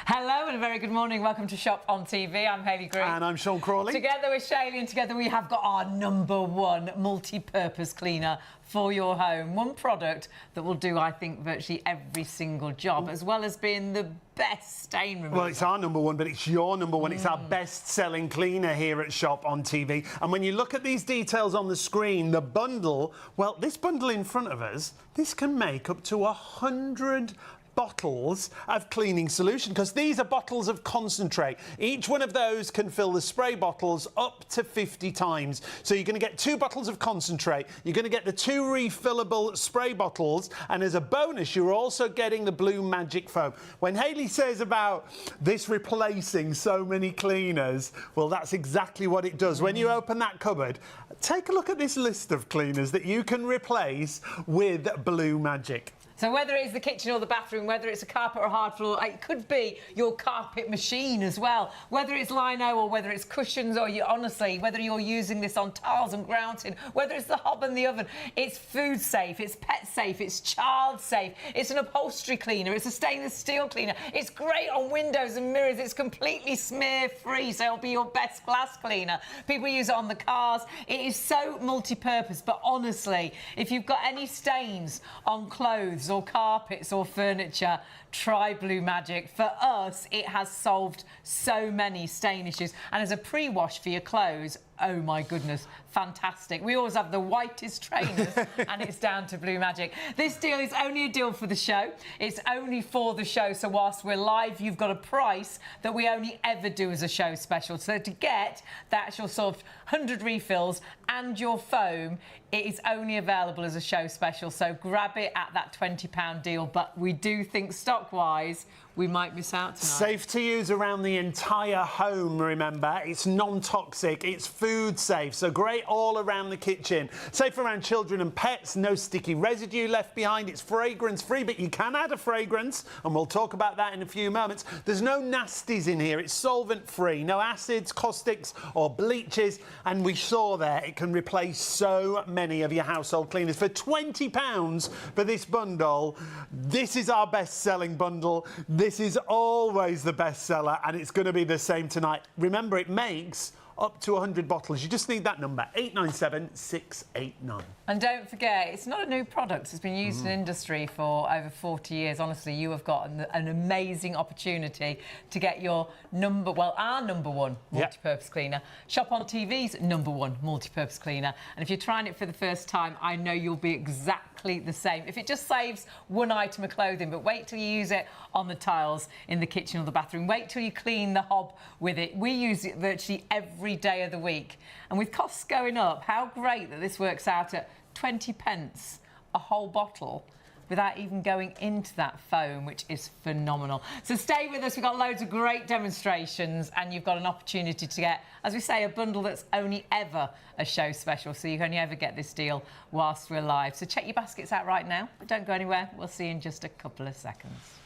Hello and a very good morning. Welcome to Shop on TV. I'm Hayley Green. And I'm Sean Crawley. Together with Shaylee, and together we have got our #1 multi-purpose cleaner for your home. One product that will do, I think, virtually every single job, as well as being the best stain remover. Well, it's our #1, but it's your #1. It's our best-selling cleaner here at Shop on TV. And when you look at these details on the screen, the bundle, well, this bundle in front of us, this can make up to 100 bottles of cleaning solution, because these are bottles of concentrate. Each one of those can fill the spray bottles up to 50 times. So you're going to get 2 bottles of concentrate, you're going to get the 2 refillable spray bottles, and as a bonus you're also getting the Blue Magic foam. When Hayley says about this replacing so many cleaners, well, that's exactly what it does. When you open that cupboard, take a look at this list of cleaners that you can replace with Blue Magic. So whether it's the kitchen or the bathroom, whether it's a carpet or a hard floor, it could be your carpet machine as well. Whether it's lino or whether it's cushions, or honestly, whether you're using this on tiles and grouting, whether it's the hob and the oven, it's food safe, it's pet safe, it's child safe, it's an upholstery cleaner, it's a stainless steel cleaner, it's great on windows and mirrors, it's completely smear free, so it'll be your best glass cleaner. People use it on the cars. It is so multi-purpose, but honestly, if you've got any stains on clothes or carpets or furniture, try Blue Magic. For us, it has solved so many stain issues, and as a pre-wash for your clothes, oh my goodness, fantastic. We always have the whitest trainers and it's down to Blue Magic. This deal is only a deal for the show. It's only for the show, so whilst we're live, you've got a price that we only ever do as a show special. So to get the actual sort of 100 refills and your foam, it is only available as a show special, so grab it at that £20 deal. But we do think stock-wise, we might miss out tonight. Safe to use around the entire home, remember. It's non-toxic, it's food safe, so great all around the kitchen. Safe around children and pets, no sticky residue left behind. It's fragrance free, but you can add a fragrance, and we'll talk about that in a few moments. There's no nasties in here. It's solvent free, no acids, caustics or bleaches, and we saw there it can replace so many of your household cleaners. For £20 for this bundle, this is our best-selling bundle. This is always the best seller, and it's going to be the same tonight. Remember, it makes up to 100 bottles. You just need that number, 897689. And don't forget, it's not a new product. It's been used in industry for over 40 years. Honestly, you have got an amazing opportunity to get your our #1 multi-purpose cleaner, Shop on TV's #1 multi-purpose cleaner. And if you're trying it for the first time, I know you'll be exactly the same. If it just saves one item of clothing, but wait till you use it on the tiles in the kitchen or the bathroom. Wait till you clean the hob with it. We use it virtually every day of the week. And with costs going up, how great that this works out at 20p a whole bottle without even going into that foam, which is phenomenal. So stay with us. We've got loads of great demonstrations, and you've got an opportunity to get, as we say, a bundle that's only ever a show special. So you can only ever get this deal whilst we're live. So check your baskets out right now, but don't go anywhere. We'll see you in just a couple of seconds.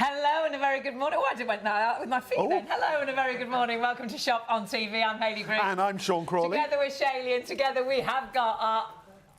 Hello and a very good morning. Oh, I went now with my feet then. Hello and a very good morning. Welcome to Shop on TV. I'm Hayley Green. And I'm Sean Crawley. Together with Shaylee, and together we have got our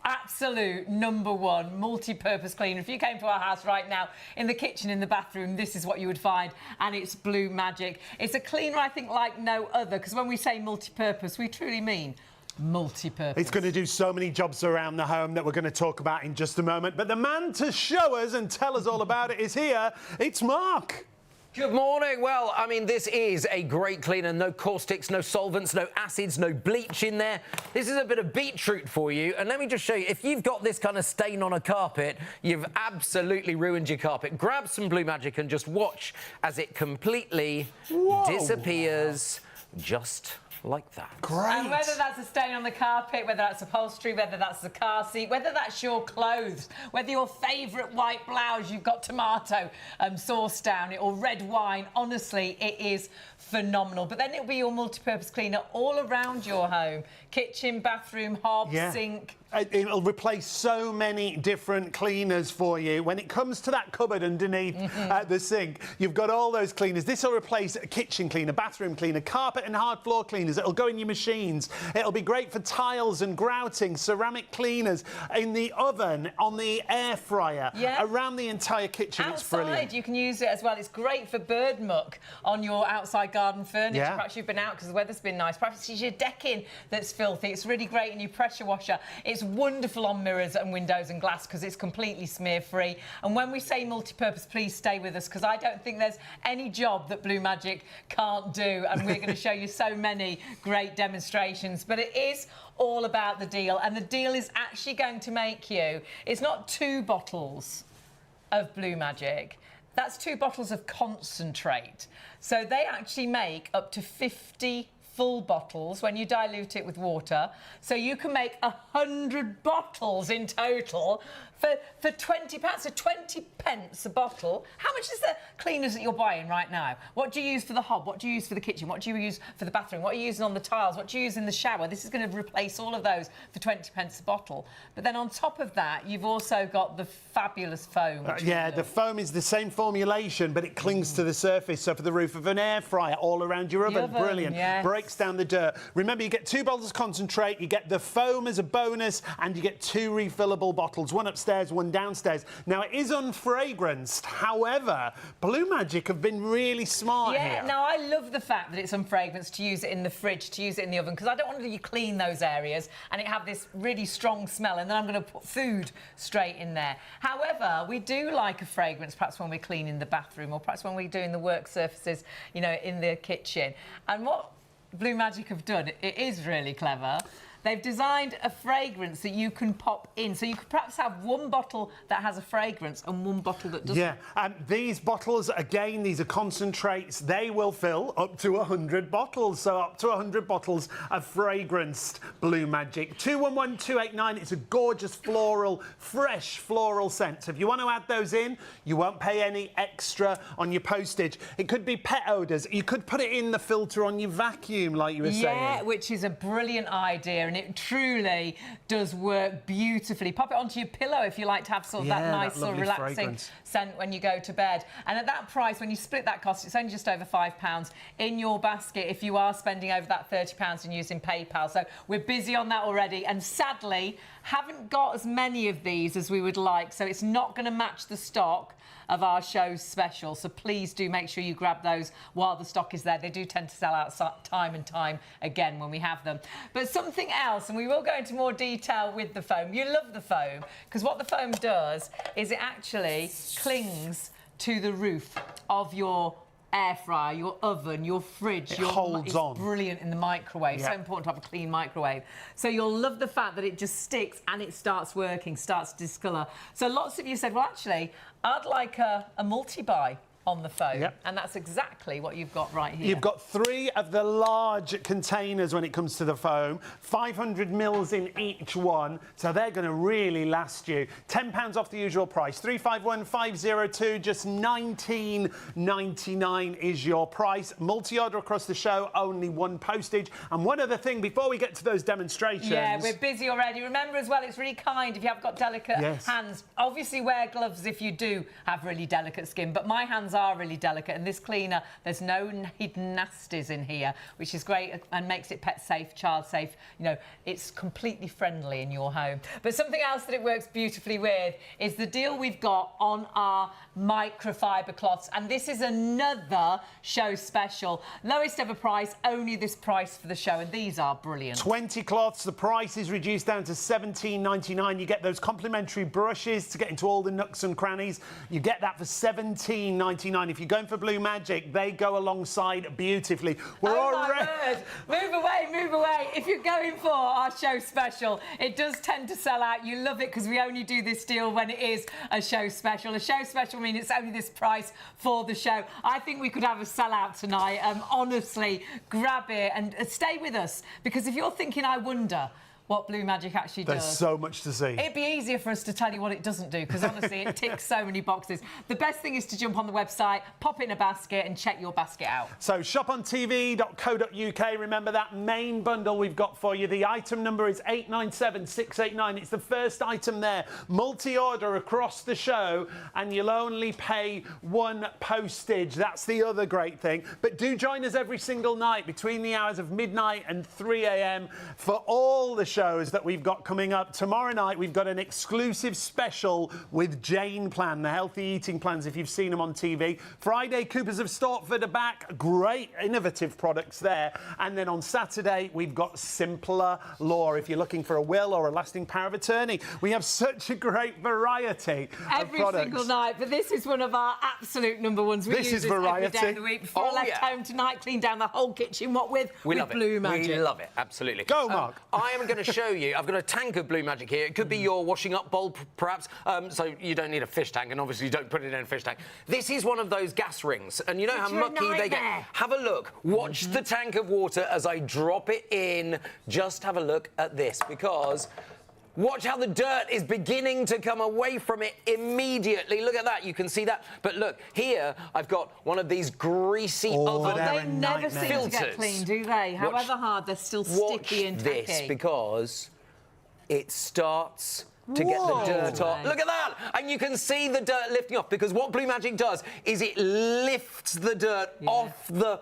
absolute #1 multi-purpose cleaner. If you came to our house right now, in the kitchen, in the bathroom, this is what you would find, and it's Blue Magic. It's a cleaner, I think, like no other, because when we say multi-purpose, we truly mean multi-purpose. It's going to do so many jobs around the home that we're going to talk about in just a moment. But the man to show us and tell us all about it is here. It's Mark. Good morning. Well, I mean, this is a great cleaner. No caustics, no solvents, no acids, no bleach in there. This is a bit of beetroot for you. And let me just show you, if you've got this kind of stain on a carpet, you've absolutely ruined your carpet. Grab some Blue Magic and just watch as it completely disappears just like that. Great. And whether that's a stain on the carpet, whether that's upholstery, whether that's the car seat, whether that's your clothes, whether your favourite white blouse, you've got tomato sauce down it, or red wine, honestly, it is phenomenal. But then it'll be your multi-purpose cleaner all around your home. Kitchen, bathroom, hob, sink. it'll replace so many different cleaners for you. When it comes to that cupboard underneath the sink, you've got all those cleaners. This will replace a kitchen cleaner, bathroom cleaner, carpet and hard floor cleaners. It'll go in your machines. It'll be great for tiles and grouting, ceramic cleaners, in the oven, on the air fryer, around the entire kitchen. Outside, it's brilliant. you can use it as well. It's great for bird muck on your outside garden furniture. Perhaps you've been out because the weather's been nice. Perhaps it's your decking that's filthy. It's really great in your pressure washer. It's wonderful on mirrors and windows and glass because it's completely smear-free. And when we say multi-purpose, please stay with us because I don't think there's any job that Blue Magic can't do. And we're going to show you so many great demonstrations. But it is all about the deal. And the deal is actually going to make you... It's not 2 bottles of Blue Magic. That's 2 bottles of concentrate. So they actually make up to 50 full bottles when you dilute it with water. So you can make 100 bottles in total for £20. So 20 pence a bottle. How much is the cleaners that you're buying right now? What do you use for the hob? What do you use for the kitchen? What do you use for the bathroom? What are you using on the tiles? What do you use in the shower? This is going to replace all of those for 20 pence a bottle. But then on top of that, you've also got the fabulous foam. The foam is the same formulation, but it clings to the surface. So for the roof of an air fryer, all around your oven, brilliant. Breaks down the dirt. Remember, you get 2 bottles of concentrate, you get the foam as a bonus, and you get 2 refillable bottles, one upstairs, one downstairs. Now, it is unfragranced. However, Blue Magic have been really smart here. Now, I love the fact that it's unfragranced, to use it in the fridge, to use it in the oven, because I don't want you clean those areas and it have this really strong smell, and then I'm going to put food straight in there. However, we do like a fragrance, perhaps when we're cleaning the bathroom or perhaps when we're doing the work surfaces, you know, in the kitchen. And what Blue Magic have done, it is really clever. They've designed a fragrance that you can pop in. So you could perhaps have 1 bottle that has a fragrance and 1 bottle that doesn't. Yeah, and these bottles, again, these are concentrates. They will fill up to 100 bottles. So up to 100 bottles of fragranced Blue Magic. 211289, it's a gorgeous floral, fresh floral scent. So if you want to add those in, you won't pay any extra on your postage. It could be pet odours. You could put it in the filter on your vacuum, like you were saying. Yeah, which is a brilliant idea. And it truly does work beautifully. Pop it onto your pillow if you like to have sort of that nice sort of relaxing fragrance scent when you go to bed. And at that price, when you split that cost, it's only just over £5 in your basket if you are spending over that £30 and using PayPal. So we're busy on that already. And sadly, haven't got as many of these as we would like. So it's not going to match the stock of our show's special. So please do make sure you grab those while the stock is there. They do tend to sell out time and time again when we have them. But something else, and we will go into more detail with the foam. You love the foam because what the foam does is it actually clings to the roof of your air fryer, your oven, your fridge. It holds on. It's brilliant in the microwave. So important to have a clean microwave. So you'll love the fact that it just sticks and it starts working, starts to discolour. So lots of you said, well, actually, I'd like a multi-buy on the foam. And that's exactly what you've got right here. You've got 3 of the large containers when it comes to the foam, 500 mils in each one, so they're going to really last you. £10 off the usual price, 351502, just $19.99 is your price. Multi-order across the show, only 1 postage. And one other thing before we get to those demonstrations. Yeah, we're busy already. Remember as well, it's really kind if you have got delicate hands. Obviously wear gloves if you do have really delicate skin, but my hands are really delicate, and this cleaner, there's no hidden nasties in here, which is great and makes it pet safe, child safe. You know, it's completely friendly in your home. But something else that it works beautifully with is the deal we've got on our microfiber cloths, and this is another show special. Lowest ever price, only this price for the show, and these are brilliant. 20 cloths, the price is reduced down to $17.99. You get those complimentary brushes to get into all the nooks and crannies. You get that for $17.99. If you're going for Blue Magic, they go alongside beautifully. We're already... Move away, move away. If you're going for our show special, it does tend to sell out. You love it because we only do this deal when it is a show special. A show special means it's only this price for the show. I think we could have a sellout tonight. Honestly, grab it and stay with us, because if you're thinking, I wonder, what Blue Magic actually There's does. so much to see. It'd be easier for us to tell you what it doesn't do, because honestly, it ticks so many boxes. The best thing is to jump on the website, pop in a basket and check your basket out. So shopontv.co.uk. Remember that main bundle we've got for you. The item number is 897689. It's the first item there. Multi-order across the show, and you'll only pay one postage. That's the other great thing. But do join us every single night between the hours of midnight and 3 a.m. for all the shows that we've got coming up. Tomorrow night, we've got an exclusive special with Jane Plan, the healthy eating plans, if you've seen them on TV. Friday, Coopers of Stortford are back. Great, innovative products there. And then on Saturday, we've got Simpler Law, if you're looking for a will or a lasting power of attorney. We have such a great variety of products. Every single night, but this is one of our absolute number ones. We This use is every day variety. of the week. Before I left home tonight, cleaned down the whole kitchen. What with? We with love Blue it. Magic. We love it, absolutely. Go, Mark. I am going to show you. I've got a tank of Blue Magic here. It could be your washing up bowl, perhaps. So you don't need a fish tank, and obviously you don't put it in a fish tank. This is one of those gas rings, and you know how Picture a mucky they get. nightmare. Have a look. Watch the tank of water as I drop it in. Just have a look at this, because watch how the dirt is beginning to come away from it immediately. Look at that. You can see that. But look, here I've got one of these greasy oven they're They a never nightmare. seem to get Filters. clean, do they? However hard, they're still Watch sticky and this, tacky. because it starts to get the dirt off. Look at that! And you can see the dirt lifting off, because what Blue Magic does is it lifts the dirt off the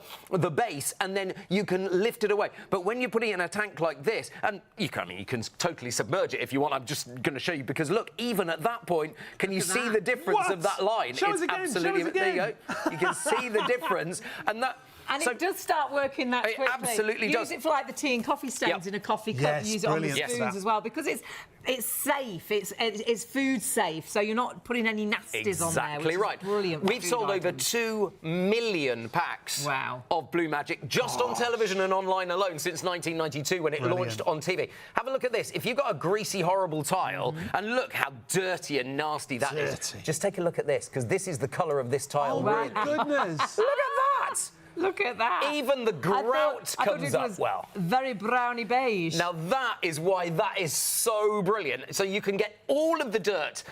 base, and then you can lift it away. But when you're putting it in a tank like this, and you can totally submerge it if you want. I'm just going to show you, because look, even at that point, can you see the difference of that line? Show us It's again, absolutely, show us there you again. go. You can see the difference, and that. And so it does start working that it quickly. absolutely does. Use it for like the tea and coffee stains Yep. in a coffee cup. Yes, Use it on the brilliant. spoons Yes, as well, because it's safe. It's food safe, so you're not putting any nasties on there. Exactly Which is right. brilliant. for We've food sold over items. 2 million packs of Blue Magic just on television and online alone since 1992, when it launched on TV. Have a look at this. If you've got a greasy, horrible tile, and look how dirty and nasty that is. Just take a look at this, because this is the colour of this tile. Oh, my really. goodness. Look at that! Look at that. Even the grout I thought comes it up was well. Very browny beige. Now, that is why that is so brilliant. So you can get all of the dirt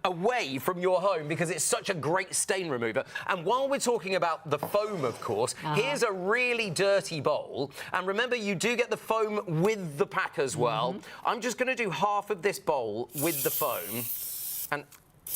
away from your home, because it's such a great stain remover. And while we're talking about the foam, of course, here's a really dirty bowl. And remember, you do get the foam with the pack as well. I'm just going to do half of this bowl with the foam. And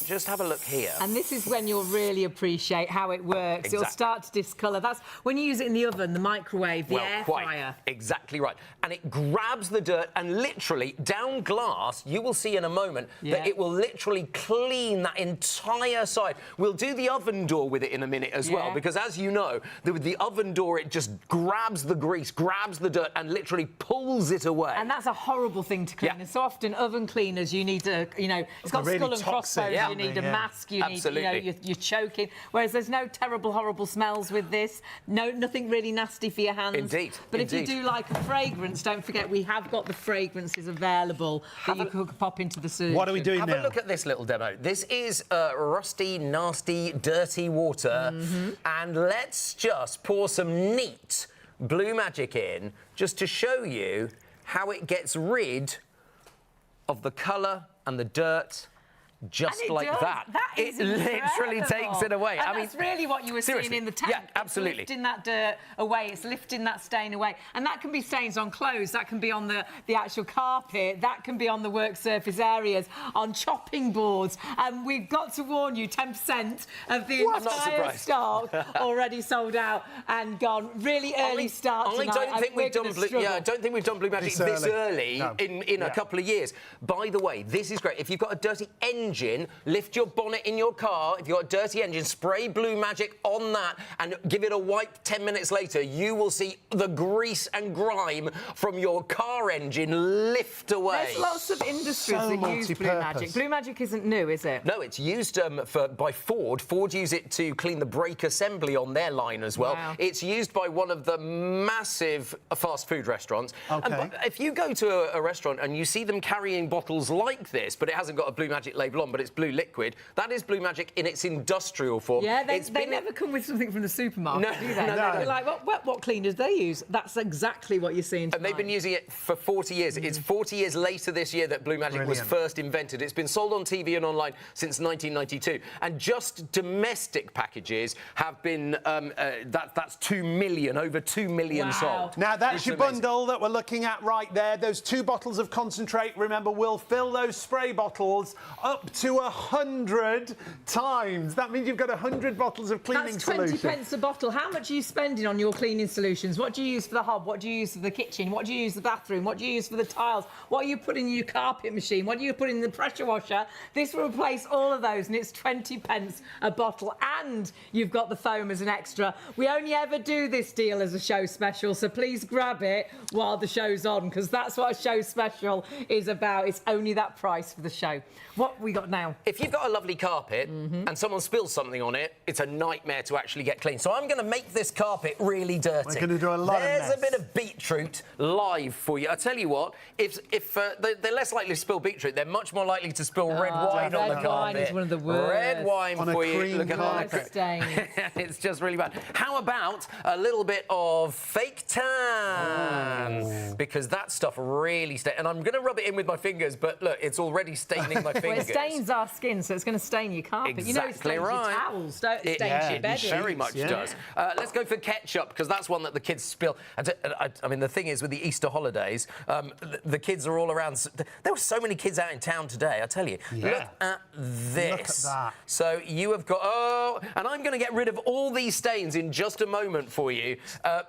just have a look here. And this is when you'll really appreciate how it works. It'll start to discolour. That's when you use it in the oven, the microwave, the air fryer. Exactly right. And it grabs the dirt, and literally down glass, you will see in a moment that it will literally clean that entire side. We'll do the oven door with it in a minute as well, because as you know, with the oven door, it just grabs the grease, grabs the dirt, and literally pulls it away. And that's a horrible thing to clean. And so often oven cleaners, you need to, it's got really skull and crossbones. toxic, You need a mask. You Absolutely. need, you're choking. Whereas there's no terrible, horrible smells with this. No, nothing really nasty for your hands. Indeed. But if you do like a fragrance, don't forget we have got the fragrances available that you could pop into the solution. What are we doing Have now? a look at this little demo. This is rusty, nasty, dirty water. And let's just pour some neat Blue Magic in, just to show you how it gets rid of the colour and the dirt. Just like that. It literally takes it away. And that's really what you were seeing in the tank. Yeah, absolutely. It's lifting that dirt away. It's lifting that stain away. And that can be stains on clothes. That can be on the actual carpet. That can be on the work surface areas, on chopping boards. And we've got to warn you, 10% of the entire stock already sold out and gone. Really early start tonight. I don't think we've done Blue Magic this early in a couple of years. By the way, this is great. If you've got a dirty engine, lift your bonnet in your car. If you've got a dirty engine, spray Blue Magic on that and give it a wipe 10 minutes later. You will see the grease and grime from your car engine lift away. There's lots of industries that use Blue Magic. Blue Magic isn't new, is it? No, it's used by Ford. Ford use it to clean the brake assembly on their line as well. Wow. It's used by one of the massive fast food restaurants. Okay. And if you go to a restaurant and you see them carrying bottles like this, but it hasn't got a Blue Magic label on, but it's blue liquid. That is Blue Magic in its industrial form. Yeah, they never come with something from the supermarket, do they? No. You're like, what cleaners they use? That's exactly what you're seeing tonight. And they've been using it for 40 years. It's 40 years later this year that Blue Magic was first invented. It's been sold on TV and online since 1992. And just domestic packages have been, that's 2 million, over 2 million sold. Now, that's your bundle that we're looking at right there. Those 2 bottles of concentrate, remember, we'll fill those spray bottles up to 100 times. That means you've got 100 bottles of cleaning solution. That's 20 pence a bottle. How much are you spending on your cleaning solutions? What do you use for the hob? What do you use for the kitchen? What do you use for the bathroom? What do you use for the tiles? What are you putting in your carpet machine? What do you put in the pressure washer? This will replace all of those, and it's 20 pence a bottle, and you've got the foam as an extra. We only ever do this deal as a show special, so please grab it while the show's on, because that's what a show special is about. It's only that price for the show. What we got now? If you've got a lovely carpet and someone spills something on it, it's a nightmare to actually get clean. So I'm going to make this carpet really dirty. We're going to do a lot of mess. There's a bit of beetroot live for you. I tell you what, if they're less likely to spill beetroot, they're much more likely to spill red wine on the carpet. Red wine is one of the worst. Red wine on for a you. cream Look at carpet. that. It's just really bad. How about a little bit of fake tan? Because that stuff really stains. And I'm going to rub it in with my fingers, but look, it's already staining my fingers. Well, it stains our skin, so it's going to stain your carpet. Exactly, you know, it stains your towels, don't it? Stains your bedding. It very much does. Let's go for ketchup, because that's one that the kids spill. I mean, the thing is, with the Easter holidays, the kids are all around. There were so many kids out in town today, I tell you. Yeah. Look at this. Look at that. So you have got... and I'm going to get rid of all these stains in just a moment for you,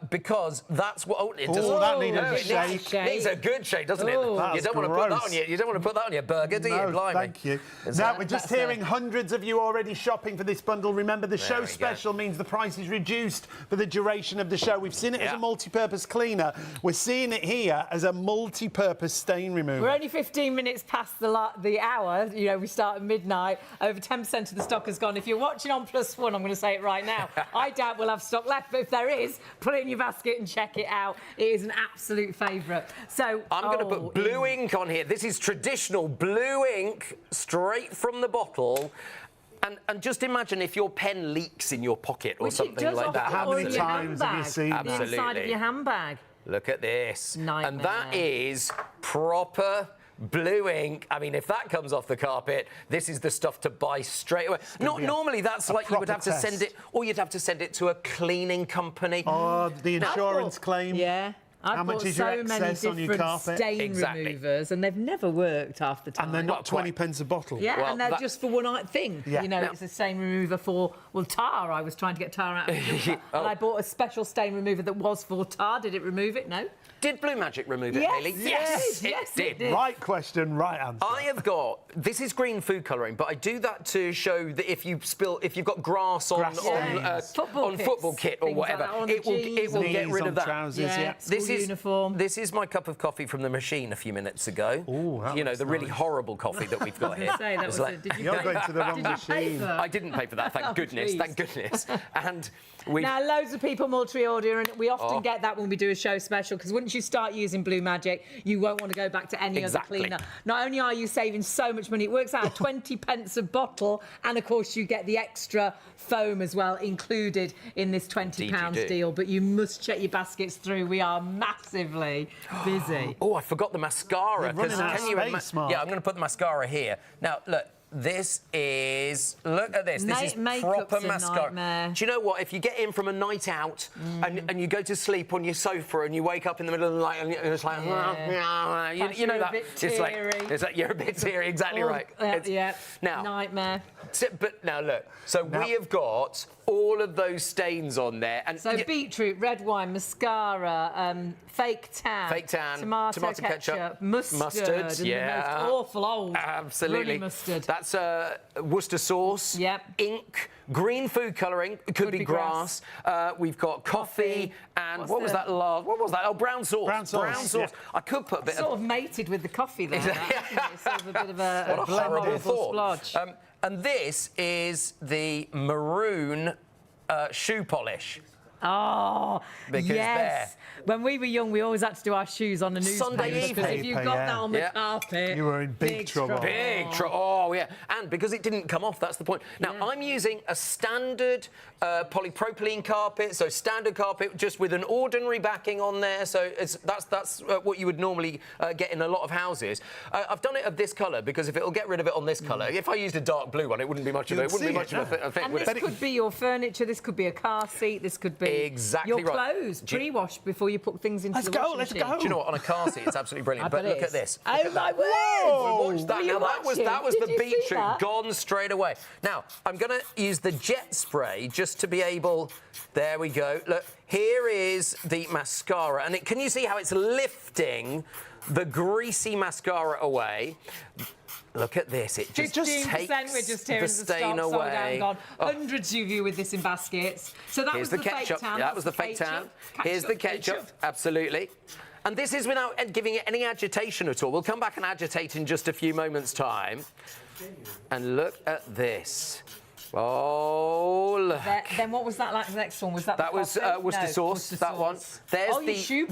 because that's what... it doesn't... that needed a shake. shake. Needs a good shake, doesn't it? You don't want to put that on you. You don't want to put that on your burger, do you? No, Blimey. thank you. Now, we're just hearing hundreds of you already shopping for this bundle. Remember, the show special means the price is reduced for the duration of the show. We've seen it as a multi-purpose cleaner. We're seeing it here as a multi-purpose stain remover. We're only 15 minutes past the hour. You know, we start at midnight. Over 10% of the stock has gone. If you're watching on +1, I'm going to say it right now, I doubt we'll have stock left, but if there is, put it in your basket and check it out. It is an absolute favourite. So I'm going to put blue ink on here. This is traditional blue ink, straight from the bottle. And just imagine if your pen leaks in your pocket or something like that. How many times have you seen that? The inside of your handbag. Look at this. Nightmare. And that is proper blue ink. I mean, if that comes off the carpet, this is the stuff to buy straight away. Normally, that's like you would have to send it, or you'd have to send it to a cleaning company. Oh, the insurance claim. Yeah. How much is your excess on your carpet? Stain removers, and they've never worked half the time. And they're not 20 pence a bottle. Yeah, well, and they're just for one thing. Yeah. You know, it's a stain remover for, well, tar. I was trying to get tar out of it. And I bought a special stain remover that was for tar. Did it remove it? No. Did Blue Magic remove it, Hayley? Yes, it did. Right question, right answer. I have got, this is green food colouring, but I do that to show that if you've got grass on football kit or whatever, like it will get rid of that. Trousers, Uniform. This is my cup of coffee from the machine a few minutes ago. Ooh, you know, the really horrible coffee that we've got here. You're going to the wrong machine. I didn't pay for that, thank goodness, thank goodness. And now, loads of people multi-order, and we often get that when we do a show special, because once you start using Blue Magic, you won't want to go back to any other cleaner. Not only are you saving so much money, it works out at 20 pence a bottle, and of course you get the extra foam as well included in this £20 deal. But you must check your baskets through. We are massively busy. Oh, I forgot the mascara. Yeah, I'm going to put the mascara here. Now, look. This is... Look at this. This is proper mascara. Nightmare. Do you know what? If you get in from a night out and you go to sleep on your sofa and you wake up in the middle of the night and it's like... You know that. It's like you're a bit teary. Exactly right. Now, nightmare. But now, look. So we have got all of those stains on there. And so beetroot, red wine, mascara, fake tan, tomato ketchup, mustard, and the most awful old runny mustard. That's Worcester sauce, ink, green food colouring, could be grass. We've got coffee and what was that last? What was that? Oh, brown sauce. Brown sauce. Yeah. I could put a bit sort of mated with the coffee there. It's sort of a bit of a horrible splodge. And this is the maroon shoe polish. Oh, Because yes. When we were young, we always had to do our shoes on the newspaper. Sunday because if you evening. got that on the carpet, You were in big trouble. Big trouble. Oh, yeah. And because it didn't come off, that's the point. Now, I'm using a standard polypropylene carpet, so standard carpet, just with an ordinary backing on there. So that's what you would normally get in a lot of houses. I've done it of this colour because if it'll get rid of it on this colour, if I used a dark blue one, it wouldn't be much of a thing. And this could be your furniture, this could be a car seat, this could be exactly your clothes, pre-washed before you put things into the washing machine. Let's go. Do you know what? On a car seat, it's absolutely brilliant. But look at this. Oh, my word! Watch that. Now, that was the beetroot gone straight away. Now, I'm going to use the jet spray just to be able... There we go. Look, here is the mascara. And can you see how it's lifting the greasy mascara away? Look at this. It just takes we're just hearing the stain away. Gone. Hundreds of you with this in baskets. So that Here's was the fake ketchup. tan. That was the fake tan. Here's the ketchup. Absolutely. And this is without giving it any agitation at all. We'll come back and agitate in just a few moments' time. And look at this. Oh, look. Then what was that like? The next one was that. That was Worcester sauce. That one. There's the shoe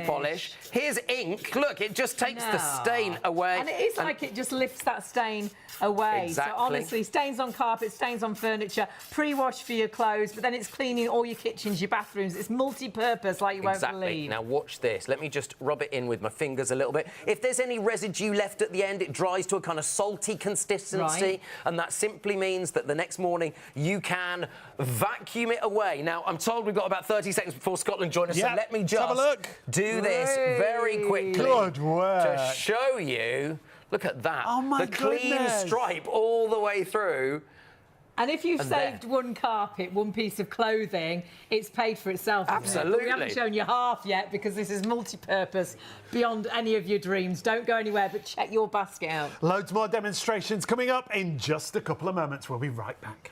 polish. Here's ink. Look, it just takes the stain away. And it is like it just lifts that stain away. Exactly. So honestly, stains on carpet, stains on furniture, pre-wash for your clothes, but then it's cleaning all your kitchens, your bathrooms. It's multi-purpose, like you won't believe. Now watch this. Let me just rub it in with my fingers a little bit. If there's any residue left at the end, it dries to a kind of salty consistency, and that simply means that the next morning you can vacuum it away. Now, I'm told we've got about 30 seconds before Scotland join us, so let me just have a look. do this very quickly Good work. to show you. Look at that. Oh, my the clean goodness. stripe all the way through. And if you've saved one carpet, one piece of clothing, it's paid for itself. Absolutely. But we haven't shown you half yet because this is multi-purpose beyond any of your dreams. Don't go anywhere, but check your basket out. Loads more demonstrations coming up in just a couple of moments. We'll be right back.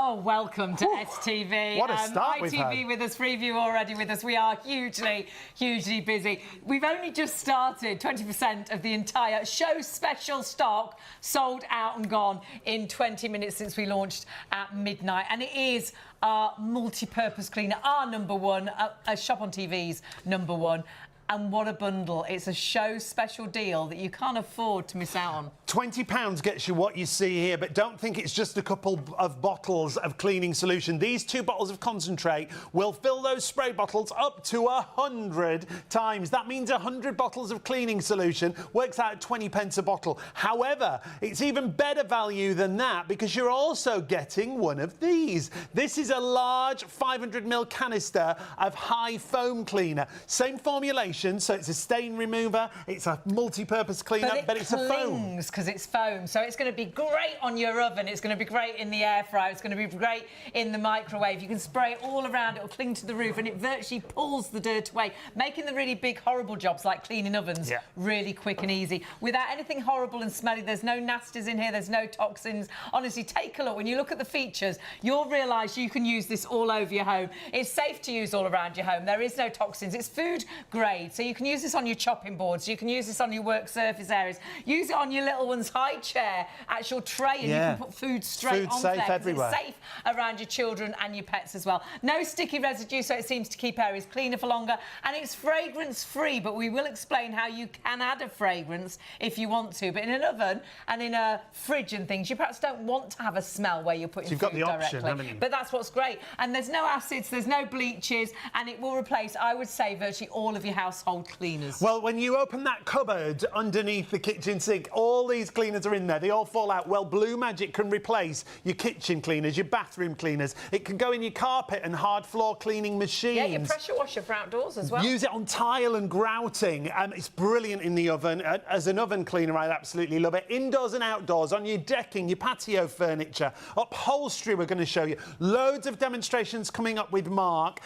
Oh, welcome to STV. What a start we've ITV had. with us, Freeview already with us. We are hugely, hugely busy. We've only just started. 20% of the entire show special stock sold out and gone in 20 minutes since we launched at midnight. And it is our multi-purpose cleaner, our number one, a Shop on TV's number one. And what a bundle. It's a show special deal that you can't afford to miss out on. £20 gets you what you see here, but don't think it's just a couple of bottles of cleaning solution. These 2 bottles of concentrate will fill those spray bottles up to 100 times. That means 100 bottles of cleaning solution works out at 20 pence a bottle. However, it's even better value than that because you're also getting one of these. This is a large 500ml canister of high foam cleaner. Same formulation. So it's a stain remover, it's a multi-purpose cleaner, but it's a foam. Because it's foam, so it's going to be great on your oven, it's going to be great in the air fryer, it's going to be great in the microwave. You can spray it all around, it'll cling to the roof, and it virtually pulls the dirt away, making the really big, horrible jobs like cleaning ovens really quick and easy. Without anything horrible and smelly, there's no nasties in here, there's no toxins. Honestly, take a look. When you look at the features, you'll realise you can use this all over your home. It's safe to use all around your home. There is no toxins. It's food grade. So you can use this on your chopping boards, you can use this on your work surface areas, use it on your little one's high chair, actual tray, and you can put food straight on there. Everywhere. It's safe around your children and your pets as well. No sticky residue, so it seems to keep areas cleaner for longer, and it's fragrance free, but we will explain how you can add a fragrance if you want to. But in an oven and in a fridge and things, you perhaps don't want to have a smell where you're putting you've food got the option, directly. haven't you? But that's what's great. And there's no acids, there's no bleaches, and it will replace, I would say, virtually all of your household cleaners. Well, when you open that cupboard underneath the kitchen sink, all these cleaners are in there. They all fall out. Well, Blue Magic can replace your kitchen cleaners, your bathroom cleaners. It can go in your carpet and hard floor cleaning machines. Yeah, your pressure washer for outdoors as well. Use it on tile and grouting. It's brilliant in the oven. As an oven cleaner, I absolutely love it. Indoors and outdoors, on your decking, your patio furniture, upholstery we're going to show you. Loads of demonstrations coming up with Mark.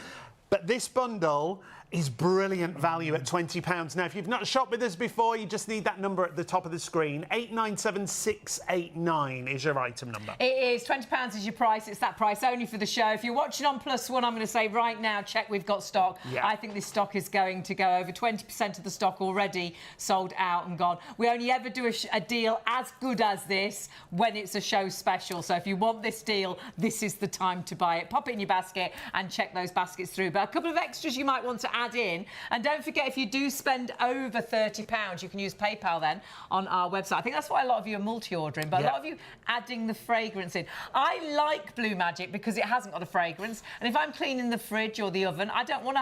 But this bundle is brilliant value at £20. Now, if you've not shopped with us before, you just need that number at the top of the screen. 897689 is your item number. It is. £20 is your price. It's that price only for the show. If you're watching on +1, I'm going to say right now, check we've got stock. Yeah. I think this stock is going to go over 20% of the stock already sold out and gone. We only ever do a deal as good as this when it's a show special. So if you want this deal, this is the time to buy it. Pop it in your basket and check those baskets through. But a couple of extras you might want to add in. And don't forget, if you do spend over £30, you can use PayPal then on our website. I think that's why a lot of you are multi-ordering, but a lot of you adding the fragrance in. I like Blue Magic because it hasn't got a fragrance. And if I'm cleaning the fridge or the oven, I don't want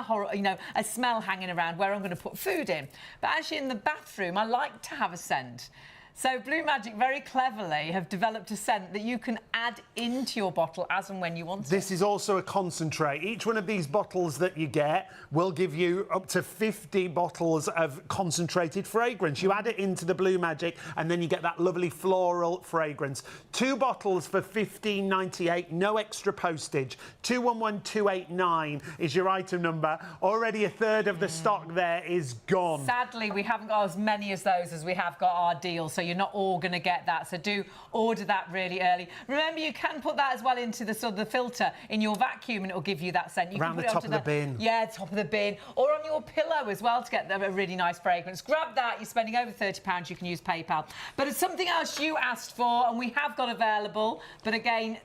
a smell hanging around where I'm going to put food in. But actually in the bathroom, I like to have a scent. So Blue Magic very cleverly have developed a scent that you can add into your bottle as and when you want it. This is also a concentrate. Each one of these bottles that you get will give you up to 50 bottles of concentrated fragrance. You add it into the Blue Magic and then you get that lovely floral fragrance. 2 bottles for $15.98, no extra postage. 211289 is your item number. Already a third of the stock there is gone. Sadly, we haven't got as many as those as we have got our deals, so you're not all going to get that. So do order that really early. Remember, you can put that as well into the sort of the filter in your vacuum, and it'll give you that scent. You Around can put the it top onto of the bin. Yeah, top of the bin, or on your pillow as well to get a really nice fragrance. Grab that. You're spending over £30. You can use PayPal. But it's something else you asked for, and we have got available. But again,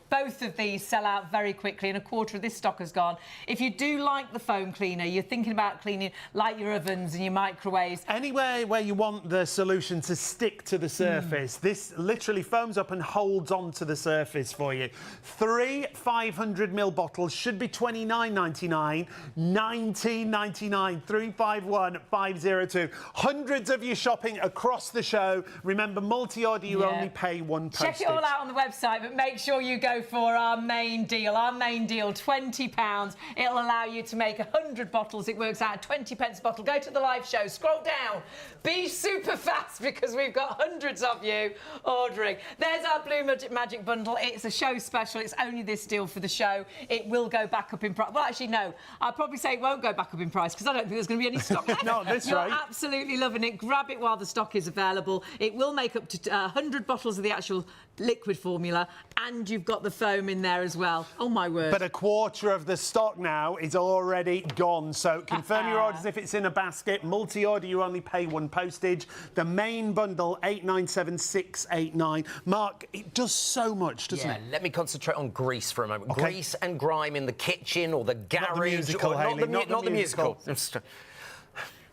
both of these sell out very quickly, and a quarter of this stock has gone. If you do like the foam cleaner, you're thinking about cleaning like your ovens and your microwaves. Anywhere where you want the solution to stick to the surface, this literally foams up and holds onto the surface for you. 3 500ml bottles should be $29.99, $19.99, 351-502. Hundreds of you shopping across the show. Remember, multi-order, you only pay £1 postage. Check it all out on the website, but make sure you go for our main deal. Our main deal, £20. It'll allow you to make 100 bottles. It works out at 20 pence a bottle. Go to the live show, scroll down, be super fast because we've got hundreds of you ordering. There's our Blue Magic bundle. It's a show special. It's only this deal for the show. It will go back up in price. Well, actually, no. I'll probably say it won't go back up in price because I don't think there's going to be any stock left. No, that's You're right. absolutely loving it. Grab it while the stock is available. It will make up to 100 bottles of the actual liquid formula, and you've got the foam in there as well. Oh, my word. But a quarter of the stock now is already gone. So confirm your orders if it's in a basket. Multi-order, you only pay £1 postage. The main bundle, 897689. Mark, it does so much, doesn't it? Let me concentrate on grease for a moment. Okay. Grease and grime in the kitchen or the garage. Not the musical, or Hayley, not the musical.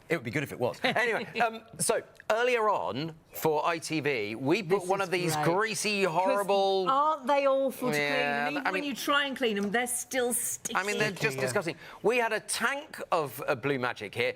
It would be good if it was. Anyway, so earlier on for ITV, we put one of these greasy, horrible... Aren't they awful to clean? Yeah, And even when you try and clean them, they're still sticky. I mean, they're just disgusting. We had a tank of Blue Magic here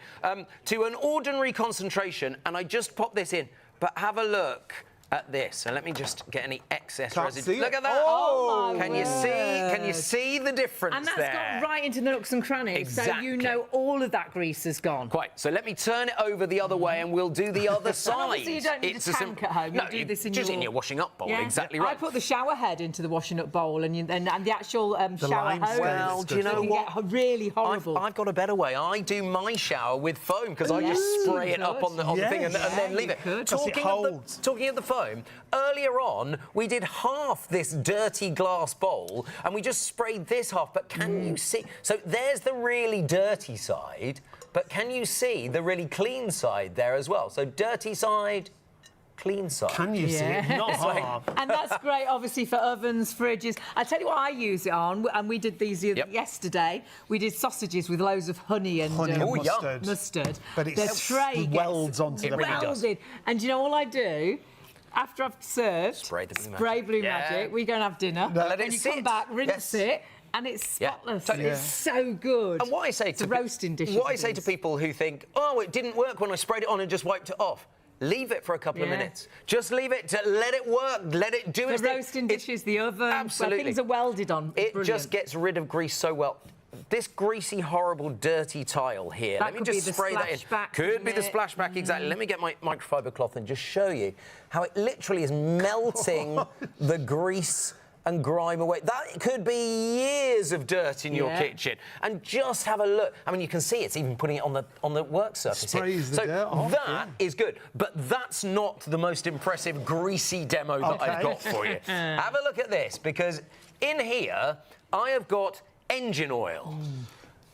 to an ordinary concentration, and I just popped this in. But have a look at this, and let me just get any excess residue. Look at that! Oh, can you see? Can you see the difference and that's there? got right into the nooks and crannies, Exactly. so you know all of that grease is gone. Quite. So let me turn it over the other way, and we'll do the other side. Obviously, you don't need a tank at home. You do this in just in your washing up bowl. Yeah. Exactly right. I put the shower head into the washing up bowl, and the actual shower hose. Well, do you know what? Get really horrible. I've got a better way. I do my shower with foam because I just spray it up on the thing and then leave it. Talking of the foam, earlier on we did half this dirty glass bowl and we just sprayed this half. But can you see? So there's the really dirty side, but can you see the really clean side there as well? So dirty side, clean side. Can you see it? Not half. And that's great, obviously, for ovens, fridges. I tell you what I use it on, and we did these yesterday. We did sausages with loads of honey and mustard. But it welds onto the pan. And you know all I do? After I've served, spray Blue Magic. We go and have dinner. Let you come back, rinse it. And it's spotless. It's so good. And what I say to roasting dishes. What I say to people who think, oh, it didn't work when I sprayed it on and just wiped it off. Leave it for a couple of minutes. Just leave it to let it work. Let it do its thing. The roasting dishes, the oven, absolutely. where things are welded on. It just gets rid of grease so well. This greasy, horrible, dirty tile here. Let me just spray that in. Could be the splashback, exactly. Let me get my microfiber cloth and just show you how it literally is melting the grease and grime away. That could be years of dirt in your kitchen. And just have a look. I mean, you can see it's even putting it on the work surface. Sprays the dirt off, that is good. But that's not the most impressive greasy demo that I've got for you. Have a look at this, because in here I have got engine oil.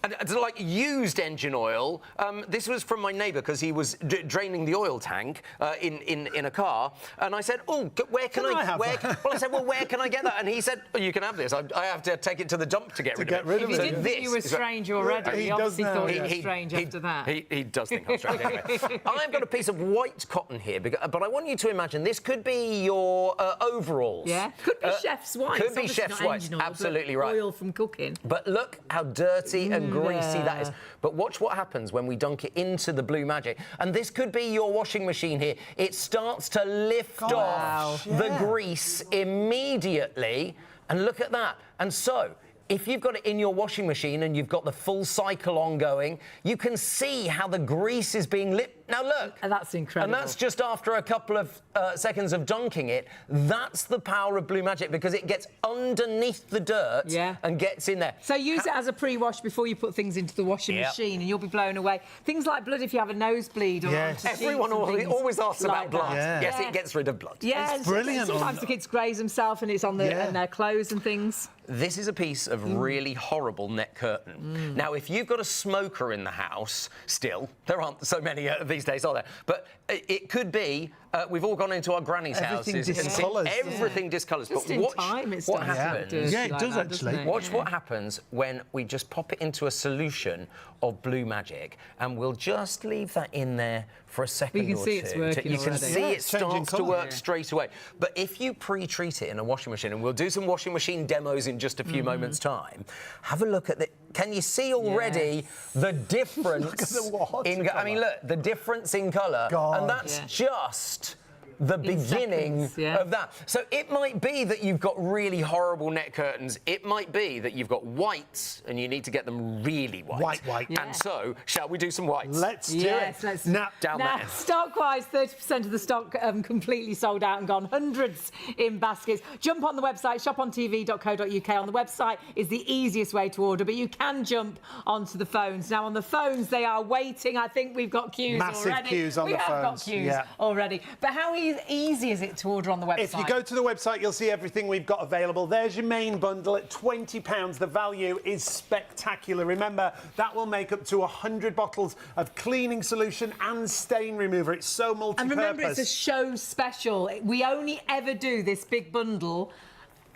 And it's like used engine oil. This was from my neighbour because he was draining the oil tank in a car, and I said, "Oh, where can I have that?" Well, I said, "Well, where can I get that?" And he said, "Oh, you can have this. I have to take it to the dump to get rid of it." If he didn't think you were strange already, he obviously thought you were strange after that. He does think I'm strange anyway. I've got a piece of white cotton here, but I want you to imagine this could be your overalls. Yeah, could be chef's white. Could be chef's white. Absolutely right. Oil from cooking. But look how dirty and greasy that is. But watch what happens when we dunk it into the Blue Magic. And this could be your washing machine here. It starts to lift off the grease immediately. And look at that. And so, if you've got it in your washing machine and you've got the full cycle ongoing, you can see how the grease is being lit. Now look. And that's incredible. And that's just after a couple of seconds of dunking it. That's the power of Blue Magic, because it gets underneath the dirt and gets in there. So use it as a pre-wash before you put things into the washing machine, and you'll be blown away. Things like blood, if you have a nosebleed or everyone always asks about blood. Yes, it gets rid of blood. Yeah, it's brilliant. Sometimes the kids graze themselves and it's on their clothes and things. This is a piece of really horrible net curtain. Now, if you've got a smoker in the house, still, there aren't so many these days, are there? But it could be, we've all gone into our granny's houses. Discolours. Everything discolours. Just But in watch time it's what done happens. Yeah, it does that, actually. Watch what happens when we just pop it into a solution of Blue Magic, and we'll just leave that in there for a second or two. You can see it's working You can already. see it it's changing starts to colour. work straight away. But if you pre-treat it in a washing machine, and we'll do some washing machine demos in just a few moments' time, have a look at the... Can you see already the difference? Look at the water I mean, look, the difference in colour. And that's just the beginning of that. So it might be that you've got really horrible net curtains. It might be that you've got whites and you need to get them really white. White. And so, shall we do some whites? Let's do it. Let's down there. Stock-wise, 30% of the stock completely sold out and gone, hundreds in baskets. Jump on the website, shopontv.co.uk. On the website is the easiest way to order, but you can jump onto the phones. Now, on the phones, they are waiting. I think we've got queues already. Massive queues on the phones. We have got queues already. But how easy is it to order on the website? If you go to the website, you'll see everything we've got available. There's your main bundle at £20. The value is spectacular. Remember, that will make up to 100 bottles of cleaning solution and stain remover. It's so multi-purpose. And remember, it's a show special. We only ever do this big bundle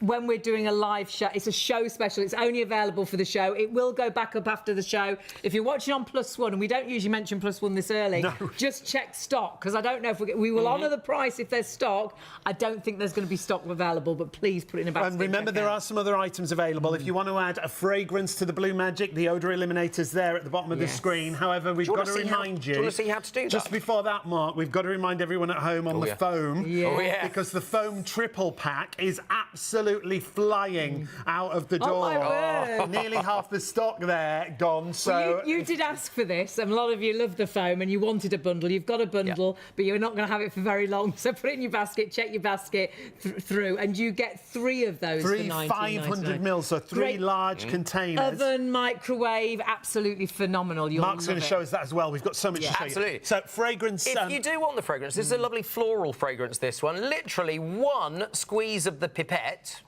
when we're doing a live show. It's a show special. It's only available for the show. It will go back up after the show. If you're watching on +1, and we don't usually mention +1 this early, just check stock, because I don't know if we will honour the price if there's stock. I don't think there's going to be stock available, but please put it in a basket. And remember, there are some other items available. If you want to add a fragrance to the Blue Magic, the odour eliminator's there at the bottom of the screen. However, we've got to remind you... Do you want to see how to do that? Just before that, Mark, we've got to remind everyone at home on the foam. Because the foam triple pack is absolutely flying out of the door. Oh, my word. Nearly half the stock there gone. So well, you did ask for this, and a lot of you love the foam, and you wanted a bundle. You've got a bundle, but you're not going to have it for very long. So put it in your basket, check your basket through, and you get 3 of those. Three for 500 mils, so 3 large containers. Oven, microwave, absolutely phenomenal. Mark's going to show us that as well. We've got so much to show you. Absolutely. So fragrance. If you do want the fragrance, this is a lovely floral fragrance. This one, literally 1 squeeze of the pipette.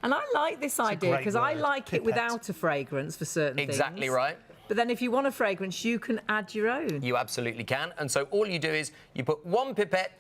And I like this idea because I like it without a fragrance for certain things. Exactly right. But then if you want a fragrance, you can add your own. You absolutely can. And so all you do is you put 1 pipette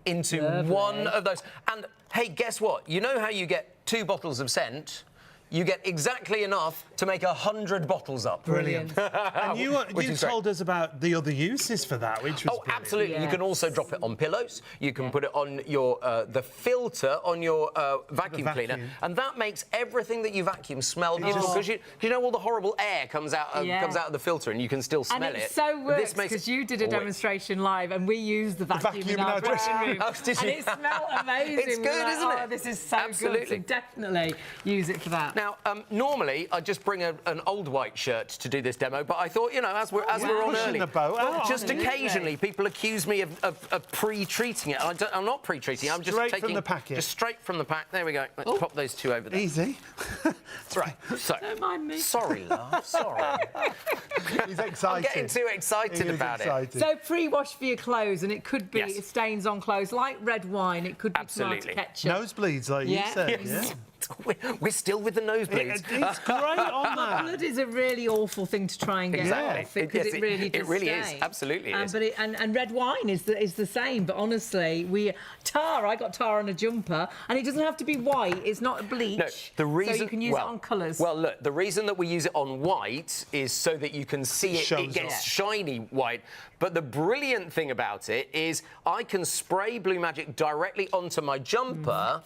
into 1 of those. And, hey, guess what? You know how you get 2 bottles of scent? You get exactly enough to make 100 bottles up. Brilliant. And you told us about the other uses for that, which was brilliant. Absolutely. Yes. You can also drop it on pillows. You can put it on your the filter on your vacuum cleaner, and that makes everything that you vacuum smell beautiful. Because you know all the horrible air comes out of the filter, and you can still smell it. And it so works because you did a demonstration live, and we used the vacuum in our dressing room, and it smelled amazing. It's good, isn't it? Oh, this is so good. So definitely use it for that. Now, normally, I just bring an old white shirt to do this demo, but I thought, you know, as we're on pushing early, the boat out, just aren't you? occasionally people accuse me of pre-treating it. I'm not pre-treating. I'm just Straight taking from the packet. just straight from the pack. There we go. Let's pop those two over there. Easy. Right. So, Don't mind me. sorry, love. Sorry. He's excited. I'm getting too excited He is about excited. it. So pre-wash for your clothes, and it could be Yes. stains on clothes, like red wine. It could be Absolutely. tomato ketchup. Nosebleeds, like Yeah. you said. Yes. We're still with the nosebleeds. It's great on that. Blood is a really awful thing to try and get Exactly. off because Yes, it really it does really is. stain. Absolutely is. But and red wine is the same. But honestly, tar. I got tar on a jumper, and it doesn't have to be white. It's not a bleach. No, the reason so you can use it on colours. Well, look, the reason that we use it on white is so that you can see it. It shows gets off. shiny white. But the brilliant thing about it is I can spray Blue Magic directly onto my jumper.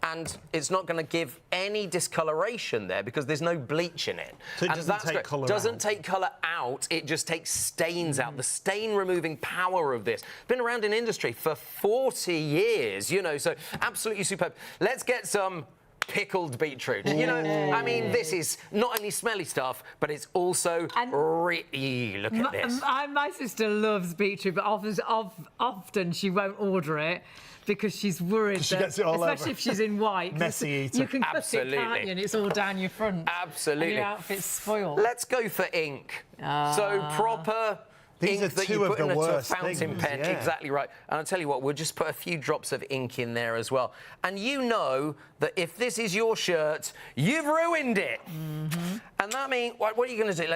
And it's not going to give any discoloration there because there's no bleach in it. So it And doesn't that's take great. colour Doesn't out. take colour out. It just takes stains out. The stain removing power of this. Been around in industry for 40 years, you know, so absolutely superb. Let's get some pickled beetroot. You know, I mean, this is not only smelly stuff, but it's also really, look at this. My sister loves beetroot, but often she won't order it because she's worried She that, gets it all especially over. if she's in white. 'cause Messy eater. You can cut Absolutely. it, can't you? And it's all down your front. Absolutely. And your outfit's spoiled. Let's go for ink. So proper These ink are that two you of put the in a worst fountain things, pen. yeah. Exactly right. And I'll tell you what, we'll just put a few drops of ink in there as well. And you know that if this is your shirt, you've ruined it. And that means, what are you going to do?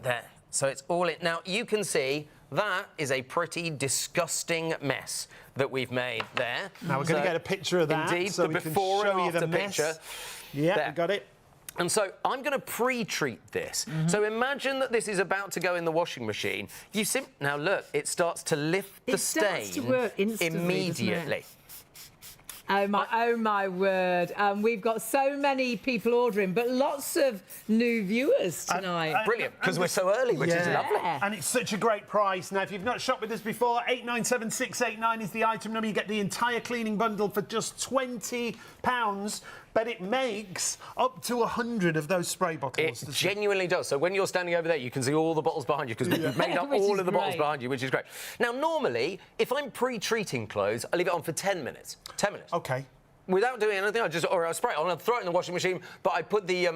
There. So it's all in. Now, you can see that is a pretty disgusting mess that we've made there. Now we're going to get a picture of that. Indeed, so the we can before show and you after the mess. picture. Yeah, There. we got it. And so I'm going to pre-treat this. So imagine that this is about to go in the washing machine. Now look, it starts to lift the It starts stain to work instantly, immediately. Oh my word. We've got so many people ordering, but lots of new viewers tonight. Brilliant, because we're so early, which is Yeah. lovely. And it's such a great price. Now, if you've not shopped with us before, 897689 is the item number. You get the entire cleaning bundle for just £20, but it makes up to 100 of those spray bottles. It genuinely does. So when you're standing over there, you can see all the bottles behind you because we've made up Which all is of the bottles great. behind you, which is great. Now, normally, if I'm pre-treating clothes, I leave it on for 10 minutes. 10 minutes. OK. Without doing anything, I spray it on, I throw it in the washing machine, but I put the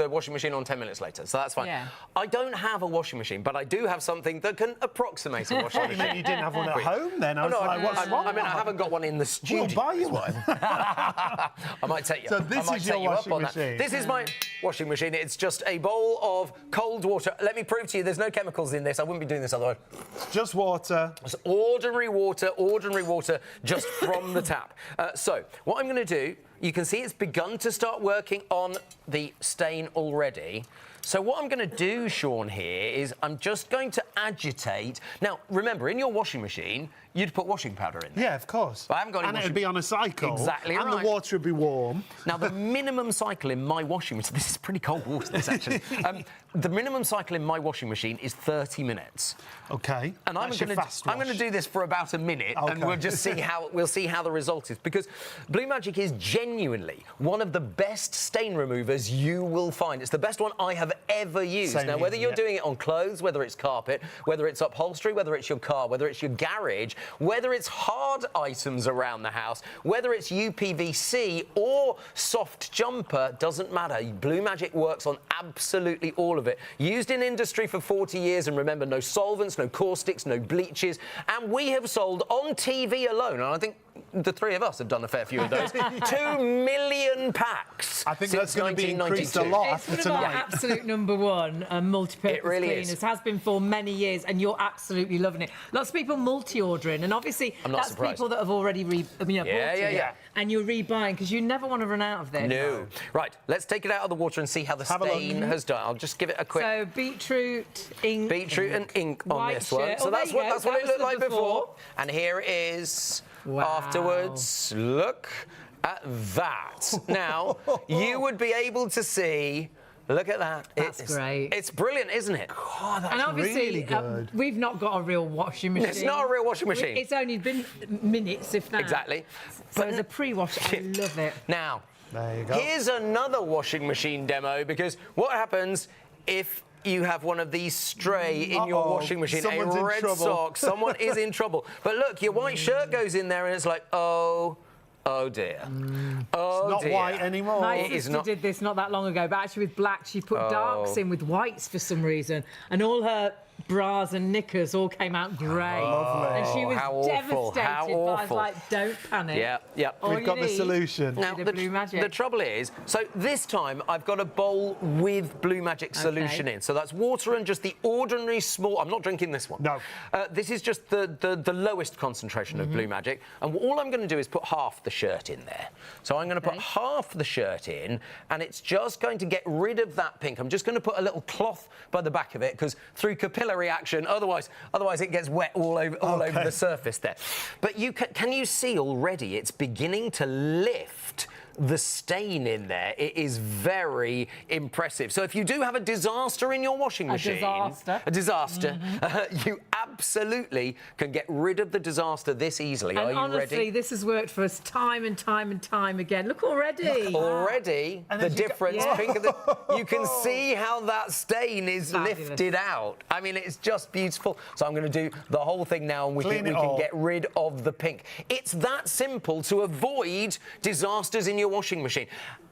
washing machine on 10 minutes later, so that's fine. Yeah. I don't have a washing machine, but I do have something that can approximate a washing You machine. meant you didn't have one at home then? I was No, like, what's wrong? I mean, I haven't got one in the studio. We'll buy you one. I might take you. So this I might is your take you up washing on that. machine? This is my washing machine. It's just a bowl of cold water. Let me prove to you, there's no chemicals in this. I wouldn't be doing this otherwise. Just water. It's ordinary water, just from the tap. So what I'm going to do, you can see it's begun to start working on the stain already. So what I'm going to do, Sean, here is I'm just going to agitate. Now, remember, in your washing machine, you'd put washing powder in there. Yeah, of course. I haven't got any and washing- it'd be on a cycle. Exactly and right. the water would be warm. Now, the minimum cycle in my washing machine, this is pretty cold water, this actually. The minimum cycle in my washing machine is 30 minutes. OK. And I'm That's your fast going to wash. do this for about a minute, and Okay. we'll just see how the result is. Because Blue Magic is genuinely one of the best stain removers you will find. It's the best one I have ever used. Same Now, whether here, you're doing it on clothes, whether it's carpet, whether it's upholstery, whether it's your car, whether it's your garage, whether it's hard items around the house, whether it's UPVC or soft jumper, doesn't matter. Blue Magic works on absolutely all of it. Used in industry for 40 years, and remember, no solvents, no caustics, no bleaches. And we have sold on TV alone, and I think the three of us have done a fair few of those, 2 million packs. I think since that's going to be increased a 1992. lot It's after one of our tonight. absolute number one multi-purpose It really cleaners. is. Has been for many years, and you're absolutely loving it. Lots of people multi-ordering, and obviously I'm not that's surprised. people that have already bought it, yeah. and you're rebuying because you never want to run out of this. No. Right, let's take it out of the water and see how the Have a look. stain has done. I'll just give it a quick... So beetroot, ink, Beetroot and ink on white this one. shirt. So Oh, there that's you what go. that's That what it was looked the like before. before. And here it is Wow. afterwards. Look at that. Now, you would be able to see. Look at that. That's great. It's brilliant, isn't it? Oh, that's And obviously, really good. we've not got a real washing machine. It's not a real washing machine. It's only been minutes, if that. Exactly. So as a pre-wash, I love it. Now, There you go. Here's another washing machine demo, because what happens if you have one of these stray in your washing machine? Someone's a red in trouble. sock. Someone is in trouble. But look, your white shirt goes in there and it's like, oh dear. Oh, Not dear. white anymore. My It is sister not- did this not that long ago, but actually with black, she put darks in with whites for some reason, and all her bras and knickers all came out grey. Lovely. And she was How awful, devastated. how But I was awful. like, don't panic. Yeah. All We've you got the need solution. is a Blue Magic. The trouble is, so this time I've got a bowl with Blue Magic solution in. So that's water and just the ordinary small. I'm not drinking this one. No. This is just the lowest concentration of Blue Magic. And all I'm going to do is put half the shirt in there. So I'm going to put half the shirt in, and it's just going to get rid of that pink. I'm just going to put a little cloth by the back of it, because through capillary action, otherwise it gets wet all over the surface there. But can you see already it's beginning to lift the stain in there? It is very impressive. So if you do have a disaster in your washing machine, you absolutely can get rid of the disaster this easily. And Are you honestly, ready? this has worked for us time and time and time again. Look already. Already, the difference. Pink of the, you can see how that stain is Fabulous. lifted out. I mean, it's just beautiful. So I'm going to do the whole thing now, and we Clean it can all. get rid of the pink. It's that simple to avoid disasters in your washing machine.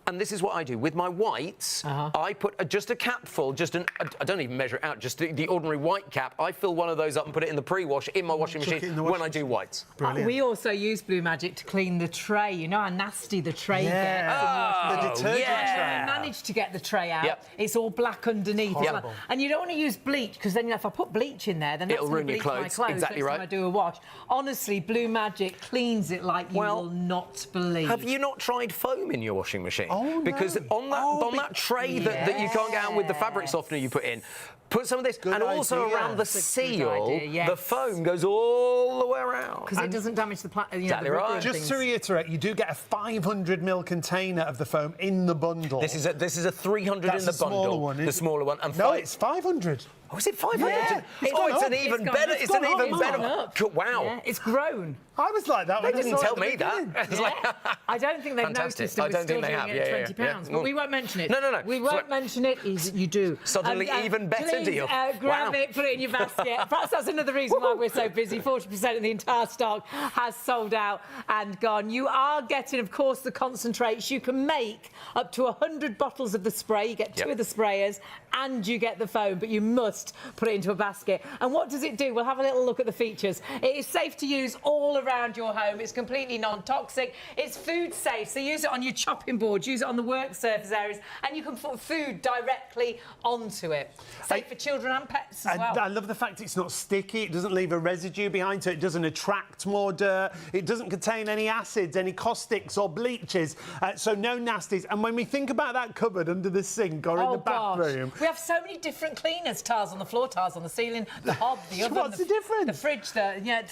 And this is what I do with my whites. I put just a cap full, I don't even measure it out, just the ordinary white cap. I fill one of those up and put it in the pre-wash in my washing Chuck it machine in the when washing I do whites. Brilliant. We also use Blue Magic to clean the tray. You know how nasty the tray gets. The detergent yeah. tray. I managed to get the tray out. Yep. It's all black underneath. It's Horrible. like- and you don't want to use bleach, because then if I put bleach in there, then that's It'll going ruin to your bleach my clothes. clothes Exactly next right. time I do a wash. Honestly, Blue Magic cleans it like you will not believe. Have you not tried foam in your washing machine? Oh, because no. on that tray that you can't get out with the fabric softener you put in, put some of this, and also idea. around the That's a good seal, idea, yes. the foam goes all the way around. Because it doesn't damage the Exactly the rubber right. and Just things. to reiterate, you do get a 500ml container of the foam in the bundle. This is a 300 That's in the the smaller bundle, one, the isn't it? smaller one, and No, it's 500. Oh, is it 500? Yeah, it's oh, gone it's up. an even gone better. up. It's an gone up, even it's better. gone up. Wow. Yeah, it's grown. I was like that when They I didn't saw it tell at the me that. beginning. It's like, I don't think they've Fantastic. noticed that I we're don't still think they doing have. it Yeah, at yeah, £20. yeah. But we won't mention it. No. We won't mention it. You do. Suddenly even better please, deal. Grab Wow. it, put it in your basket. Perhaps that's another reason why we're so busy. 40% of the entire stock has sold out and gone. You are getting, of course, the concentrates. You can make up to 100 bottles of the spray. You get two of the sprayers and you get the foam, but you must put it into a basket. And what does it do? We'll have a little look at the features. It is safe to use all around your home. It's completely non-toxic. It's food safe, so use it on your chopping board, use it on the work surface areas, and you can put food directly onto it. Safe for children and pets as well. I love the fact it's not sticky, it doesn't leave a residue behind, so it doesn't attract more dirt, it doesn't contain any acids, any caustics or bleaches, so no nasties. And when we think about that cupboard under the sink or in the bathroom... Gosh. We have so many different cleaners, tiles on the floor, tiles on the ceiling, the hob, the oven, What's the difference? The fridge,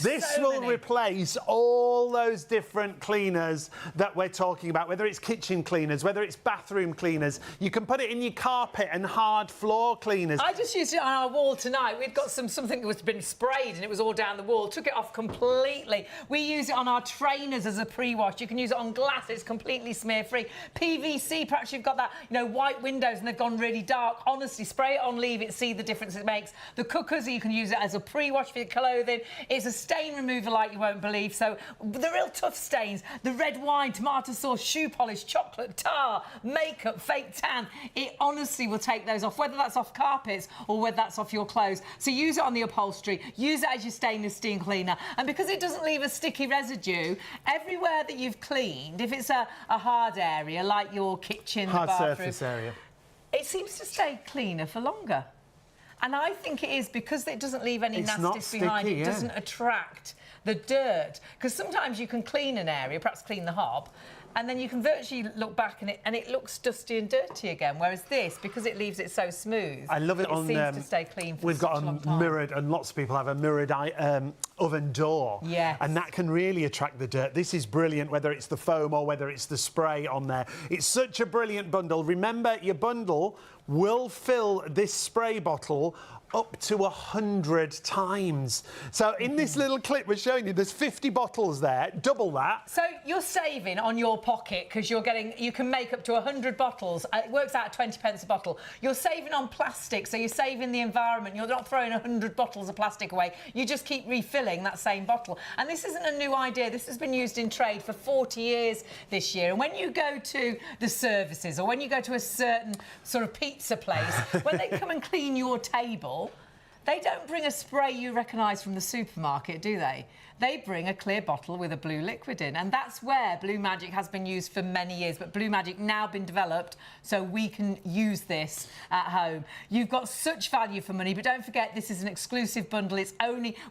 This so will many. replace all those different cleaners that we're talking about, whether it's kitchen cleaners, whether it's bathroom cleaners. You can put it in your carpet and hard floor cleaners. I just used it on our wall tonight. We'd got something that was been sprayed and it was all down the wall. Took it off completely. We use it on our trainers as a pre-wash. You can use it on glass. It's completely smear-free. PVC, perhaps you've got that, white windows and they've gone really dark. Honestly, spray it on, leave it, see the difference it makes. The cookers, you can use it as a pre-wash for your clothing. It's a stain remover like you won't believe. So the real tough stains, the red wine, tomato sauce, shoe polish, chocolate, tar, makeup, fake tan, it honestly will take those off, whether that's off carpets or whether that's off your clothes. So use it on the upholstery, use it as your stainless steel cleaner. And because it doesn't leave a sticky residue, everywhere that you've cleaned, if it's a hard area like your kitchen, Hard the bathroom, surface area. it seems to stay cleaner for longer. And I think it is because it doesn't leave any It's not nasties behind. sticky, It doesn't attract the dirt. Because sometimes you can clean an area, perhaps clean the hob, and then you can virtually look back and it looks dusty and dirty again. Whereas this, because it leaves it so smooth, I love it on. seems to stay clean for we've such got a long time. mirrored, and lots of people have a mirrored oven door. Yes. And that can really attract the dirt. This is brilliant, whether it's the foam or whether it's the spray on there. It's such a brilliant bundle. Remember, your bundle will fill this spray bottle up to 100 times. So in this little clip we're showing you, there's 50 bottles there, double that. So you're saving on your pocket because you can make up to 100 bottles. It works out at 20 pence a bottle. You're saving on plastic, so you're saving the environment. You're not throwing 100 bottles of plastic away. You just keep refilling that same bottle. And this isn't a new idea. This has been used in trade for 40 years this year. And when you go to the services or when you go to a certain sort of pizza place, when they come and clean your table, they don't bring a spray you recognise from the supermarket, do they? They bring a clear bottle with a blue liquid in, and that's where Blue Magic has been used for many years, but Blue Magic now been developed so we can use this at home. You've got such value for money, but don't forget this is an exclusive bundle.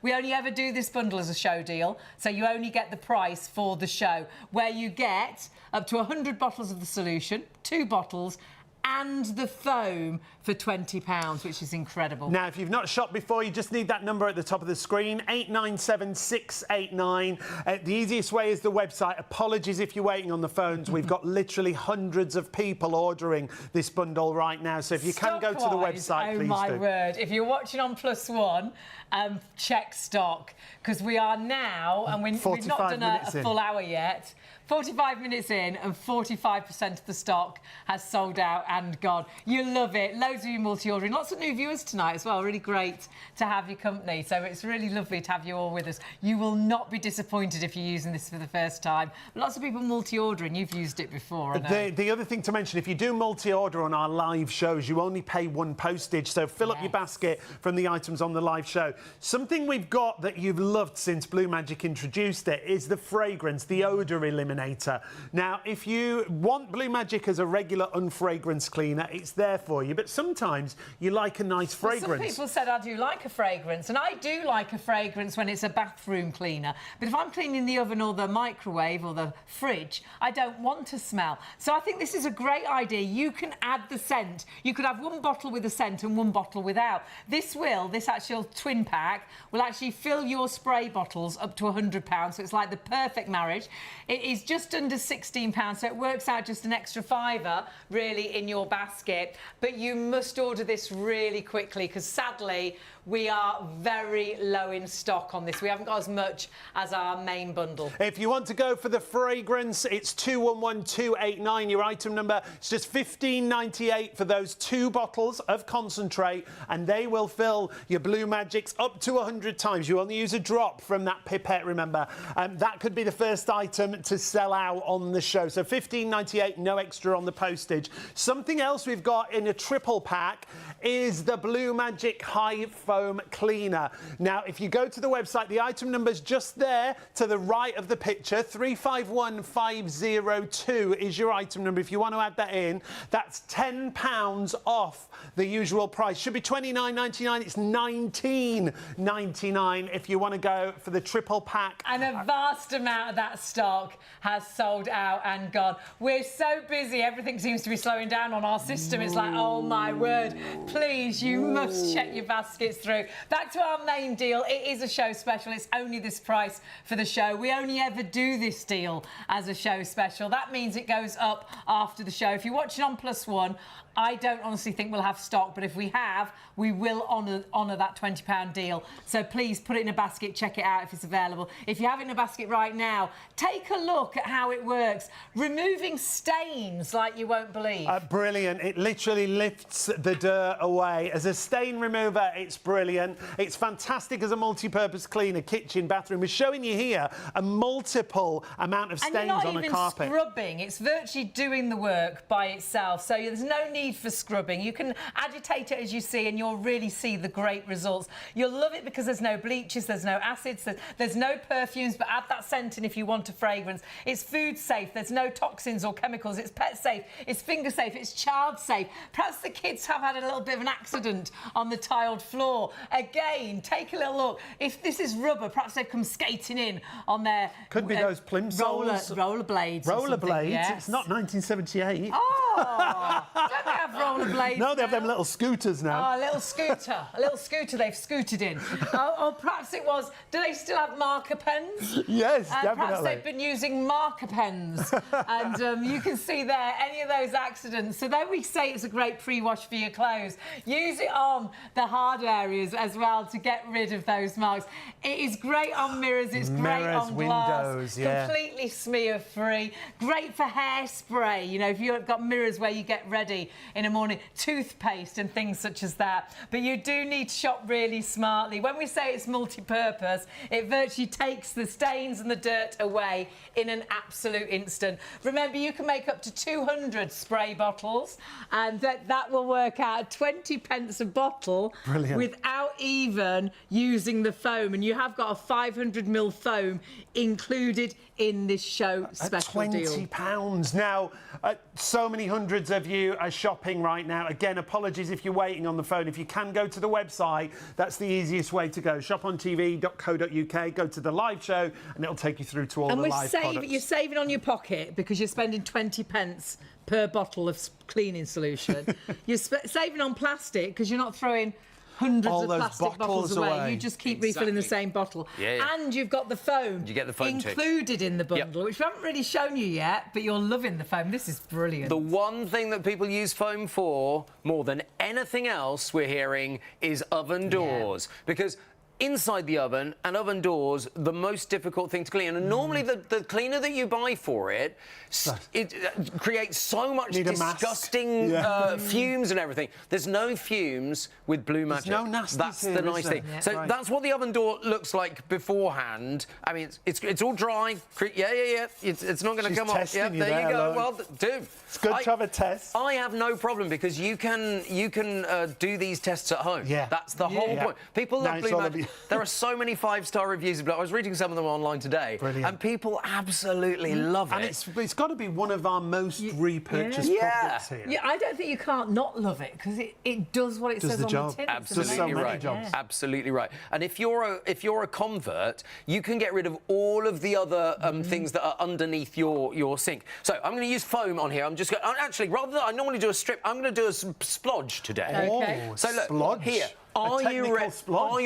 We only ever do this bundle as a show deal, so you only get the price for the show, where you get up to 100 bottles of the solution, 2 bottles, and the foam for £20, which is incredible. Now, if you've not shopped before, you just need that number at the top of the screen, 897689. The easiest way is the website. Apologies if you're waiting on the phones. We've got literally hundreds of people ordering this bundle right now. So if you can go to the website, please do. Oh, my word. If you're watching on +1, check stock, because we are now, and we've not done a full hour yet, 45 minutes in, and 45% of the stock has sold out and gone. You love it. Loads of you multi-ordering. Lots of new viewers tonight as well. Really great to have your company. So it's really lovely to have you all with us. You will not be disappointed if you're using this for the first time. Lots of people multi-ordering. You've used it before, I know. The other thing to mention, if you do multi-order on our live shows, you only pay 1 postage. So fill up your basket from the items on the live show. Something we've got that you've loved since Blue Magic introduced it is the fragrance, the odour eliminator. Now, if you want Blue Magic as a regular unfragrance cleaner, it's there for you. But sometimes you like a nice fragrance. Well, some people said I do like a fragrance, and I do like a fragrance when it's a bathroom cleaner. But if I'm cleaning the oven or the microwave or the fridge, I don't want to smell. So I think this is a great idea. You can add the scent. You could have 1 bottle with a scent and 1 bottle without. This actual twin pack will actually fill your spray bottles up to £100. So it's like the perfect marriage. It is just under £16, so it works out just an extra £5 really in your basket. But you must order this really quickly, because sadly we are very low in stock on this. We haven't got as much as our main bundle. If you want to go for the fragrance, it's 211289, your item number. It's just $15.98 for those 2 bottles of concentrate, and they will fill your Blue Magics up to 100 times. You only use a drop from that pipette, remember. That could be the first item to sell out on the show. So $15.98, no extra on the postage. Something else we've got in a triple pack is the Blue Magic High Foam Cleaner. Now, if you go to the website, the item number's just there to the right of the picture. 351502 is your item number. If you want to add that in, that's £10 off the usual price. Should be $29.99. It's $19.99 if you want to go for the triple pack. And a vast amount of that stock has sold out and gone. We're so busy, everything seems to be slowing down on our system. It's like, oh my word, please, you must check your baskets through. Back to our main deal. It is a show special. It's only this price for the show. We only ever do this deal as a show special. That means it goes up after the show. If you're watching on +1, I don't honestly think we'll have stock, but if we have, we will honour that £20 deal. So please put it in a basket, check it out if it's available. If you have it in a basket right now, take a look at how it works. Removing stains like you won't believe. Brilliant. It literally lifts the dirt away. As a stain remover, it's brilliant. It's fantastic as a multi-purpose cleaner, kitchen, bathroom. We're showing you here a multiple amount of stains on a carpet. And you're not even scrubbing. It's virtually doing the work by itself. So there's no need for scrubbing. You can agitate it as you see, and you'll really see the great results. You'll love it because there's no bleaches, there's no acids, there's no perfumes, but add that scent in if you want a fragrance. It's food safe, there's no toxins or chemicals, it's pet safe, it's finger safe, it's child safe. Perhaps the kids have had a little bit of an accident on the tiled floor. Again, take a little look. If this is rubber, perhaps they've come skating in on their... Could be those plimsolls. Rollerblades. Rollerblades? Yes. It's not 1978. Oh, Oh, don't they have rollerblades? No, they have now? them little scooters now. Oh, a little scooter they've scooted in. Or perhaps it was, do they still have marker pens? Yes, Perhaps definitely. they've been using marker pens. And you can see there any of those accidents. So though we say it's a great pre-wash for your clothes, use it on the hard areas as well to get rid of those marks. It is great on mirrors, it's great on glass. Windows, yeah. Completely smear-free. Great for hairspray, you know, if you've got mirrors where you get ready in the morning, toothpaste and things such as that. But you do need to shop really smartly. When we say it's multi-purpose, it virtually takes the stains and the dirt away in an absolute instant. Remember, you can make up to 200 spray bottles, and that will work out at 20 pence a bottle. Brilliant. Without even using the foam. And you have got a 500ml foam included in this show special at deal. £20. Now, so many hundreds of you are shopping right now. Again, apologies if you're waiting on the phone. If you can go to the website, that's the easiest way to go. shopontv.co.uk, go to the live show, and it'll take you through to all the live products. You're saving on your pocket because you're spending 20 pence per bottle of cleaning solution. You're saving on plastic because you're not throwing hundreds all of those plastic bottles away. You just keep refilling the same bottle. Yeah. And you've got the foam, You get the foam too. included in the bundle, which we haven't really shown you yet, but you're loving the foam. This is brilliant. The one thing that people use foam for more than anything else we're hearing is oven doors. Because inside the oven and oven doors, the most difficult thing to clean. And normally the cleaner that you buy for it creates so much disgusting fumes and everything. There's no fumes with Blue Magic. There's no nasties That's here, the nice is there? thing. Yeah. So that's what the oven door looks like beforehand. I mean, it's all dry. Yeah. It's not going to come off. Yeah, there you go. Well, dude. It's good to have a test. I have no problem because you can do these tests at home. Yeah. That's the whole point. People love Blue Magic. There are so many 5-star reviews. I was reading some of them online today. Brilliant. And people absolutely love it. And it's got to be one of our most repurchased products here. Yeah, I don't think you can't not love it because it does what it says on the tin. Absolutely right. Absolutely right. And if you're a convert, you can get rid of all of the other things that are underneath your sink. So I'm going to use foam on here. I'm just going actually, rather than I normally do a strip, I'm going to do a splodge today. Okay. So look, splodge. here. Are you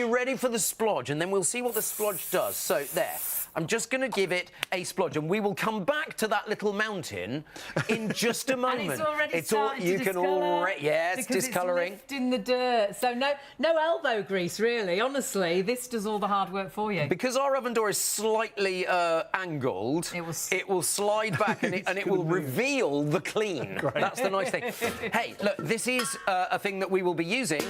ready for the splodge? And then we'll see what the splodge does. So there. I'm just going to give it a splodge, and we will come back to that little mountain in just a moment. And it's already starting to discolour. It's discolouring. It's lifting the dirt. So no elbow grease, really. Honestly, this does all the hard work for you. Because our oven door is slightly angled, it will slide back and it will reveal the clean. Great. That's the nice thing. Hey, look, this is a thing that we will be using.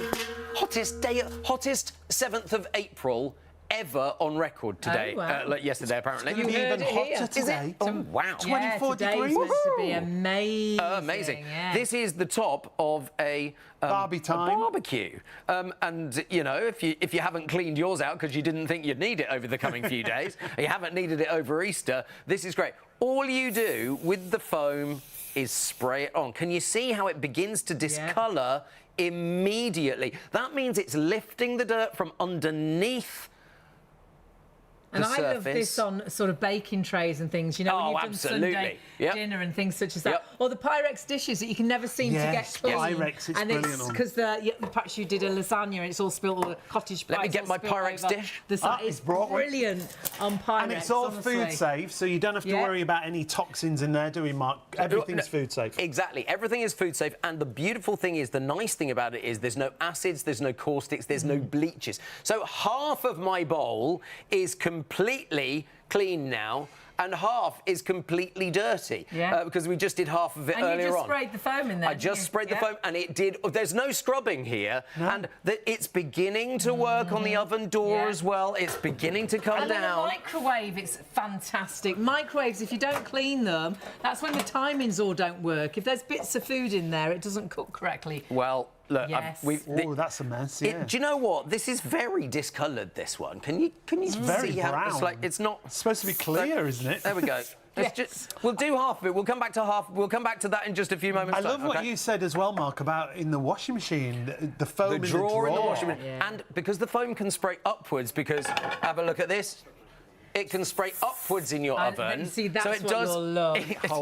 Hottest 7th of April ever on record today. Oh, wow. Like yesterday, apparently. You heard it here. hotter today. Oh, wow. 24 degrees. Meant to be amazing. Amazing. Yeah. This is the top of a Barbie time. a barbecue. And, you know, if you haven't cleaned yours out because you didn't think you'd need it over the coming few days, you haven't needed it over Easter, this is great. All you do with the foam is spray it on. Can you see how it begins to discolour immediately? That means it's lifting the dirt from underneath. And I love this on sort of baking trays and things, you know, when you've done Sunday dinner and things such as that. Or the Pyrex dishes that you can never seem to get clean. Pyrex, it's brilliant. It's because perhaps you did a lasagna and it's all spilled, or a cottage pie. Let me get my Pyrex dish. It's brilliant on Pyrex, and it's all food safe, so you don't have to worry about any toxins in there, do we, Mark? Everything's food safe. Exactly. Everything is food safe. And the beautiful thing is, the nice thing about it is there's no acids, there's no caustics, there's no bleaches. So half of my bowl is completely clean now, and half is completely dirty because we just did half of it earlier on. And you just sprayed the foam in there. I just sprayed the foam, and it did. There's no scrubbing here, and it's beginning to work on the oven door as well. It's beginning to come down. And the microwave, it's fantastic. Microwaves, if you don't clean them, that's when the timings all don't work. If there's bits of food in there, it doesn't cook correctly. Well, look, oh, that's a mess. Yeah. Do you know what? This is very discoloured. This one. Can you it's very see brown. how it's like? It's not. It's supposed to be clear, isn't it? There we go. We'll do half of it. We'll come back to half. We'll come back to that in just a few moments. I love what you said as well, Mark, about in the washing machine, the foam in the drawer. In the washing machine. And because the foam can spray upwards, because have a look at this. it can spray upwards in your oven. See, that's so it what does. you'll love.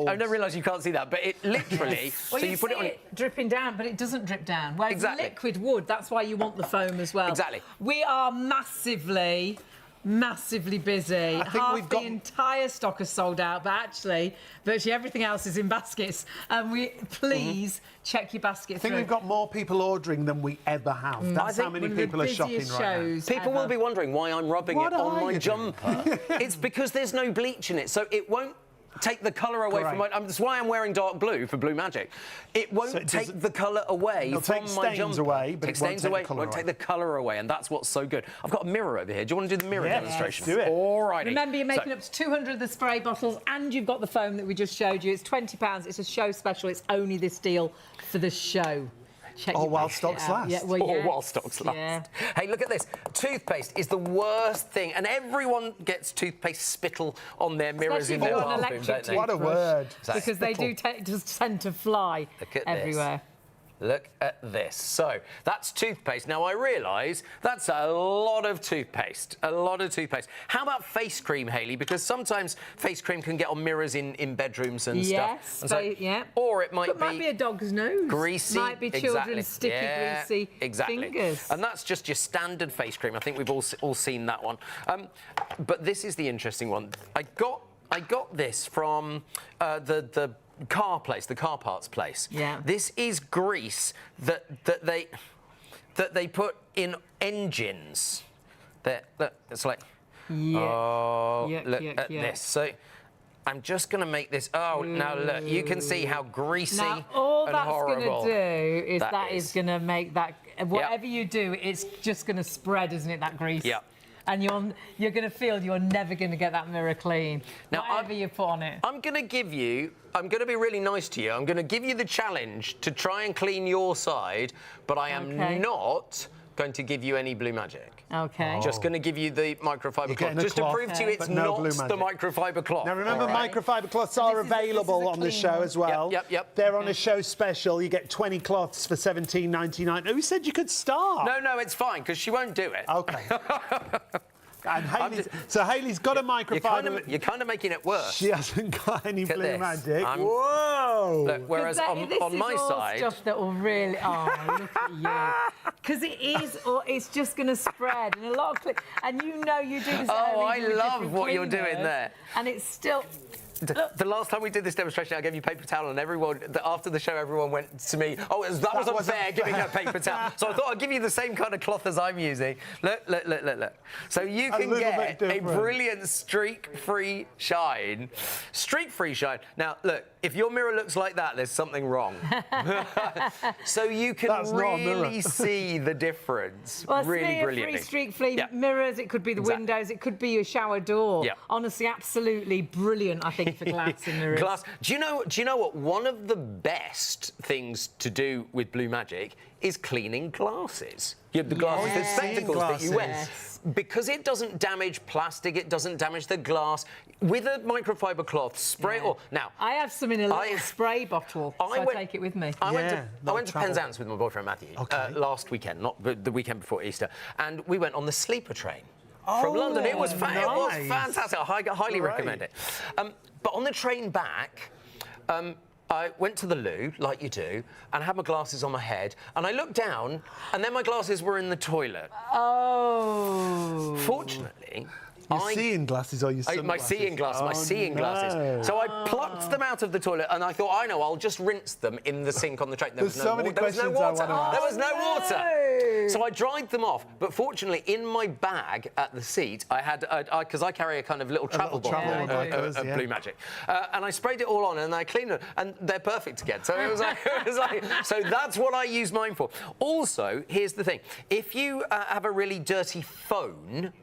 I don't realise you can't see that, but it literally. Well, so you put see it on. dripping down, but it doesn't drip down. Whereas Exactly. liquid would. That's why you want the foam as well. Exactly. We are massively busy. I think Half we've got- the entire stock is sold out, but actually, virtually everything else is in baskets. And please check your basket. I think we've got more people ordering than we ever have. That's how many people are shopping right now. People will be wondering why I'm rubbing What it on are my you jumper. It's because there's no bleach in it, so it won't take the colour away from my... that's why I'm wearing dark blue for Blue Magic. It won't take the colour away from my jumper. Stains away, but take it won't stains take away, the colour won't away. take the colour away, and that's what's so good. I've got a mirror over here. Do you want to do the mirror demonstration? Let's do it. All righty. Remember, you're making up to 200 of the spray bottles, and you've got the foam that we just showed you. It's £20. It's a show special. It's only this deal for the show. Check Or your while basket stocks out. last. Yeah, well, Or yes. while stocks last. Yeah. Hey, look at this. Toothpaste is the worst thing, and everyone gets toothpaste spittle on their mirrors Especially in if their you've got an bathroom, electric don't they? What a toothbrush, word. Because they do just tend to fly Look at this. everywhere. Look at this. So that's toothpaste. Now, I realise that's a lot of toothpaste. A lot of toothpaste. How about face cream, Hayley? Because sometimes face cream can get on mirrors in bedrooms and stuff. Yes, And yeah. Or it might But might be a dog's nose. greasy. Might be children's exactly. sticky, greasy fingers. And that's just your standard face cream. I think we've all seen that one. But this is the interesting one. I got this from the car place, the car parts place. Yeah. This is grease that they put in engines. Look, it's like. Yeah. Oh, Yuck, look yuck, at yuck. this. So I'm just going to make this. Oh, now look, you can see how greasy Now, all and that's horrible going to do is that is is. going to make that, whatever you do, it's just going to spread, isn't it, that grease? Yeah. And you're going to feel you're never going to get that mirror clean, Now, whatever you put on it. I'm going to be really nice to you. I'm going to give you the challenge to try and clean your side, but I am not going to give you any Blue Magic. Okay. Just going to give you the microfiber cloth, just to prove to you it's but no not Blue the Magic. microfiber cloth. Now remember, all right? microfiber cloths are This is a available on the clean show one. as well. Yep. They're on a show special. You get 20 cloths for $17.99. Who said you could start? No, it's fine because she won't do it. Okay. And Hayley's got a microfiber. You're kind of making it worse. She hasn't got any Look at Blue this. Magic. Whoa! Look, whereas This on my is all side, stuff that will really. Oh, look at you. Because it's just going to spread, and a lot of and you do this. Oh, I with love different what you're doing cleaners, there. And it's still. The last time we did this demonstration, I gave you paper towel, and after the show, everyone went to me, "Oh, that was unfair, giving her paper towel." So I thought I'd give you the same kind of cloth as I'm using. Look. So you can get a brilliant streak-free shine. Streak-free shine. Now, look, if your mirror looks like that, there's something wrong. So you can really see the difference. Well, really brilliantly. Streak-free mirrors. It could be the windows. It could be your shower door. Yeah. Honestly, absolutely brilliant. I think for glass in mirrors. Glass. Do you know what? One of the best things to do with Blue Magic is cleaning glasses. You have the glasses, the spectacles that you wear. Yes. Because it doesn't damage plastic, it doesn't damage the glass. With a microfiber cloth, spray it all. Now, I have some in a little spray bottle, so I take it with me. I went to Penzance with my boyfriend Matthew last weekend, not the weekend before Easter, and we went on the sleeper train. From London. It was fantastic. I highly recommend it. But on the train back, I went to the loo, like you do, and had my glasses on my head, and I looked down, and then my glasses were in the toilet. Oh. Fortunately, Your seeing glasses or your sunglasses? My seeing glasses, my seeing glasses. So I plucked them out of the toilet and I thought, I'll just rinse them in the sink on the train. There was no water. There was no water. So I dried them off. But fortunately, in my bag at the seat, I had, because I carry a kind of little travel bottle of Blue Magic. And I sprayed it all on and I cleaned it. And they're perfect again. So it was like, so that's what I use mine for. Also, here's the thing. If you have a really dirty phone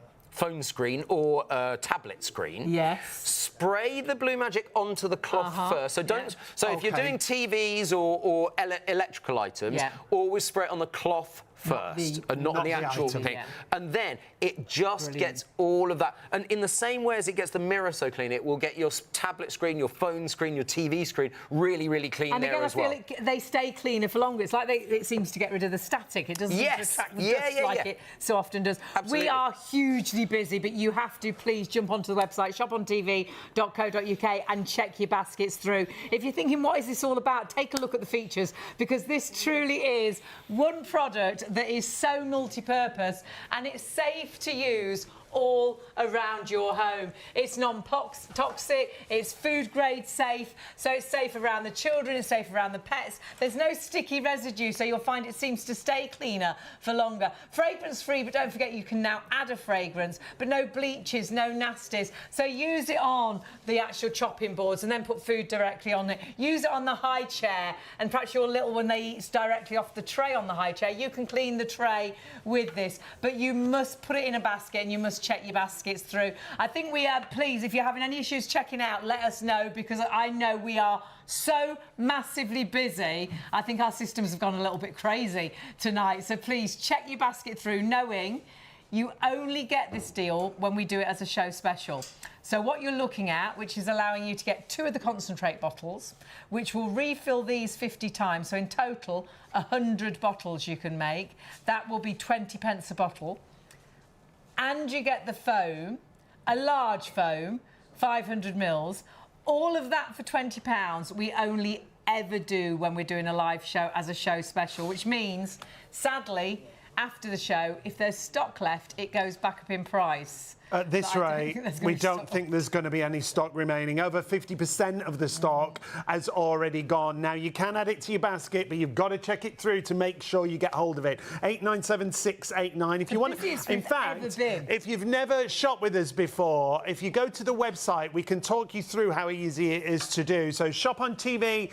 screen or tablet screen. Yes. Spray the Blue Magic onto the cloth first. So don't. So if you're doing TVs or electrical items, always spray it on the cloth first, and not the actual item. thing. Yeah. And then it just Brilliant. gets all of that. And in the same way as it gets the mirror so clean, it will get your tablet screen, your phone screen, your TV screen really, really clean And there again, as I well. feel they stay cleaner for longer. It's like it seems to get rid of the static. It doesn't seem to attract the dust like it so often does. Absolutely. We are hugely busy, but you have to please jump onto the website, shopontv.co.uk, and check your baskets through. If you're thinking, what is this all about? Take a look at the features, because this truly is one product that is so multi-purpose, and it's safe to use all around your home. It's non-toxic, it's food grade safe, so it's safe around the children, it's safe around the pets. There's no sticky residue, so you'll find it seems to stay cleaner for longer. Fragrance free, but don't forget you can now add a fragrance, but no bleaches, no nasties. So use it on the actual chopping boards and then put food directly on it. Use it on the high chair, and perhaps your little one, they eat directly off the tray on the high chair. You can clean the tray with this, but you must put it in a basket and you must check your baskets through. I think we are, please, if you're having any issues checking out, let us know, because I know we are so massively busy. I think our systems have gone a little bit crazy tonight. So please check your basket through, knowing you only get this deal when we do it as a show special. So what you're looking at, which is allowing you to get 2 of the concentrate bottles, which will refill these 50 times. So in total, 100 bottles you can make. That will be 20 pence a bottle. And you get the foam, a large foam, 500 mils. All of that for £20 we only ever do when we're doing a live show as a show special, which means, sadly, after the show, if there's stock left, it goes back up in price. At this rate, we don't think there's going to be any stock remaining. Over 50% of the stock has already gone. Now, you can add it to your basket, but you've got to check it through to make sure you get hold of it. 897689. If you want, in fact, if you've never shopped with us before, if you go to the website, we can talk you through how easy it is to do. So shopontv.co.uk,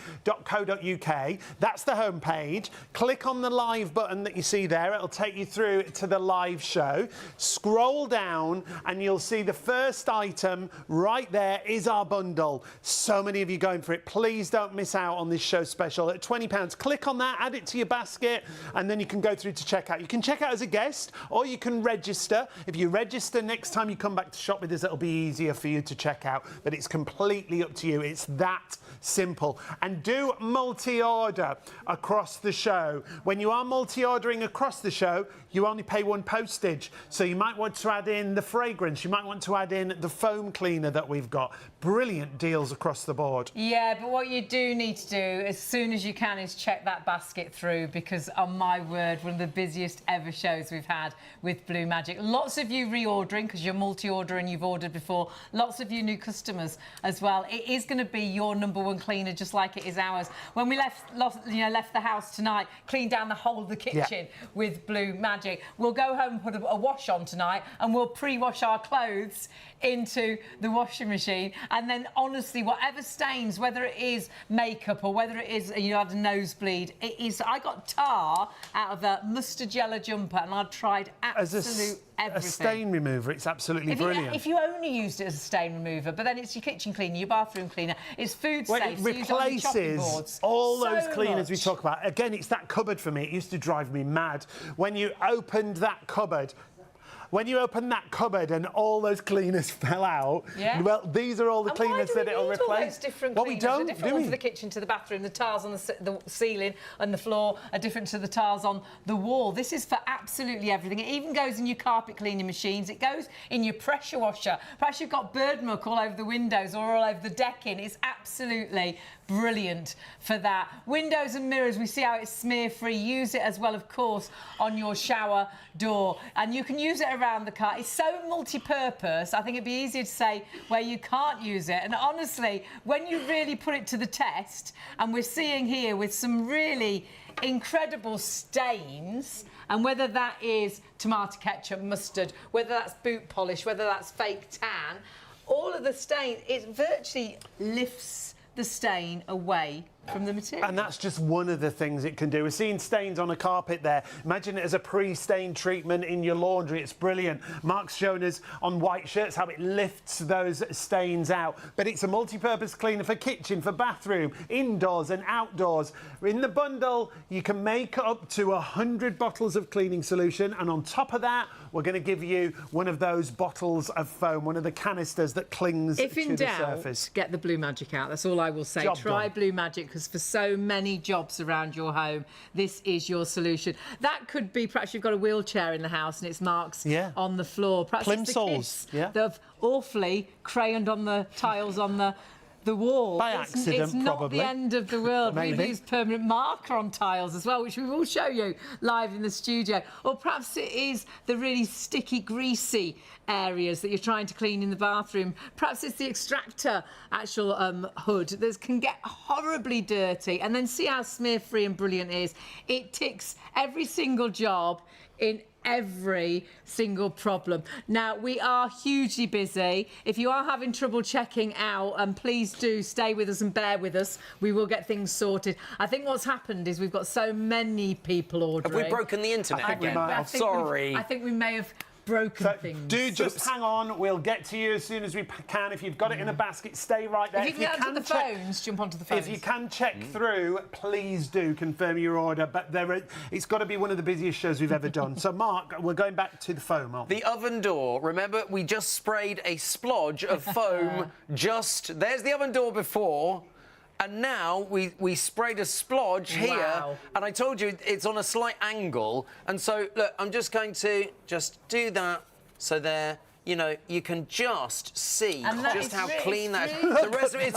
that's the homepage. Click on the live button that you see there. It'll take you through to the live show. Scroll down and you'll see the first item right there is our bundle. So many of you going for it. Please don't miss out on this show special at £20. Click on that, add it to your basket, and then you can go through to checkout. You can check out as a guest, or you can register. If you register, next time you come back to shop with us, it'll be easier for you to check out. But it's completely up to you. It's that simple. And do multi-order across the show. When you are multi-ordering across the show, you only pay 1 postage. So you might want to add in the fragrance. You might want to add in the foam cleaner that we've got. Brilliant deals across the board. Yeah, but what you do need to do as soon as you can is check that basket through, because on my word, one of the busiest ever shows we've had with Blue Magic. Lots of you reordering because you're multi-order and you've ordered before. Lots of you new customers as well. It is going to be your #1 cleaner, just like it is ours. When we left the house tonight, cleaned down the whole of the kitchen with Blue Magic. We'll go home and put a wash on tonight, and we'll pre-wash our clothes into the washing machine, and then honestly, whatever stains, whether it is makeup or whether it is you had a nosebleed, it is. I got tar out of a mustard yellow jumper, and I'd tried everything. A stain remover, it's absolutely brilliant. If you only used it as a stain remover, but then it's your kitchen cleaner, your bathroom cleaner, it's food safe. It replaces all those cleaners we talk about. Again, it's that cupboard for me. It used to drive me mad. When you opened that cupboard, and all those cleaners fell out, well, these are all the cleaners that it'll replace. All those different cleaners? We don't, a different one for the kitchen to the bathroom. The tiles on the ceiling and the floor are different to the tiles on the wall. This is for absolutely everything. It even goes in your carpet cleaning machines. It goes in your pressure washer. Perhaps you've got bird muck all over the windows or all over the decking. It's absolutely brilliant for that. Windows and mirrors, we see how it's smear-free. Use it as well, of course, on your shower door. And you can use it around the car. It's so multi-purpose. I think it'd be easier to say where you can't use it. And honestly, when you really put it to the test, and we're seeing here with some really incredible stains, and whether that is tomato ketchup, mustard, whether that's boot polish, whether that's fake tan, all of the stain, it virtually lifts the stain away from the material. And that's just one of the things it can do. We're seeing stains on a carpet there. Imagine it as a pre-stain treatment in your laundry. It's brilliant. Mark's shown us on white shirts how it lifts those stains out. But it's a multi-purpose cleaner for kitchen, for bathroom, indoors and outdoors. In the bundle, you can make up to 100 bottles of cleaning solution. And on top of that, we're going to give you one of those bottles of foam, one of the canisters that clings If in to the doubt, surface. get the Blue Magic out. That's all I will say. Job Try done. Blue Magic, because for so many jobs around your home, this is your solution. That could be, perhaps you've got a wheelchair in the house and it's marks on the floor. Perhaps it's the kids that have awfully crayoned on the tiles on the wall. By accident, it's not probably. the end of the world. Maybe. We've used permanent marker on tiles as well, which we will show you live in the studio. Or perhaps it is the really sticky, greasy areas that you're trying to clean in the bathroom. Perhaps it's the extractor actual hood that can get horribly dirty. And then see how smear-free and brilliant it is. It ticks every single job in every single problem. Now, we are hugely busy. If you are having trouble checking out, please do stay with us and bear with us. We will get things sorted. I think what's happened is we've got so many people ordering. Have we broken the internet again? Sorry. I think we may have broken things. Do just hang on. We'll get to you as soon as we can. If you've got it in a basket, stay right there. If you can get onto the phones, jump onto the phones. If you can check through, please do confirm your order. But it's got to be one of the busiest shows we've ever done. So, Mark, we're going back to the foam, aren't we? The oven door. Remember, we just sprayed a splodge of foam there's the oven door before. And now we sprayed a splodge here, and I told you it's on a slight angle. And so, look, I'm just going to just do that. So there, you know, you can just see just how clean that is. The rest of it,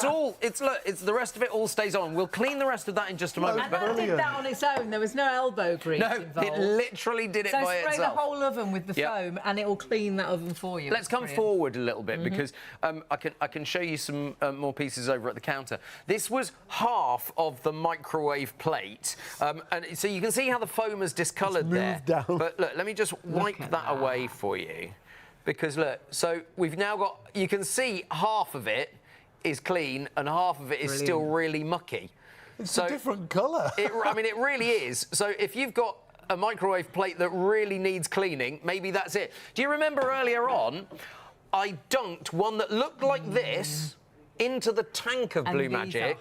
the rest of it all stays on. We'll clean the rest of that in just a moment. And that did that on its own. There was no elbow grease involved. No, it literally did it by itself. So spray the whole oven with the foam, and it will clean that oven for you. Let's come forward a little bit because I can show you some more pieces over at the counter. This was half of the microwave plate, and so you can see how the foam has discoloured there. Down. But look, let me just wipe that away for you. Because look, so we've now got, you can see half of it is clean and half of it is still really mucky. It's a different colour. I mean, it really is. So if you've got a microwave plate that really needs cleaning, maybe that's it. Do you remember earlier on, I dunked one that looked like this into the tank of Blue Magic.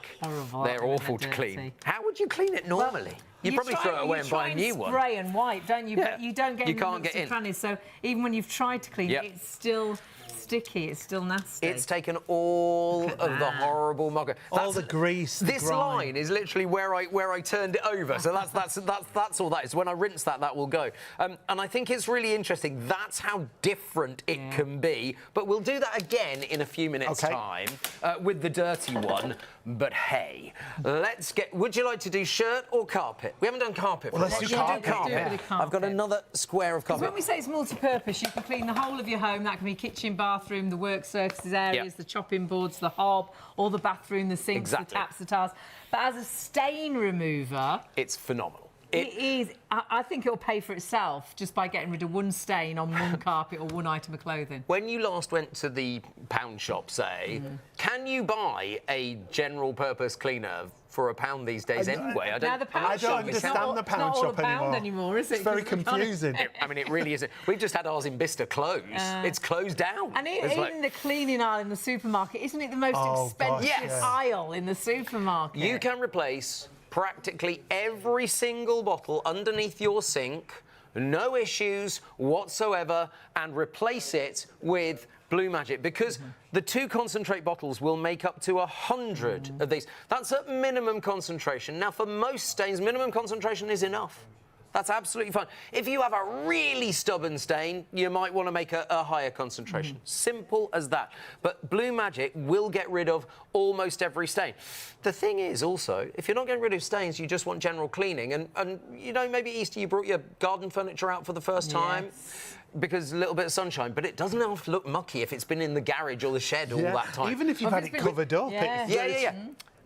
They're awful to clean. How would you clean it normally? You'd probably throw it away and buy a new one. You try and spray and wipe, don't you? Yeah. But you don't get You any can't nooks get and in. crannies, so even when you've tried to clean it, it's still sticky, it's still nasty. It's taken all of the horrible muck. All the grease, the This grime. line is literally where I turned it over. So that's all that is. When I rinse that will go. And I think it's really interesting. That's how different it can be. But we'll do that again in a few minutes' time with the dirty one. But hey, let's get. Would you like to do shirt or carpet? We haven't done carpet. Well, let's do carpet. I've got another square of carpet. When we say it's multi-purpose, you can clean the whole of your home. That can be kitchen, bathroom, the work surfaces areas, the chopping boards, the hob, all the bathroom, the sinks, the taps, the tiles. But as a stain remover, it's phenomenal. It is. I think it'll pay for itself just by getting rid of one stain on one carpet or one item of clothing. When you last went to the pound shop, say, can you buy a general purpose cleaner for £1 these days anyway? I don't understand the pound shop anymore, is it? It's very confusing. I mean, it really isn't. We've just had ours in Bicester close. It's closed down. And even the cleaning aisle in the supermarket, isn't it the most expensive aisle in the supermarket? You can replace practically every single bottle underneath your sink, no issues whatsoever, and replace it with Blue Magic, because the 2 concentrate bottles will make up to 100 of these. That's at minimum concentration. Now, for most stains, minimum concentration is enough. That's absolutely fine. If you have a really stubborn stain, you might want to make a higher concentration. Simple as that. But Blue Magic will get rid of almost every stain. The thing is also, if you're not getting rid of stains, you just want general cleaning. And you know, maybe Easter you brought your garden furniture out for the first time. Because a little bit of sunshine, but it doesn't have to look mucky if it's been in the garage or the shed all that time. Even if you've had it covered up.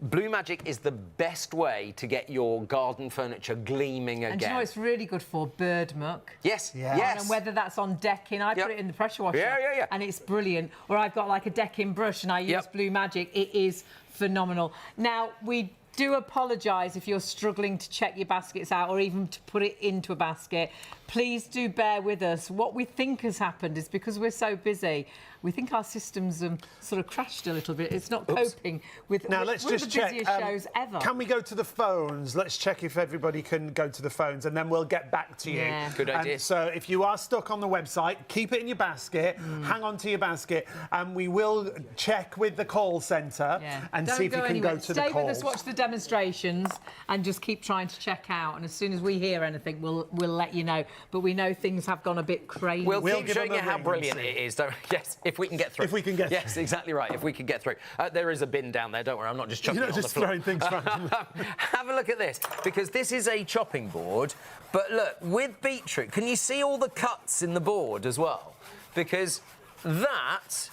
Blue Magic is the best way to get your garden furniture gleaming again. And do you know what it's really good for? Bird muck. Yes. And whether that's on decking, I put it in the pressure washer. And it's brilliant. Or I've got like a decking brush and I use Blue Magic. It is phenomenal. Now, we do apologise if you're struggling to check your baskets out or even to put it into a basket. Please do bear with us. What we think has happened is because we're so busy, we think our systems sort of crashed a little bit. It's not coping with, now, let's with just the busiest check, shows ever. Can we go to the phones? Let's check if everybody can go to the phones, and then we'll get back to you. Yeah. Good idea. So if you are stuck on the website, keep it in your basket, hang on to your basket, and we will check with the call centre and Don't see if you can anywhere. go to Stay the calls. with us, watch the demonstrations, and just keep trying to check out. And as soon as we hear anything, we'll let you know. But we know things have gone a bit crazy. We'll We'll keep give showing them you a how ring brilliant and see. it is. Yes, if we can get through. If we can get Yes, through. exactly right. If we can get through. There is a bin down there. Don't worry, I'm not just chucking You're it not on just the floor. throwing things around. Have a look at this, because this is a chopping board. But look, with beetroot, can you see all the cuts in the board as well? Because that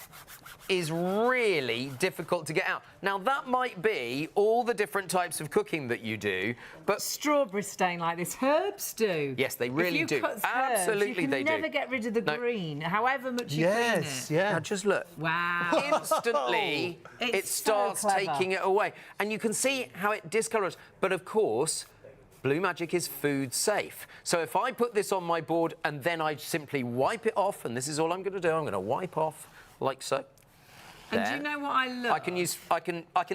is really difficult to get out. Now, that might be all the different types of cooking that you do, but strawberry stain like this, herbs do. yes, they really if you do. Cut Absolutely, herbs, you can they do. never get rid of the green, however much you clean it. Now, just look. Wow. Instantly, it It's starts so clever. taking it away. And you can see how it discolours. But of course, Blue Magic is food safe. So if I put this on my board and then I simply wipe it off, and this is all I'm going to do, I'm going to wipe off like so. And do There. you know what I love? I can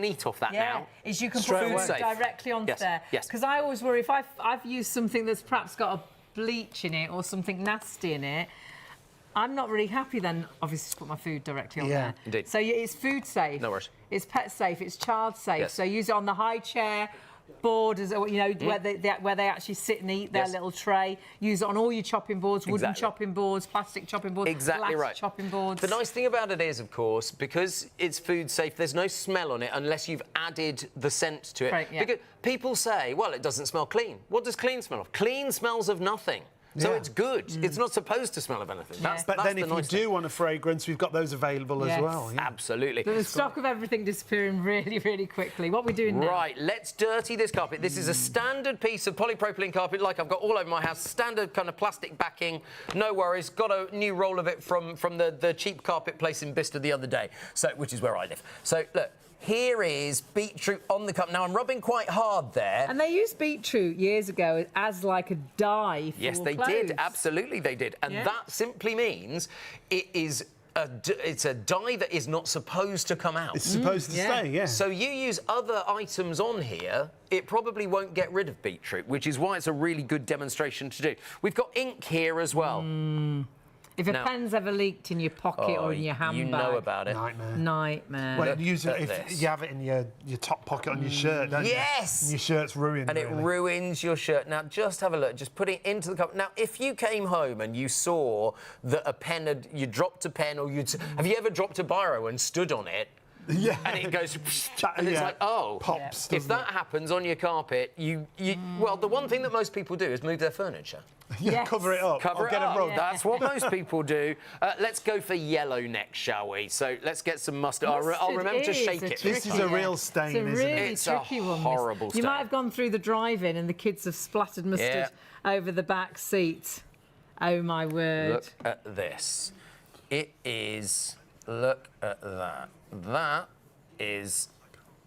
eat off that now. is you can Straight put away. it directly onto Yes, there. yes. Because I always worry if I've used something that's perhaps got a bleach in it or something nasty in it, I'm not really happy then, obviously, to put my food directly on there. Indeed. So it's food safe. No worries. It's pet safe. It's child safe. Yes. So use it on the high chair board, as you know, where they actually sit and eat their Yes. little tray. Use it on all your chopping boards, wooden Exactly. chopping boards, plastic chopping boards, Exactly glass right. chopping boards. The nice thing about it is, of course, because it's food safe, there's no smell on it unless you've added the scent to it. Right, yeah. Because people say, well, it doesn't smell clean. What does clean smell of? Clean smells of nothing. So Yeah. it's good. It's not supposed to smell of anything. Yeah. But that's then the if you nice do thing. want a fragrance, we've got those available Yes. as well. Yeah. Absolutely. The stock of everything disappearing really, really quickly. What are we doing now? Right, let's dirty this carpet. This is a standard piece of polypropylene carpet, like I've got all over my house. Standard kind of plastic backing. No worries. Got a new roll of it from the cheap carpet place in Bicester the other day, which is where I live. So look, here is beetroot on the cup. Now I'm rubbing quite hard there. And they used beetroot years ago as like a dye for Yes, they clothes. did. Absolutely, they did. And Yeah. that simply means it's a dye that is not supposed to come out. It's supposed to stay, yeah. So you use other items on here, it probably won't get rid of beetroot, which is why it's a really good demonstration to do. We've got ink here as well. If a Now- pen's ever leaked in your pocket or in your handbag, You know about it. Nightmare. nightmare. Well, Look use it at if this. you have it in your top pocket on your shirt, don't you? Yes! And your shirt's ruined. And it really. ruins your shirt. Now, just have a look. Just put it into the cup. Now, if you came home and you saw that a pen you dropped a pen, or have you ever dropped a biro and stood on it? Yeah. And it goes, That- and it's yeah, like, oh, pops, if doesn't that it? happens on your carpet, well, the one thing that most people do is move their furniture. Yeah, Yes. cover it up. Cover or it get up. a rug. Yeah. That's what most people do. Let's go for yellow next, shall we? So let's get some mustard. I'll Mustard remember to is shake a it. This is a real stain, It's a isn't really it? It's a tricky one. horrible You might stain. have gone through the drive-in and the kids have splattered mustard over the back seat. Oh my word! Look at this. It is. Look at that. That is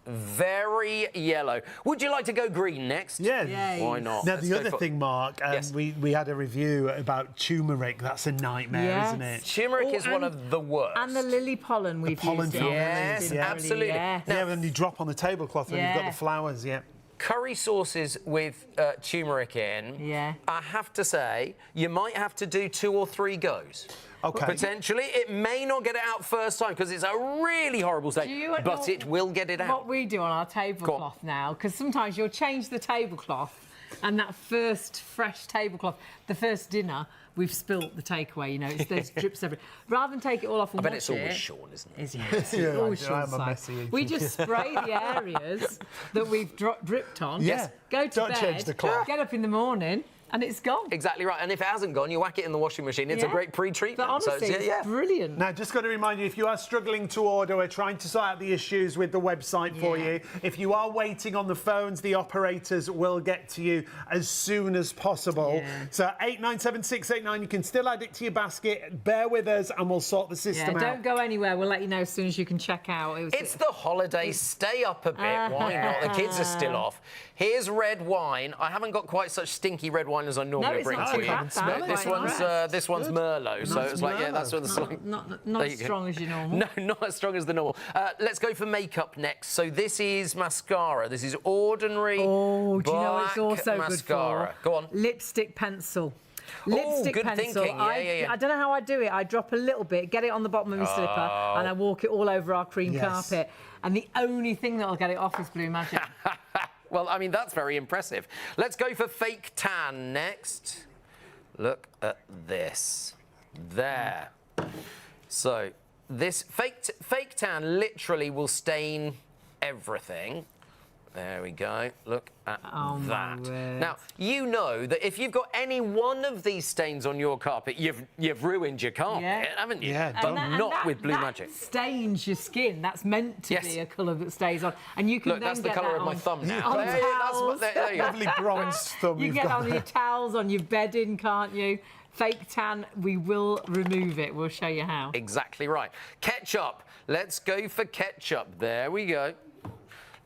very yellow. Would you like to go green next? Yeah. Yay. Why not? Now, Let's the go other for- thing, Mark, Yes. we had a review about turmeric. That's a nightmare, Yes. isn't it? Turmeric Oh, is one and- of the worst. And the lily pollen we've pollen used. from Yes, lilies, yeah. absolutely. Yes. Yeah, when you drop on the tablecloth when you've got Yeah. the flowers, yeah. Curry sauces with turmeric in. Yeah. I have to say, you might have to do 2 or 3 goes. Okay. Potentially, it may not get it out first time because it's a really horrible Do state, you but know it will get it out. What we do on our tablecloth now, because sometimes you'll change the tablecloth, and that first fresh tablecloth, the first dinner, we've spilt the takeaway. You know, there's drips everywhere. Rather than take it all off and I bet watch it's always it, Sean, isn't it? Is it? Yeah, Always I'm Sean's a side. messy eater. We just spray the areas that we've dripped on. Yes. Go to Don't bed. change the cloth. Get up in the morning. And it's gone. Exactly right. And if it hasn't gone, you whack it in the washing machine. It's a great pre-treatment. But honestly, it's brilliant. Now, just got to remind you, if you are struggling to order, we're trying to sort out the issues with the website for you. If you are waiting on the phones, the operators will get to you as soon as possible. So 897689, you can still add it to your basket. Bear with us and we'll sort the system out. Don't go anywhere. We'll let you know as soon as you can check out. It's the holidays. Stay up a bit. Why not? The kids are still off. Here's red wine. I haven't got quite such stinky red wine as I normally bring to you. This one's Merlot, so it's like, that's what the not as strong as your normal. No, not as strong as the normal. Let's go for makeup next. So this is mascara. This is ordinary do you know it's also mascara. good for? Go on. Lipstick pencil. Lipstick good pencil. thinking. I don't know how I do it. I drop a little bit, get it on the bottom of my slipper, and I walk it all over our cream carpet. And the only thing that'll get it off is Blue Magic. Well, I mean, that's very impressive. Let's go for fake tan next. Look at this. There. So this fake tan literally will stain everything. There we go. Look at that. Now, you know that if you've got any one of these stains on your carpet, you've ruined your carpet, haven't you? Yeah, not with Blue Magic. Stains your skin. That's meant to be a colour that stays on. And you can Look, then that's the get colour that of my thumb now. There you go. Lovely bronze thumb You get on your towels, on your bedding, can't you? Fake tan, we will remove it. We'll show you how. Exactly right. Ketchup. Let's go for ketchup. There we go.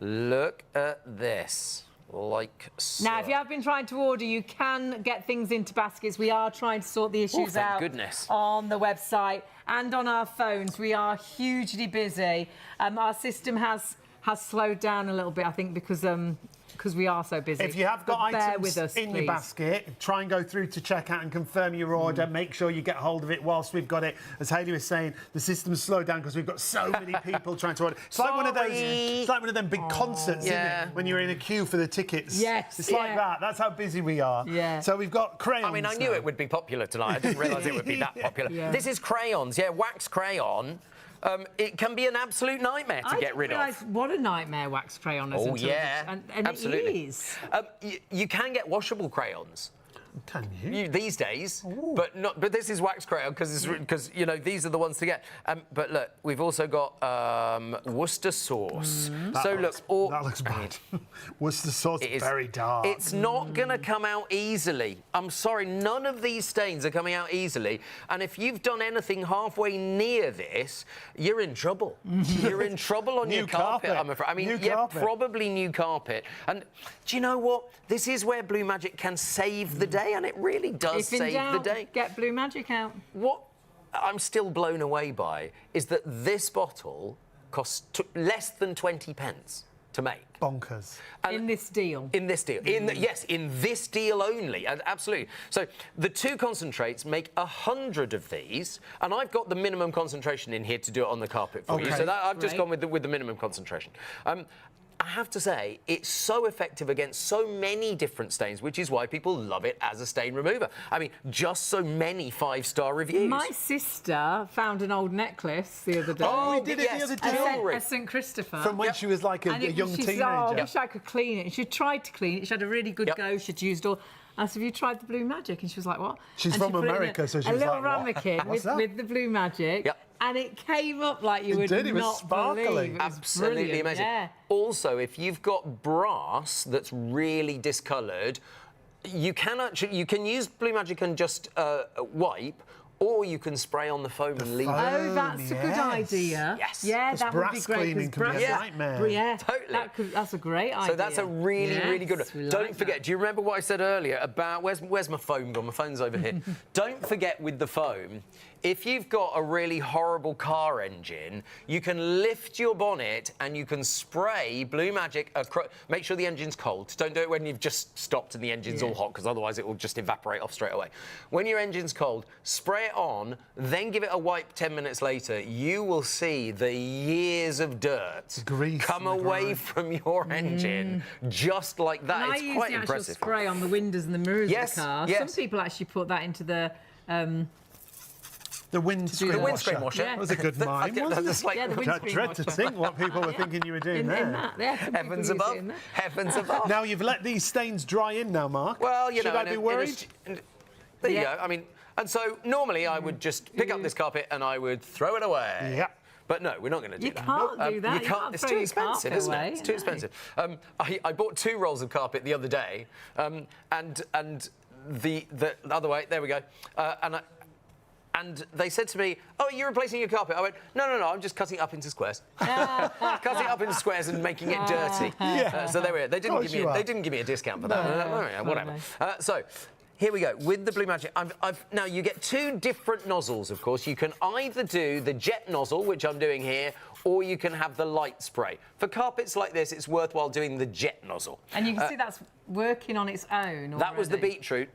Look at this, like so. Now, if you have been trying to order, you can get things into baskets. We are trying to sort the issues out on the website and on our phones. We are hugely busy. Our system has slowed down a little bit, I think, because we are so busy. If you have got items in your please. basket, try and go through to checkout and confirm your order. Make sure you get hold of it whilst we've got it. As Hayley was saying, the system's slowed down because we've got so many people trying to order. It's like one of those. It's like one of them big concerts, isn't it? When you're in a queue for the tickets. Yes. It's like that. That's how busy we are. Yeah. So we've got crayons. I mean, I knew it would be popular tonight. I didn't realise it would be that popular. This is crayons. Yeah, wax crayon. It can be an absolute nightmare to get rid of. I didn't realise what a nightmare wax crayon is. Oh, yeah. And absolutely. it is. You can get washable crayons. Can you? These days, but not. But this is wax crayon because you know these are the ones to get. But look, we've also got Worcester sauce. That looks bad. Worcester sauce is very dark. It's not going to come out easily. I'm sorry, none of these stains are coming out easily. And if you've done anything halfway near this, you're in trouble. You're in trouble on your carpet. I'm afraid. I mean, probably new carpet. And do you know what? This is where Blue Magic can save the day. And it really does save the day. Get Blue Magic out. What I'm still blown away by is that this bottle costs less than 20 pence to make. Bonkers. And in this deal. In this deal. Yes, in this deal only. Absolutely. So the two concentrates make 100 of these, and I've got the minimum concentration in here to do it on the carpet for you. So I've just gone with the minimum concentration. I have to say, it's so effective against so many different stains, which is why people love it as a stain remover. I mean, just so many 5-star reviews. My sister found an old necklace the other day. Oh, we did it the other day. A St. Christopher. From when she was like a young teenager. I wish I could clean it. She tried to clean it. She had a really good go. She'd used all... I said, have you tried the Blue Magic? And she was like, what? She's from America, so she was like, what? A little ramekin with the Blue Magic. And it came up like you would not believe. It was sparkling. Absolutely amazing. Yeah. Also, if you've got brass that's really discoloured, you can use Blue Magic and just wipe, or you can spray on the foam and leave it. Oh, that's a good idea. Yes. Yeah, that would be great. Cleaning can be a nightmare. Yeah, totally. That's a great idea. So that's a really good one. Don't forget, do you remember what I said earlier about... Where's my foam gone? My phone's over here. Don't forget with the foam, if you've got a really horrible car engine, you can lift your bonnet and you can spray Blue Magic. Make sure the engine's cold. Don't do it when you've just stopped and the engine's all hot, because otherwise it will just evaporate off straight away. When your engine's cold, spray it on, then give it a wipe 10 minutes later. You will see the years of dirt come away from your engine just like that. And it's I quite use the impressive. actual spray on the windows and the mirrors of the car. Yes. Some people actually put that into the... The windscreen The windscreen washer. washer. Yeah. That was a good mime, wasn't it? Yeah, the I windscreen dread to washer. think what people were thinking you were doing there. In that, yeah, some Heavens people use above. it in that. Heavens above. Now you've let these stains dry in now, Mark. Well, you Should know, I be worried? There you Yeah. go. I mean, and so normally I would just pick up this carpet and I would throw it away. Yeah. But no, we're not going to do You that. can't do that. You You can't. can't It's throw too your expensive, carpet isn't away, it? It's too no. expensive. I bought 2 rolls of carpet the other day, and the other way. There we go. And they said to me, "Oh, you're replacing your carpet." I went, "No, I'm just cutting it up into squares. Cutting it up into squares and making it dirty." Yeah. So there we are. They didn't Of give course you are. they didn't give me a discount for that. Whatever. So. Here we go, with the Blue Magic. Now, you get 2 different nozzles, of course. You can either do the jet nozzle, which I'm doing here, or you can have the light spray. For carpets like this, it's worthwhile doing the jet nozzle. And you can see that's working on its own. That was the already. beetroot.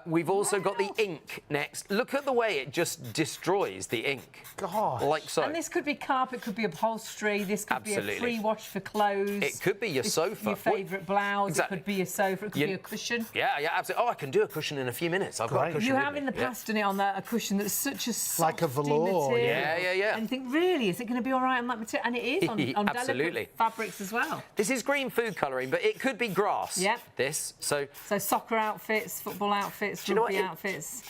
We've also got the ink next. Look at the way it just destroys the ink. Gosh. Like so. And this could be carpet, could be upholstery. This could be Absolutely. a free wash for clothes. It could be your sofa. Your favourite blouse. Exactly. It could be your sofa. It could be a cushion. Yeah, absolutely. Oh, I can do a cushion in a few minutes. I've got a Great. cushion You with have me. in the past done it on a cushion that's such a soft Like a velour, material. Yeah. And you think, really, is it going to be all right on that material? And it is on Absolutely. delicate fabrics as well. This is green food colouring, but it could be grass. Yep. This. So So soccer outfits, football outfits, you know rugby what? outfits.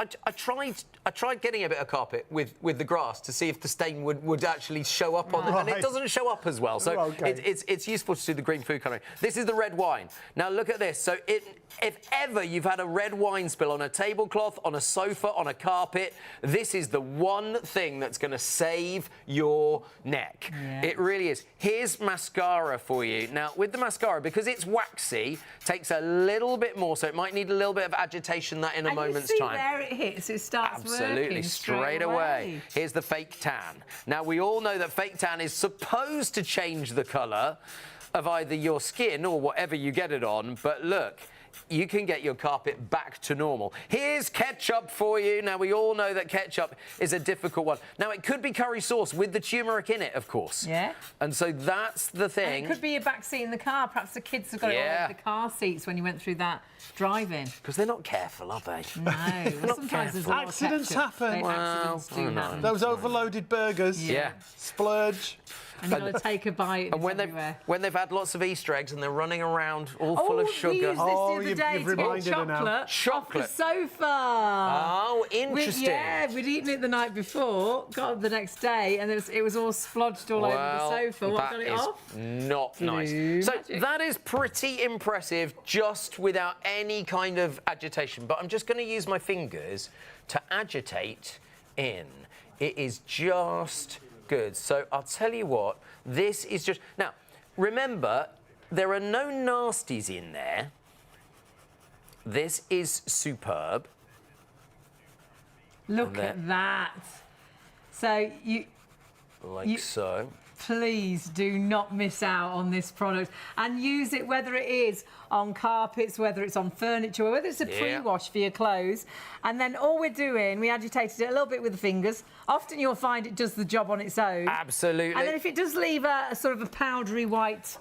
I tried getting a bit of carpet with the grass to see if the stain would actually show up on it, and it Right. doesn't show up as well. So Okay. it's useful to do the green food colouring. This is the red wine. Now look at this. So if ever you've had a red wine spill on a tablecloth, on a sofa, on a carpet, this is the one thing that's going to save your neck. Yeah. It really is. Here's mascara for you. Now with the mascara, because it's waxy, takes a little bit more, so it might need a little bit of agitation that in a And moment's you see time. where it hits, it starts Absolutely, working straight away. Here's the fake tan. Now, we all know that fake tan is supposed to change the colour of either your skin or whatever you get it on, but look, you can get your carpet back to normal. Here's ketchup for you. Now, we all know that ketchup is a difficult one. Now, it could be curry sauce with the turmeric in it, of course. Yeah. And so that's the thing. And it could be your back seat in the car. Perhaps the kids have got it all over the car seats when you went through that driving. Because they're not careful, are they? No. Well, sometimes there's a lot of Accidents ketchup. happen. Accidents do happen. Those overloaded burgers. Yeah. Splurge. And you've got to take a bite. And when they've had lots of Easter eggs and they're running around all full of We sugar. used this the Oh, other you've day to reminded get her now. chocolate off the sofa. Oh, interesting. We'd eaten it the night before, got up the next day, and it was all splodged all over the sofa. What got it that is off? not nice. Blue So magic. that is pretty impressive, just without any kind of agitation. But I'm just going to use my fingers to agitate in. It is just good. So I'll tell you what, this is just... Now, remember, there are no nasties in there. This is superb. Look at that. So Like so. please do not miss out on this product and use it, whether it is on carpets, whether it's on furniture, whether it's a pre-wash for your clothes. And then all we're doing, we agitated it a little bit with the fingers. Often you'll find it does the job on its own. Absolutely. And then if it does leave a sort of a powdery white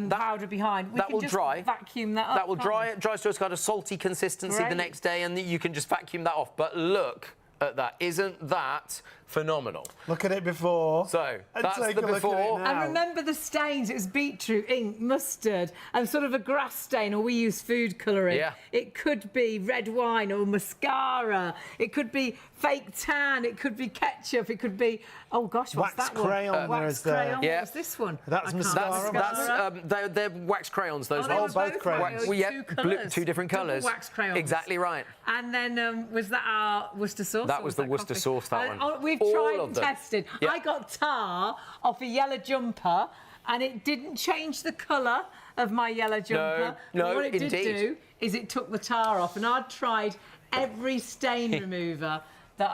powder behind, we that can will just dry. vacuum that up. That will dry. It dries to a kind of salty consistency the Great. next day, and you can just vacuum that off. But look at that. Isn't that phenomenal? Look at it before. So, and that's take the a look at it before. now. And remember the stains, it was beetroot, ink, mustard, and sort of a grass stain, or we use food colouring. Yeah. It could be red wine or mascara. It could be fake tan. It could be ketchup. It could be, oh gosh, what's Wax that one? crayon there Wax is there. crayon. Yeah. What was this one? That's I can't- mascara. They're wax crayons, those Oh, they ones. were both crayons. wax- Well, yeah, two blue- colours. two different Double colours. wax crayons. Exactly right. And then was that our Worcester sauce? That or was the that Worcester coffee? sauce, that one. We've All tried of and them. tested. Yeah. I got tar off a yellow jumper, and it didn't change the colour of my yellow jumper. no, But what it did indeed. do is it took the tar off, and I'd tried every stain remover that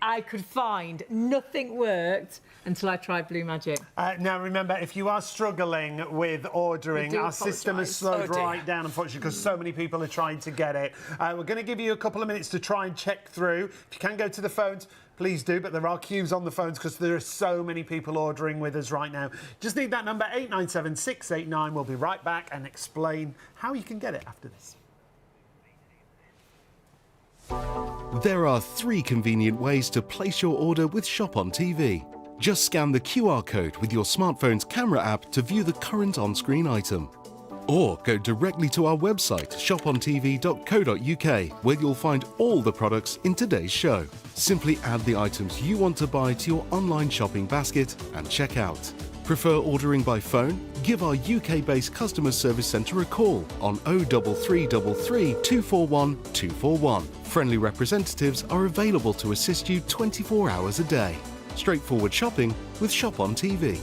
I could find. Nothing worked until I tried Blue Magic. Now, remember, if you are struggling with ordering, We do our system has apologise. slowed Oh, dear. right down, unfortunately, because so many people are trying to get it. We're going to give you a couple of minutes to try and check through. If you can go to the phones, please do, but there are queues on the phones because there are so many people ordering with us right now. Just need that number, 897 689. We'll be right back and explain how you can get it after this. There are 3 convenient ways to place your order with Shop on TV. Just scan the QR code with your smartphone's camera app to view the current on-screen item. Or go directly to our website, shopontv.co.uk, where you'll find all the products in today's show. Simply add the items you want to buy to your online shopping basket and check out. Prefer ordering by phone? Give our UK-based customer service centre a call on 03333 241 241. Friendly representatives are available to assist you 24 hours a day. Straightforward shopping with Shop on TV.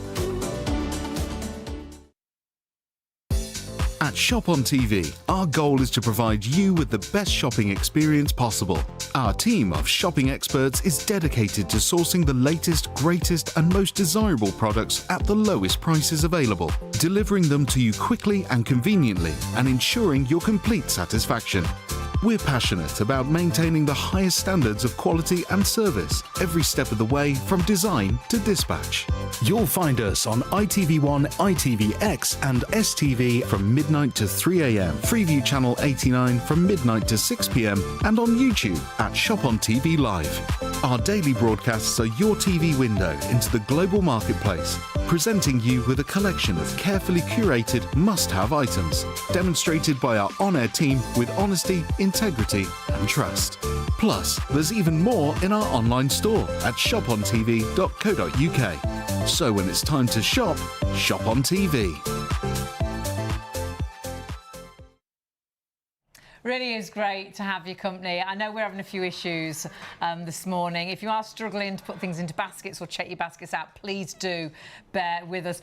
At Shop on TV, our goal is to provide you with the best shopping experience possible. Our team of shopping experts is dedicated to sourcing the latest, greatest and most desirable products at the lowest prices available, delivering them to you quickly and conveniently and ensuring your complete satisfaction. We're passionate about maintaining the highest standards of quality and service every step of the way, from design to dispatch. You'll find us on ITV1, ITVX and STV from midnight to 3 a.m, Freeview Channel 89 from midnight to 6 p.m, and on YouTube at Shop on TV Live. Our daily broadcasts are your TV window into the global marketplace, presenting you with a collection of carefully curated must-have items, demonstrated by our on-air team with honesty, integrity and trust. Plus, there's even more in our online store at shopontv.co.uk. So when it's time to shop, shop on TV. Really is great to have your company. I know we're having a few issues this morning. If you are struggling to put things into baskets or check your baskets out, please do bear with us.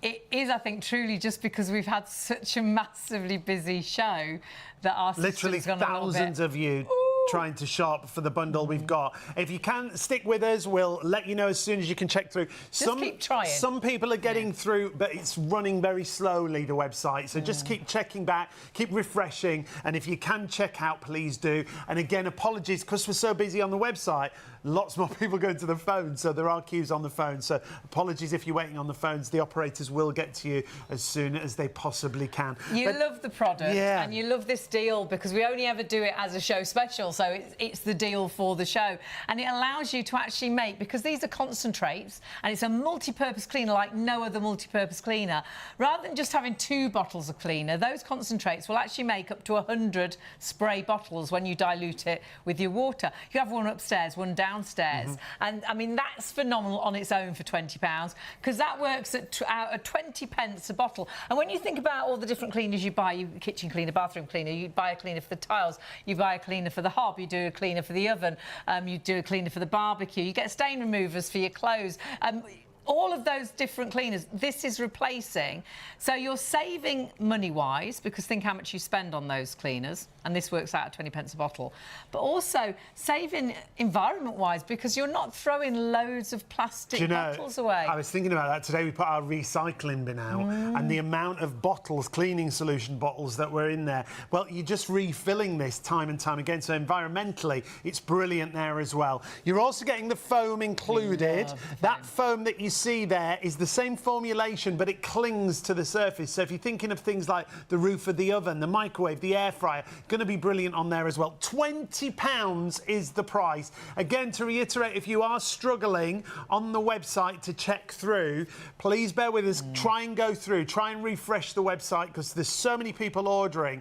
It is, I think, truly just because we've had such a massively busy show that our literally system's gone a little bit... thousands of you trying to shop for the bundle we've got. If you can stick with us, we'll let you know as soon as you can check through. Just keep trying. Some people are getting through, but it's running very slowly, the website. So just keep checking back, keep refreshing, and if you can check out, please do. And again, apologies, because we're so busy on the website, lots more people going to the phone, so there are queues on the phone. So apologies if you're waiting on the phones. The operators will get to you as soon as they possibly can. You love the product, and you love this deal because we only ever do it as a show special. So it's the deal for the show, and it allows you to actually make, because these are concentrates and it's a multi-purpose cleaner like no other multi-purpose cleaner. Rather than just having 2 bottles of cleaner, those concentrates will actually make up to 100 spray bottles when you dilute it with your water. You have one upstairs, one downstairs, and I mean that's phenomenal on its own for £20, because that works at 20 pence a bottle. And when you think about all the different cleaners you buy, you kitchen cleaner, bathroom cleaner, you buy a cleaner for the tiles, you buy a cleaner for the hob, you do a cleaner for the oven, you do a cleaner for the barbecue, you get stain removers for your clothes. All of those different cleaners, this is replacing. So you're saving money-wise, because think how much you spend on those cleaners, and this works out at 20 pence a bottle. But also saving environment-wise, because you're not throwing loads of plastic bottles away. I was thinking about that today. We put our recycling bin out, and the amount of bottles, cleaning solution bottles that were in there. Well, you're just refilling this time and time again, so environmentally, it's brilliant there as well. You're also getting the foam included. That foam that you see there is the same formulation, but it clings to the surface. So if you're thinking of things like the roof of the oven, the microwave, the air fryer, going to be brilliant on there as well. £20 is the price. Again, to reiterate, if you are struggling on the website to check through, please bear with us. Try and go through, try and refresh the website, because there's so many people ordering.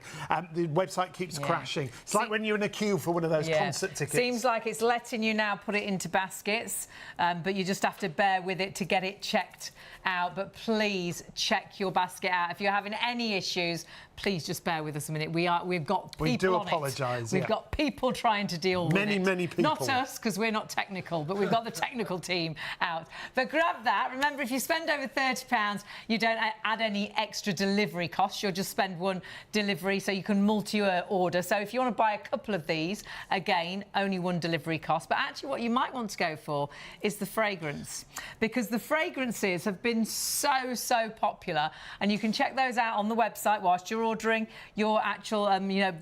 The website keeps crashing. It's like when you're in a queue for one of those concert tickets. Seems like it's letting you now put it into baskets, but you just have to bear with it to get it checked out. But please check your basket out. If you're having any issues, please just bear with us a minute. We've got people We do on apologise. We've got people trying to deal with it. Many people. Not us, because we're not technical, but we've got the technical team out. But grab that. Remember, if you spend over £30, you don't add any extra delivery costs. You'll just spend one delivery, so you can multi-order. So if you want to buy a couple of these, again, only one delivery cost. But actually, what you might want to go for is the fragrance, because the fragrances have been so popular, and you can check those out on the website whilst you're ordering your actual,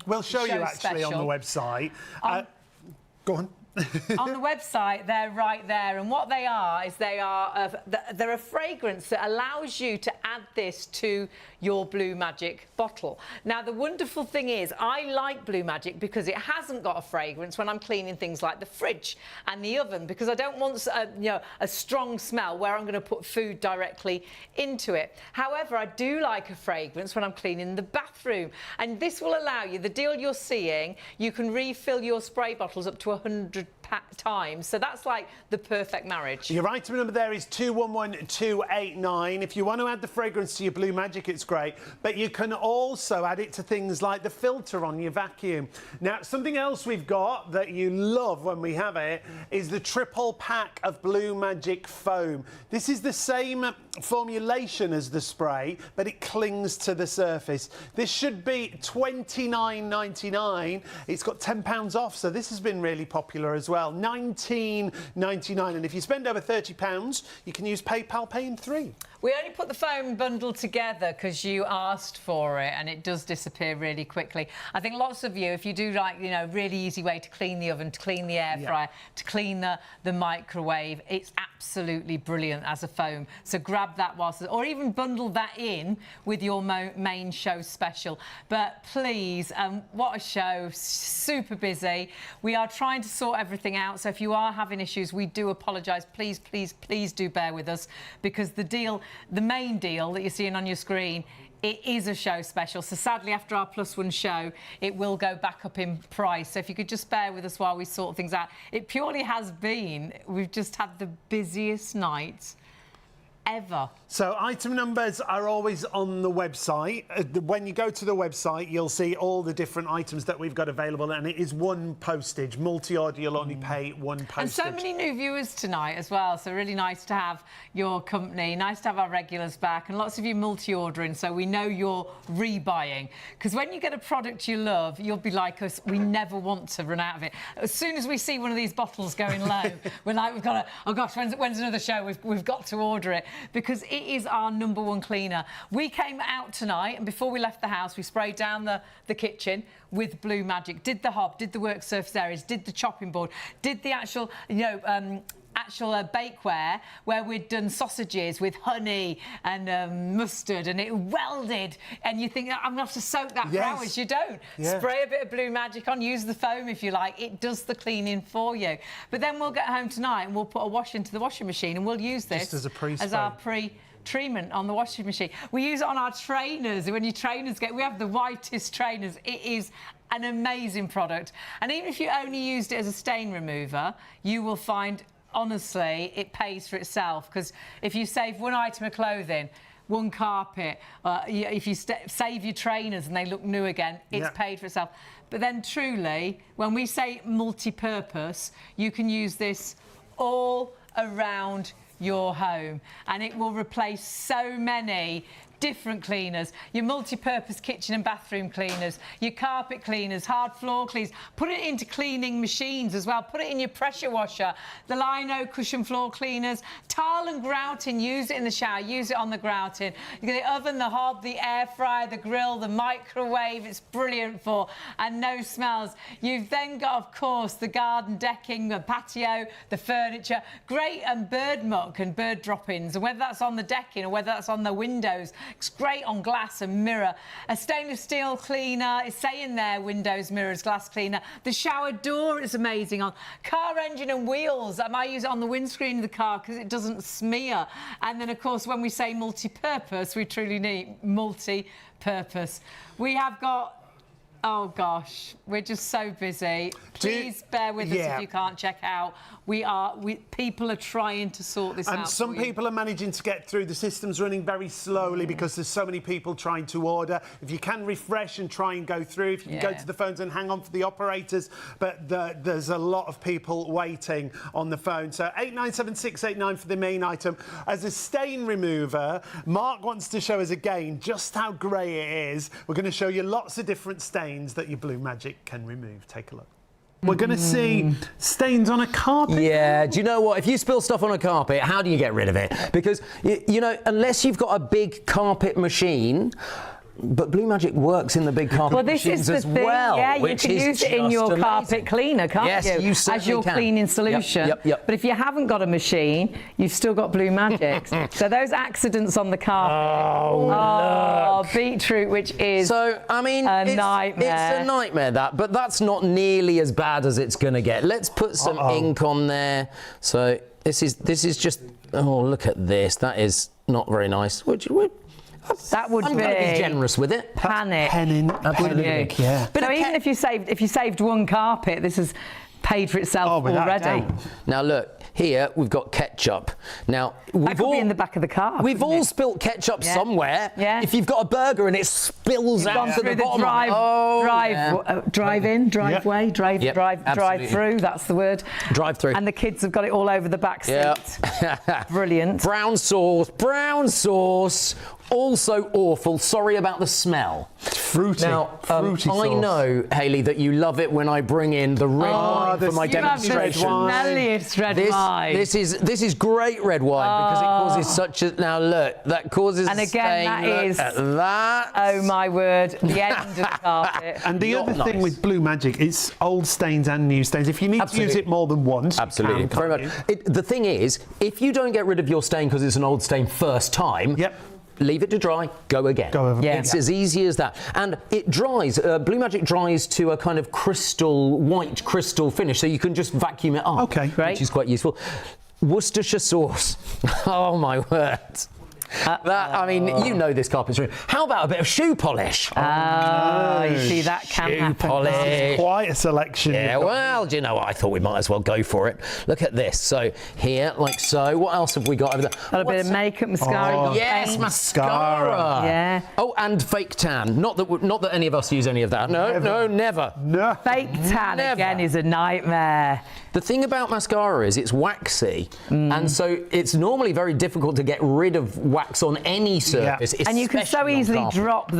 we'll show you actually special. on the website. Go on. On the website, they're right there, and what they are is they're a fragrance that allows you to add this to your Blue Magic bottle. Now, the wonderful thing is, I like Blue Magic because it hasn't got a fragrance when I'm cleaning things like the fridge and the oven, because I don't want a strong smell where I'm going to put food directly into it. However, I do like a fragrance when I'm cleaning the bathroom, and this will allow you, the deal you're seeing, you can refill your spray bottles up to 100 times. So that's like the perfect marriage. Your item number there is 211289. If you want to add the fragrance to your Blue Magic, it's great, but you can also add it to things like the filter on your vacuum. Now, something else we've got that you love when we have it is the triple pack of Blue Magic foam. This is the same formulation as the spray, but it clings to the surface. This should be $29.99. It's got £10 off, so this has been really popular as well. $19.99, and if you spend over £30, you can use PayPal Pay in 3. We only put the foam bundle together because you asked for it, and it does disappear really quickly. I think lots of you, if you do like, really easy way to clean the oven, to clean the air fryer, to clean the microwave, it's absolutely brilliant as a foam. So grab that or even bundle that in with your main show special. But please, what a show, super busy. We are trying to sort everything out, so if you are having issues, we do apologise. Please, please, please do bear with us, because the main deal that you're seeing on your screen, it is a show special. So sadly, after our +1 show, it will go back up in price. So if you could just bear with us while we sort things out. It purely has been, we've just had the busiest night ever. So item numbers are always on the website. When you go to the website, you'll see all the different items that we've got available, and it is one postage. Multi-order, you'll only pay one postage. And so many new viewers tonight as well, so really nice to have your company, nice to have our regulars back, and lots of you multi-ordering, so we know you're rebuying. Because when you get a product you love, you'll be like us, we never want to run out of it. As soon as we see one of these bottles going low, we're like, we've got to, oh gosh, when's another show? We've got to order it, because it is our #1 cleaner. We came out tonight, and before we left the house, we sprayed down the kitchen with Blue Magic, did the hob, did the work surface areas, did the chopping board, did the actual, bakeware where we'd done sausages with honey and mustard, and it welded, and you think, I'm gonna have to soak that for hours. You don't. Spray a bit of Blue Magic on, use the foam if you like, it does the cleaning for you. But then we'll get home tonight and we'll put a wash into the washing machine, and we'll use this just as a pre-spray, as our treatment on the washing machine. We use it on our trainers. When your trainers we have the whitest trainers. It is an amazing product, and even if you only used it as a stain remover, you will find, honestly, it pays for itself, because if you save one item of clothing, one carpet, if you save your trainers and they look new again, it's paid for itself. But then truly, when we say multi-purpose, you can use this all around your home, and it will replace so many different cleaners, your multi-purpose kitchen and bathroom cleaners, your carpet cleaners, hard floor cleaners. Put it into cleaning machines as well. Put it in your pressure washer, the lino cushion floor cleaners, tile and grouting. Use it in the shower, use it on the grouting. You get the oven, the hob, the air fryer, the grill, the microwave. It's brilliant for, and no smells. You've then got, of course, the garden decking, the patio, the furniture. Great, and bird muck and bird droppings, and whether that's on the decking or whether that's on the windows. It's great on glass and mirror. A stainless steel cleaner, it's saying there, windows, mirrors, glass cleaner. The shower door is amazing on. Car engine and wheels, I might use it on the windscreen of the car because it doesn't smear. And then, of course, when we say multi-purpose, we truly need multi-purpose. We have got, oh gosh, we're just so busy. Please bear with us if you can't check out. People are trying to sort this out. And some people are managing to get through. The system's running very slowly because there's so many people trying to order. If you can refresh and try and go through, if you can go to the phones and hang on for the operators, but there's a lot of people waiting on the phone. So 897689 for the main item. As a stain remover, Mark wants to show us again just how grey it is. We're going to show you lots of different stains that your Blue Magic can remove. Take a look. We're going to see stains on a carpet. Yeah, do you know what? If you spill stuff on a carpet, how do you get rid of it? Because, unless you've got a big carpet machine, but Blue Magic works in the big carpet Well, this machines is the as thing. well, Yeah, you which can is use it in just your amazing. carpet cleaner, can't Yes, you? you certainly as your can. cleaning solution. Yep. But if you haven't got a machine, you've still got Blue Magic. So those accidents on the carpet. Beetroot, which is So, I mean, a nightmare. It's a nightmare, but that's not nearly as bad as it's going to get. Let's put some ink on there. So this is just, oh, look at this. That is not very nice. that would I'm be going to be generous with it. panic. Penning. Absolutely. Yeah. So even if you saved one carpet, this has paid for itself without already. doubt. Now look, here we've got ketchup. Now That could be in the back of the car. We've couldn't all it? spilt ketchup somewhere. Yeah. If you've got a burger and it spills Gone out to through the bottom. drive-in, driveway, Yep, drive absolutely. through. That's the word. Drive through. And the kids have got it all over the back seat. Yep. Brilliant. Brown sauce. Also awful. Sorry about the smell. Fruity. Now, Fruity I sauce. know, Hayley, that you love it when I bring in the red wine for my You have the demonstration. smelliest red wine. This is great red wine because it causes such a. Now look, that causes. And a again, that stain. Look is- at that. Oh my word, the end of the carpet. And the Not other thing nice. with Blue Magic, it's old stains and new stains. If you need to use Absolutely. it more than once, Absolutely. you can, Very can't much. you? The thing is, if you don't get rid of your stain because it's an old stain first time, Yep. leave it to dry, go again. Go over. Yeah. It's as easy as that. And it dries, Blue Magic dries to a kind of white crystal finish, so you can just vacuum it up. Okay. Great. Which is quite useful. Worcestershire sauce. Oh my word. I mean, you know this carpet's room. How about a bit of shoe polish? You see, that can Shoe happen. polish. Quite a selection. Yeah, you've got. well, do you know what? I thought we might as well go for it. Look at this. So here, like so. What else have we got over there? Got a bit of makeup, mascara. you got Yes, paint. mascara. Yeah. Oh, and fake tan. Not that any of us use any of that. No, never. No. Fake tan Never. again is a nightmare. The thing about mascara is it's waxy, and so it's normally very difficult to get rid of wax on any surface. And you can so especially on easily carpet. drop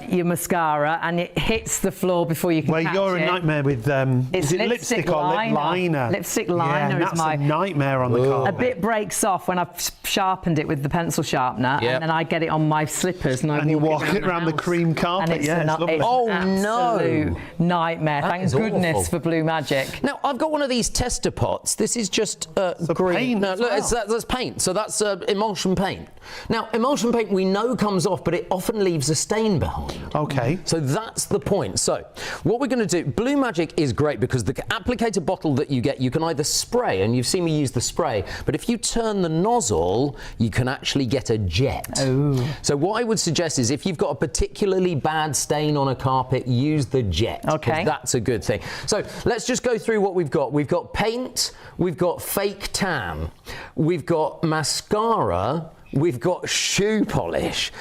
your mascara and it hits the floor before you can Well, catch you're it. a nightmare with It's is it lipstick or lip liner? Lipstick Yeah, liner and is that's my a nightmare on the A carpet. bit breaks off when I've sharpened it with the pencil sharpener, Yep. and then I get it on my slippers and you walk it around the house. cream carpet. And it's Yeah, it's lovely. it's Oh, an no. absolute nightmare. That Thank is goodness awful. for Blue Magic. Now, I've got one of these tester pots. This is just green. paint No, as look, well. that's paint. So that's emulsion paint. Now, emulsion paint we know comes off, but it often leaves a stain behind. Okay. So that's the point. So what we're going to do, Blue Magic is great because the applicator bottle that you get, you can either spray, and you've seen me use the spray, but if you turn the nozzle, you can actually get a jet. Oh. So what I would suggest is if you've got a particularly bad stain on a carpet, use the jet. 'cause Okay. that's a good thing. So let's just go through what we've got. We've got paint, we've got fake tan, we've got mascara, we've got shoe polish,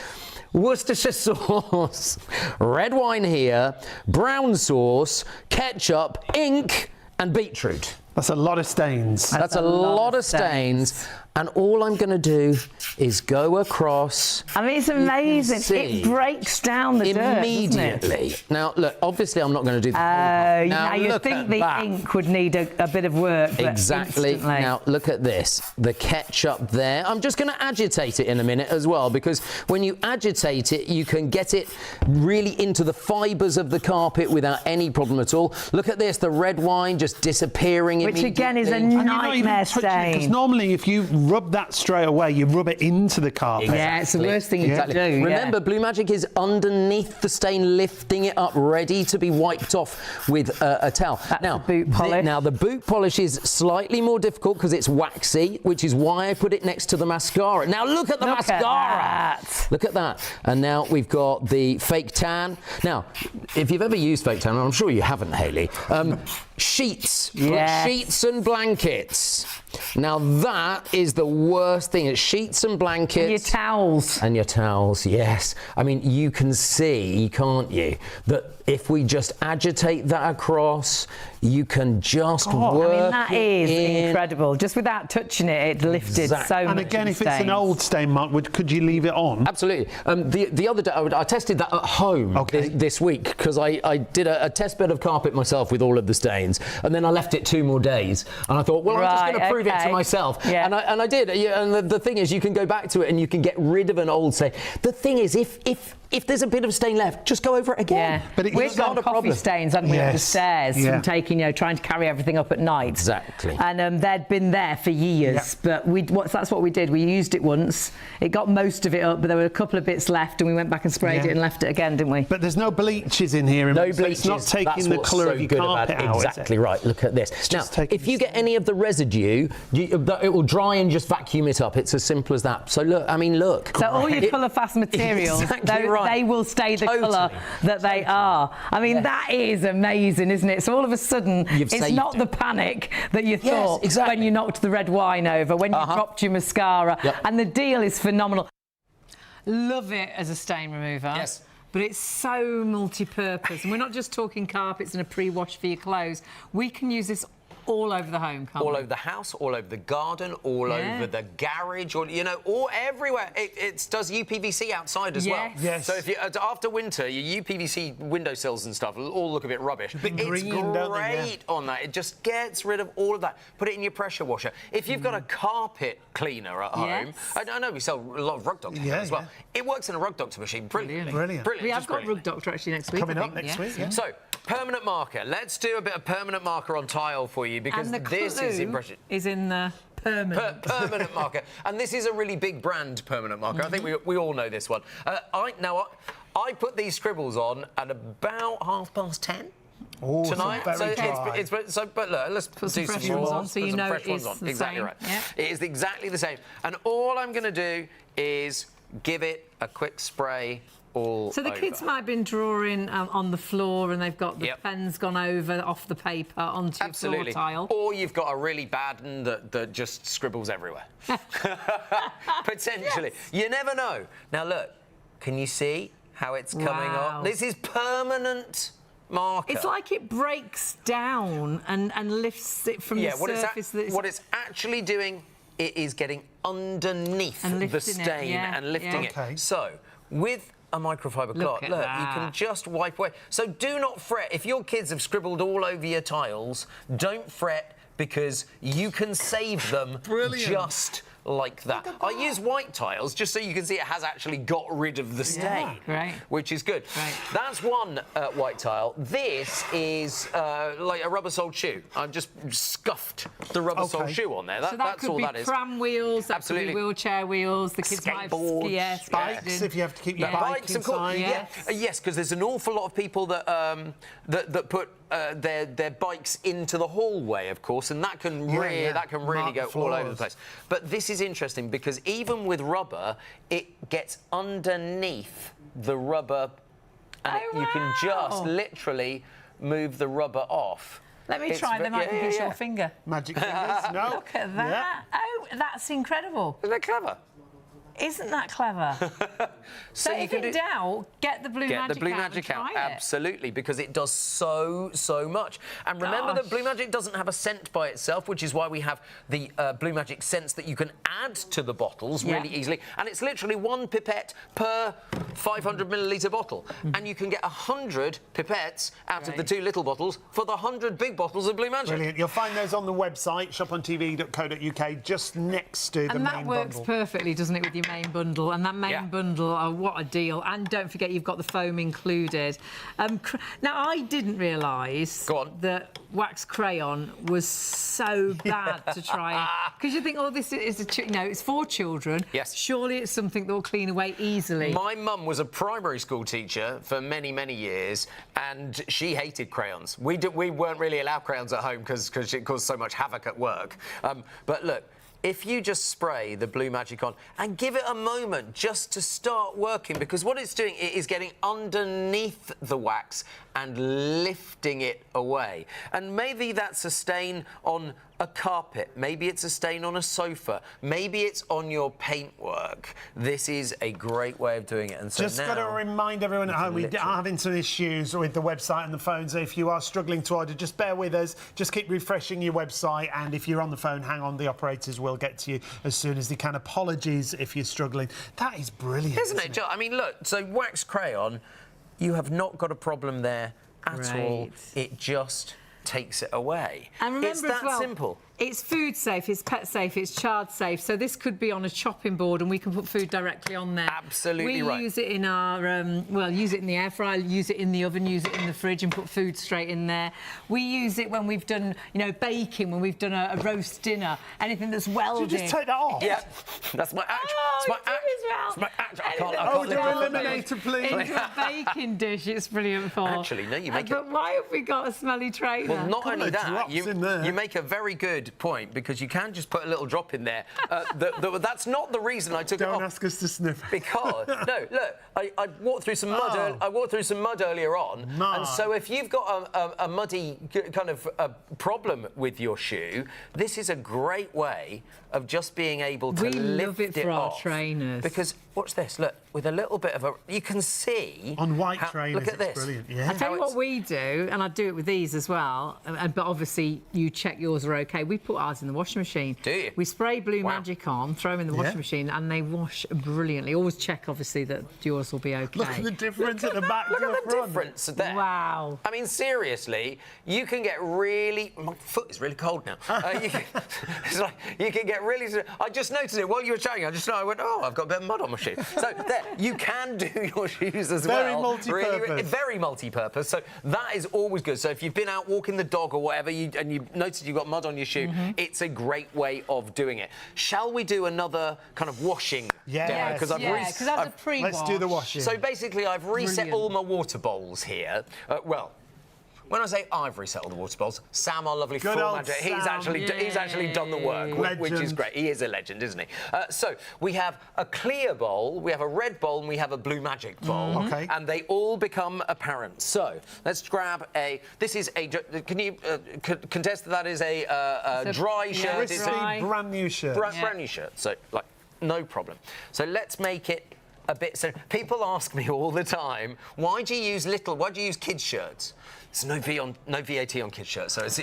Worcestershire sauce, red wine here, brown sauce, ketchup, ink, and beetroot. That's a lot of stains. That's a lot of stains. And all I'm going to do is go across. I mean, it's amazing. see It breaks down the dirt, doesn't it? Immediately. Now, look, obviously I'm not going to do the whole part. Now you'd look think at the that. ink would need a bit of work, but Exactly. instantly. Now, look at this. The ketchup there. I'm just going to agitate it in a minute as well, because when you agitate it, you can get it really into the fibres of the carpet without any problem at all. Look at this. The red wine just disappearing Which again is a immediately. And you're not even nightmare touching it, 'cause stain. normally if you rub that straight away, you rub it into the carpet. Yeah, it's the worst thing you Exactly. can do. yeah. Remember, Blue Magic is underneath the stain, lifting it up, ready to be wiped off with a towel. That's now, the boot polish. now, the boot polish is slightly more difficult because it's waxy, which is why I put it next to the mascara. Now, look at the Look at mascara. that. Look at that. And now we've got the fake tan. Now, if you've ever used fake tan, and I'm sure you haven't, Hayley, sheets. Yes. Sheets and blankets. Now, that is the worst thing. It's sheets and blankets. Your towels. And your towels, yes. I mean, you can see, can't you, that if we just agitate that across, you can just work I mean, that is in. incredible. Just without touching it, it lifted so much. And again, if it's an old stain mark, could you leave it on? Absolutely. The other day, I tested that at home this week because I did a test bed of carpet myself with all of the stains, and then I left it 2 more days. And I thought, well, I'm just going to prove it to myself. Yeah. And I did. Yeah, and the thing is, you can go back to it and you can get rid of an old stain. The thing is, if there's a bit of stain left, just go over it again. Yeah. But we've got coffee stains, haven't we, up the stairs from taking, trying to carry everything up at night. Exactly. And they'd been there for years, but that's what we did. We used it once. It got most of it up, but there were a couple of bits left, and we went back and sprayed it and left it again, didn't we? But there's no bleaches in here. No so bleaches. It's not taking the colour of your carpet out. Exactly right. Look at this. Now, if you get any of the residue, it will dry and just vacuum it up. It's as simple as that. So look, I mean, look. So all your colour-fast materials, they will stay the colour that they are. I mean, that is amazing, isn't it? So all of a sudden, it's not the panic that you thought when you knocked the red wine over, when you dropped your mascara. And the deal is phenomenal. Love it as a stain remover. Yes. But it's so multi-purpose. And we're not just talking carpets and a pre-wash for your clothes. We can use this all over the home, can't we? All over the house, all over the garden, all over the garage, or or everywhere. It does UPVC outside as well. Yes. So if you after winter, your UPVC windowsills and stuff all look a bit rubbish. It's great on that. It just gets rid of all of that. Put it in your pressure washer. If you've got a carpet cleaner at home, I know we sell a lot of Rug Doctor as well. It works in a Rug Doctor machine. Brilliant. We have got Rug Doctor actually next week. Coming up next week. Yeah. So, permanent marker. Let's do a bit of permanent marker on tile for you because this is impressive. Is in the permanent marker, and this is a really big brand permanent marker. I think we all know this one. I put these scribbles on at about 10:30. Tonight, but look, let's put some fresh ones on so you know it's the exactly same. Right. Yeah. It is exactly the same, and all I'm going to do is give it a quick spray. So the kids might have been drawing on the floor and they've got the pens gone over off the paper onto your floor tile. Or you've got a really bad one that just scribbles everywhere. Potentially. You never know. Now look, can you see how it's coming off? This is permanent marker. It's like it breaks down and lifts it from the surface. What it's actually doing, it is getting underneath the stain and lifting it. So with a microfiber cloth. Look, you can just wipe away. So do not fret. If your kids have scribbled all over your tiles, don't fret because you can save them just like that. I use white tiles just so you can see it has actually got rid of the stain, which is good. That's one white tile. This is like a rubber-soled shoe. I've just scuffed the rubber-soled shoe on there. That's all that is. Pram wheels, that could be wheelchair wheels. The kids might have bikes if you have to keep your bike inside. Yes, because there's an awful lot of people that that put their bikes into the hallway, of course, and that can really go all over the place. But this is interesting because even with rubber, it gets underneath the rubber, and you can just literally move the rubber off. Let me try. They might kiss your finger. Magic fingers. No. Look at that. Oh, that's incredible. Isn't that clever? Isn't that clever? So if in doubt, get the Blue Magic out. Absolutely, because it does so much. And remember that Blue Magic doesn't have a scent by itself, which is why we have the Blue Magic scents that you can add to the bottles really easily. And it's literally 1 pipette per 500 millilitre bottle. And you can get 100 pipettes out of the 2 little bottles for the 100 big bottles of Blue Magic. Brilliant. You'll find those on the website, shopontv.co.uk, just next to the main bundle. And that works perfectly, doesn't it, with your main bundle? And that main bundle, what a deal. And don't forget, you've got the foam included. Now, I didn't realise that wax crayon was so bad to try. Because you think, oh, this is it's for children. Yes. Surely it's something that will clean away easily. My mum was a primary school teacher for many years, and she hated crayons. We weren't really allowed crayons at home because it caused so much havoc at work. But look, if you just spray the Blue Magic on and give it a moment just to start working, because what it's doing, it is getting underneath the wax and lifting it away. And maybe that's a stain on a carpet, maybe it's a stain on a sofa, maybe it's on your paintwork, this is a great way of doing it. And so just got to remind everyone at home, we are having some issues with the website and the phones. If you are struggling to order, just bear with us. Just keep refreshing your website, and if you're on the phone, hang on, the operators will get to you as soon as they can. Apologies if you're struggling. That is brilliant, isn't it? I mean, look, so wax crayon, you have not got a problem there at all. It just takes it away. And remember, it's that as well, simple. It's food safe, it's pet safe, it's child safe. So this could be on a chopping board, and we can put food directly on there. Absolutely right. We use it in our, use it in the air fryer, use it in the oven, use it in the fridge, and put food straight in there. We use it when we've done, baking, when we've done a roast dinner, anything that's welded. Did you just take that off? Yeah, that's my act. Oh, it's my act. well. It's my act. I can't. Oh, do eliminator, please. Into a baking dish, it's brilliant for. Actually, no, you make it. But why have we got a smelly trainer? Well, not only that, drops in there. you make a very good point, because you can just put a little drop in there. That's not the reason I took it off. Don't ask us to sniff. Because no, look, I walked through some mud. I walked through some mud earlier on, and so if you've got a muddy kind of problem with your shoe, this is a great way of just being able to lift love it for our off. trainers. Because watch this, look, with a little bit of you can see on white trainers. Look at this. Brilliant. Yeah. I tell you what we do, and I do it with these as well. But obviously, you check yours are okay. We put ours in the washing machine. Do you? We spray Blue Magic on, throw them in the washing machine, and they wash brilliantly. Always check, obviously, that yours will be okay. Look at the difference at the back Look to the at the front. difference there. Wow. I mean, seriously, you can get really. My foot is really cold now. It's like you can get really. I just noticed it while you were showing. I went, oh, I've got a bit of mud on my shoe. So there, you can do your shoes as Very well. multi-purpose. Really, very multi-purpose. So that is always good. So if you've been out walking the dog or whatever, and you notice you've got mud on your shoe, it's a great way of doing it. Shall we do another kind of washing demo? Because that's a pre-wash. Let's do the washing. So basically, I've reset Brilliant. all my water bowls here. When I say I've reset all the water bowls, Sam, our lovely Good floor old manager, Sam. he's actually done the work, which is great. He is a legend, isn't he? So we have a clear bowl, we have a red bowl, and we have a Blue Magic bowl. Okay. And they all become apparent. So let's grab a. This is a. Can you contest that is a dry shirt? Crispy, brand new shirt. Brand new shirt. So like no problem. So let's make it a bit. So people ask me all the time, why do you use kids' shirts? There's no VAT on kids' shirts, so it's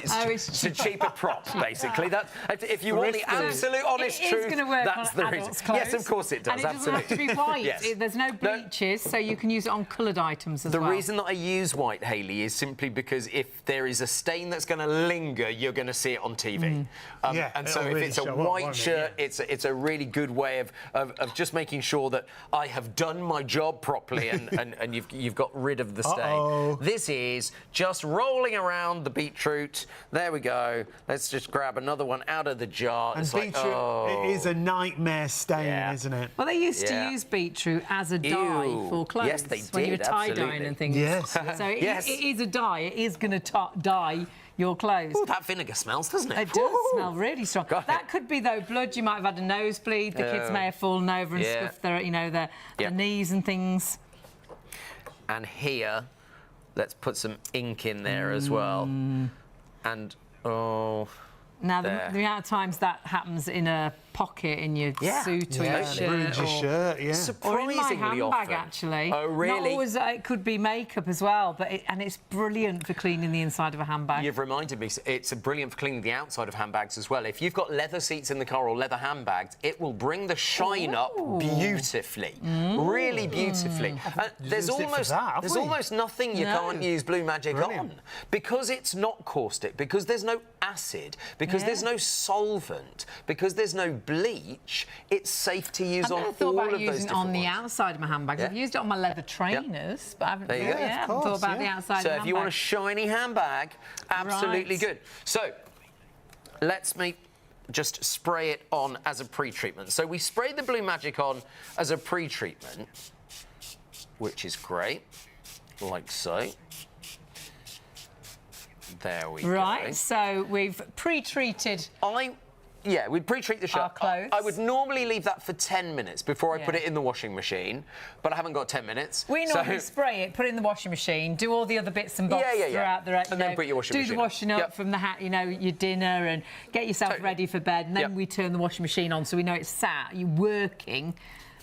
a cheaper prop, basically. If you want the absolute honest truth, that's the reason. Yes, of course it does. And it doesn't have to be white. Yes. There's no bleaches, so you can use it on coloured items as well. The reason that I use white, Hayley, is simply because if there is a stain that's going to linger, you're going to see it on TV. And so if it's a white shirt, it's a really good way of just making sure that I have done my job properly and you've got rid of the stain. This is just rolling around the beetroot. There we go. Let's just grab another one out of the jar. And it's beetroot, it is a nightmare stain, isn't it? Well, they used to use beetroot as a dye for clothes. Yes, they did. When you were tie-dyeing and things. Yes. So it is a dye. It is going to dye your clothes. Oh, that vinegar smells, doesn't it? It does smell really strong. That could be, though, blood. You might have had a nosebleed. The kids may have fallen over and scuffed their knees and things. And here, let's put some ink in there as well. And, now, the amount of times that happens in a pocket in your suit or your shirt. Surprisingly or in my handbag, often. actually. Oh, really? Not always, it could be makeup as well, but it's brilliant for cleaning the inside of a handbag. You've reminded me, it's brilliant for cleaning the outside of handbags as well. If you've got leather seats in the car or leather handbags, it will bring the shine up beautifully, really beautifully. There's almost nothing you can't use Blue Magic on, because it's not caustic, because there's no acid, because there's no solvent, because there's no bleach. It's safe to use on all of those different ones. I've thought about using it on the outside of my handbags. I've used it on my leather trainers, but I haven't thought about the outside of the handbag. So if you want a shiny handbag, absolutely good. So let's just spray it on as a pre-treatment. So we spray the Blue Magic on as a pre-treatment, which is great, like so. There we go. Right, so we've pre-treated. Yeah, we'd pre-treat the shirt. Our clothes. I would normally leave that for 10 minutes before I put it in the washing machine, but I haven't got 10 minutes. We normally spray it, put it in the washing machine, do all the other bits and bobs throughout the and then put your washing machine. Do the washing up from the your dinner, and get yourself ready for bed, and then we turn the washing machine on so we know it's sat. You're working.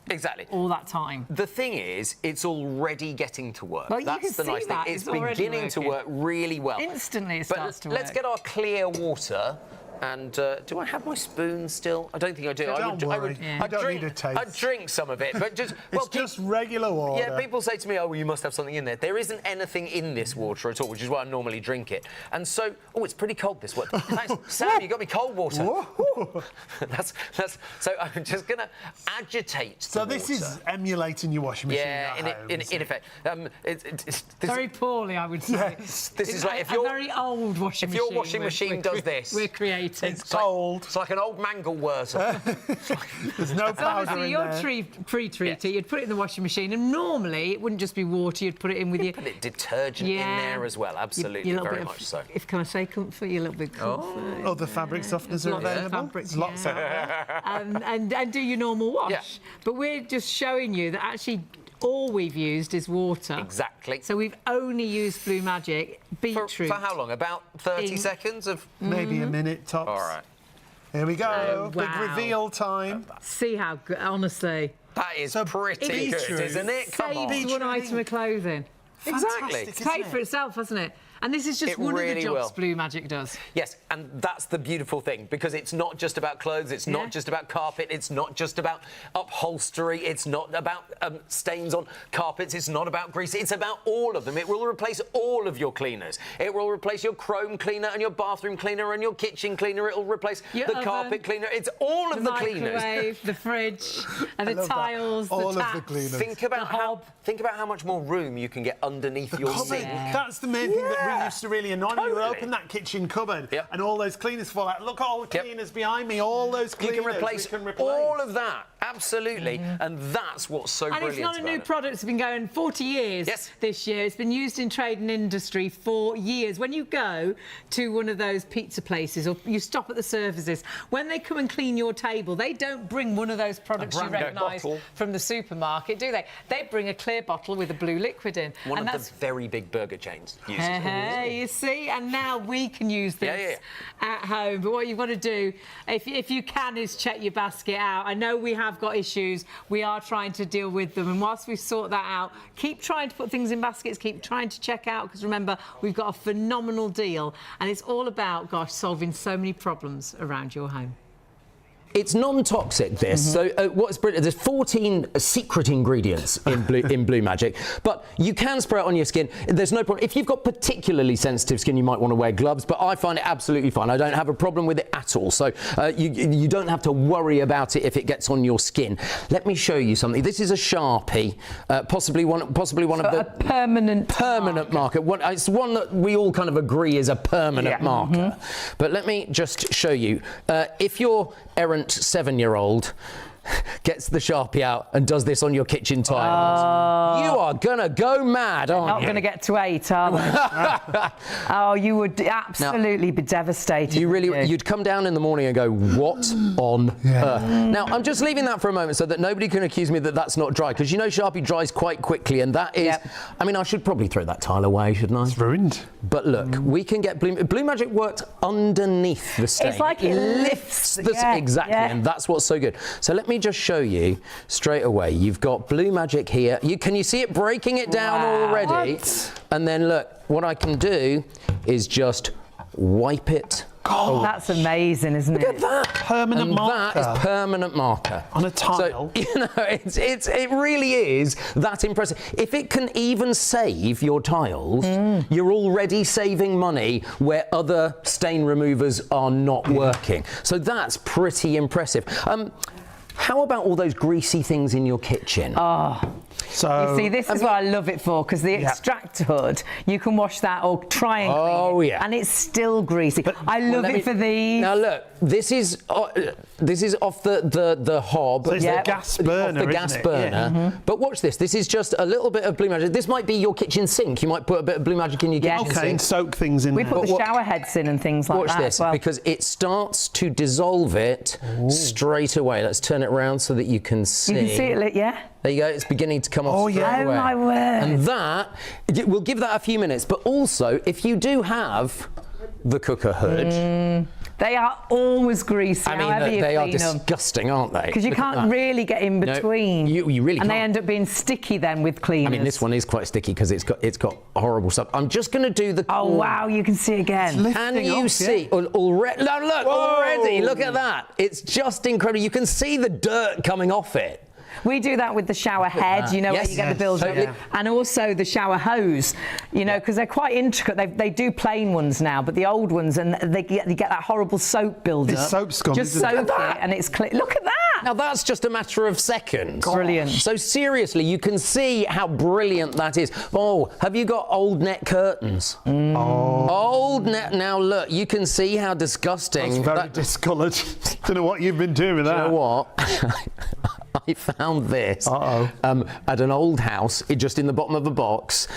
Exactly. All that time. The thing is, it's already getting to work. Well, That's the nice thing. It's beginning to work really well. Instantly it starts to work. Let's get our clear water. And do I have my spoon still? I don't think I do. Don't worry. I don't need a taste. I'd drink some of it, but just... It's just regular water. Yeah, people say to me, oh, well, you must have something in there. There isn't anything in this water at all, which is why I normally drink it. And so... Oh, it's pretty cold, this water. Thanks. Sam, you got me cold water. So I'm just going to agitate the water. This is emulating your washing machine at home, in effect. Very poorly, I would say. This is like if you're... a very old washing machine. If your washing machine does this... We're creating. It's cold. It's like an old mangelwurzel. There's no powder obviously, in you're there. pre-treated. You'd put it in the washing machine, and normally it wouldn't just be water. You'd put it in with your... Put detergent in there as well. Absolutely, very much so. If can I say comfort, you're a little bit comfort. Oh, the fabric softeners are available. Lots out there. And do your normal wash. Yeah. But we're just showing you that actually all we've used is water. Exactly. So we've only used Blue Magic beetroot. For how long? About 30 seconds of... Maybe a minute tops. All right. Here we go. Oh, Big wow. reveal time. See how good, honestly. That is pretty good, isn't it? Come on. Saves one item of clothing. Exactly. It's paid for itself, hasn't it? And this is just one of the jobs Blue Magic does. Yes, and that's the beautiful thing, because it's not just about clothes, it's not just about carpet, it's not just about upholstery, it's not about stains on carpets, it's not about grease, it's about all of them. It will replace all of your cleaners. It will replace your chrome cleaner and your bathroom cleaner and your kitchen cleaner. It will replace the carpet cleaner. It's all of the cleaners. The microwave, the fridge, and the tiles, all the taps. of the cleaners. Think about how much more room you can get underneath your sink. That's the main thing that really used to really annoy me. You would open that kitchen cupboard and all those cleaners fall out. Look, all the cleaners behind me, all those cleaners. You can replace all of that, absolutely. And that's what's so brilliant. And it's not a new product. It's been going 40 years this year. It's been used in trade and industry for years. When you go to one of those pizza places or you stop at the services, when they come and clean your table, they don't bring one of those products you recognise from the supermarket, do they? They bring a clear bottle with a blue liquid in. One of the very big burger chains uses it. You see, and now we can use this at home. But what you've got to do, if you can, is check your basket out. I know we have got issues. We are trying to deal with them. And whilst we sort that out, keep trying to put things in baskets, keep trying to check out, because remember, we've got a phenomenal deal. And it's all about, gosh, solving so many problems around your home. It's non-toxic, this. So what's brilliant, there's 14 secret ingredients in Blue Magic, but you can spray it on your skin. There's no problem. If you've got particularly sensitive skin, you might want to wear gloves, but I find it absolutely fine. I don't have a problem with it at all. So you don't have to worry about it if it gets on your skin. Let me show you something. This is a Sharpie, possibly one of the... A permanent marker. It's one that we all kind of agree is a permanent marker. But let me just show you. If you're errant 7-year-old gets the Sharpie out and does this on your kitchen tiles, you are gonna go mad, aren't you? Not gonna get to 8, are they? Oh, you would absolutely be devastated. You'd come down in the morning and go, what on earth? Now, I'm just leaving that for a moment so that nobody can accuse me that that's not dry, because you know Sharpie dries quite quickly, and that is... I mean, I should probably throw that tile away, shouldn't I? It's ruined. But look, we can get Blue Magic worked underneath the stain. It's like it lifts. Exactly, and that's what's so good. So let me just show you straight away. You've got Blue Magic here. Can you see it breaking it down already? What? And then look, what I can do is just wipe it. Oh, that's amazing, isn't it? Look at that. Permanent marker. That is permanent marker. On a tile. So, you know, it really is that impressive. If it can even save your tiles, you're already saving money where other stain removers are not working. So that's pretty impressive. How about all those greasy things in your kitchen? So You see, this is what I love it for, because the extract hood, you can wash that or try and clean it, and it's still greasy. I love it for these. Now look, this is off the hob. So it's the gas burner, off the gas isn't it? burner. Yeah. But watch this. This is just a little bit of Blue Magic. This might be your kitchen sink. You might put a bit of Blue Magic in your kitchen Okay, sink. and soak things in We there. put the shower heads in and things like Watch that this, as well. because it starts to dissolve it straight away. Let's turn it around so that you can see. You can see it, yeah? There you go. It's beginning to come off straight Oh, away. my word. And that, we'll give that a few minutes. But also, if you do have the cooker hood, They are always greasy, I mean, however you they are clean them. disgusting, aren't they? Because you Look at can't that. really get in between. No, you really and can't. they end up being sticky then with cleaners. I mean, this one is quite sticky because it's got horrible stuff. I'm just going to do the. Oh, wow, you can see again. Can you see already? No, look, already. Look at that. It's just incredible. You can see the dirt coming off it. We do that with the shower head, you know, Yes, where you get the build totally. and also the shower hose, you know, because they're quite intricate. They do plain ones now, but the old ones, and they get that horrible soap build-up. It's soap scum, Just isn't it? soak it, and it's clear. Look at that. Now that's just a matter of seconds. Brilliant. So seriously, you can see how brilliant that is. Oh, have you got old net curtains? Old net. Now look, you can see how disgusting. It's very discoloured. Don't know what you've been doing with that. You know what? I found this at an old house, just in the bottom of a box.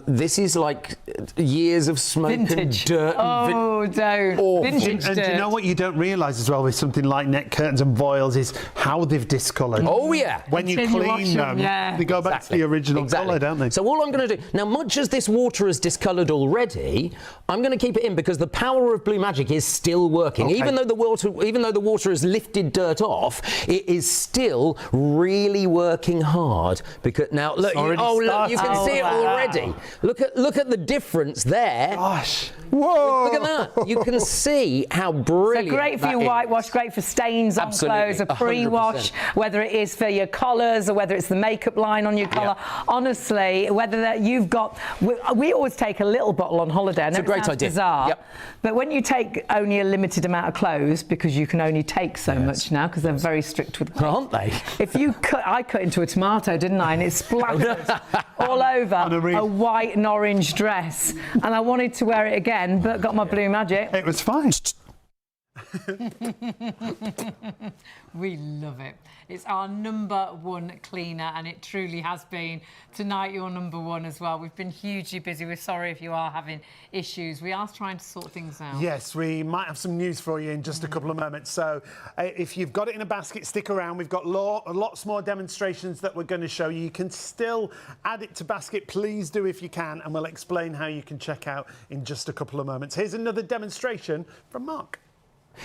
This is like years of smoke Vintage. and dirt. Oh, don't. Awful. Vintage And dirt. do you know what you don't realise as well with something like net curtains and voiles is how they've discoloured. Oh yeah. When you Until you wash clean them, them, yeah. they go back to the original colour, don't they? So all I'm going to do now, much as this water is discoloured already, I'm going to keep it in because the power of Blue Magic is still working. Okay. Even though the water has lifted dirt off, it is still really working hard. Because now look, already look, you can started. see it Oh, wow. already. Look at the difference there. Gosh. Whoa. Look at that. You can see how So brilliant. great for that your is. whitewash, great for stains on Absolutely, clothes, a 100%. pre-wash, whether it is for your collars or whether it's the makeup line on your collar. Honestly, whether that you've got, we always take a little bottle on holiday. I know a great it sounds idea. bizarre, Yep. but when you take only a limited amount of clothes, because you can only take so much now, because they're very strict with weight. Aren't they? If you cut, I cut into a tomato, didn't I? And it splattered all over a white and orange dress. And I wanted to wear it again, but got my Blue Magic. It was fine. We love it. It's our #1 cleaner, and it truly has been. Tonight, your #1 as well. We've been hugely busy. We're sorry if you are having issues. We are trying to sort things out. Yes, we might have some news for you in just a couple of moments. So if you've got it in a basket, stick around. We've got lots more demonstrations that we're going to show you. You can still add it to basket. Please do if you can, and we'll explain how you can check out in just a couple of moments. Here's another demonstration from Mark.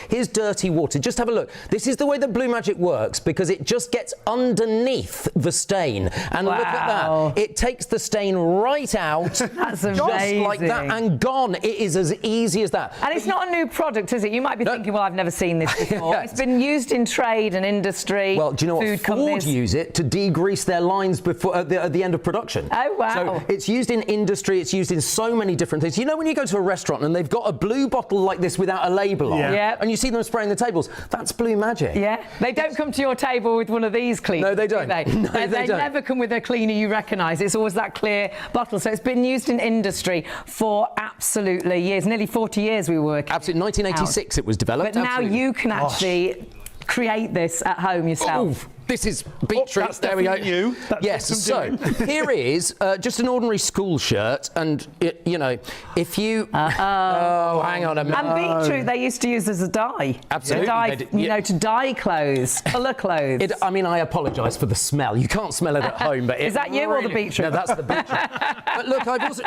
Here's dirty water. Just have a look. This is the way that Blue Magic works because it just gets underneath the stain. And look at that. It takes the stain right out. That's just amazing. like that and gone. It is as easy as that. And it's not a new product, is it? You might be thinking, well, I've never seen this before. Yeah. It's been used in trade and industry. Well, do you know what? food Ford companies. use it to degrease their lines before at the end of production. Oh, wow. So it's used in industry. It's used in so many different things. You know when you go to a restaurant and they've got a blue bottle like this without a label on, Yeah. and you see them spraying the tables, that's Blue Magic. Yeah, they don't come to your table with one of these cleaners. No, they don't. Do they? No, they don't. never come with a cleaner you recognise. It's always that clear bottle. So it's been used in industry for absolutely years, nearly 40 years we were working. Absolutely. 1986 it was developed. But now absolutely. you can actually create this at home yourself. Oh, this is beetroot. that's there we go. definitely you. That Yes. takes some So here is just an ordinary school shirt, and you know, if you hang on a minute. And beetroot they used to use as a dye. Absolutely, To dye, they did, you yeah. know, to dye clothes, colour clothes. I mean, I apologise for the smell. You can't smell it at home, but Is that you or the beetroot? No, that's the beetroot. But look, I've also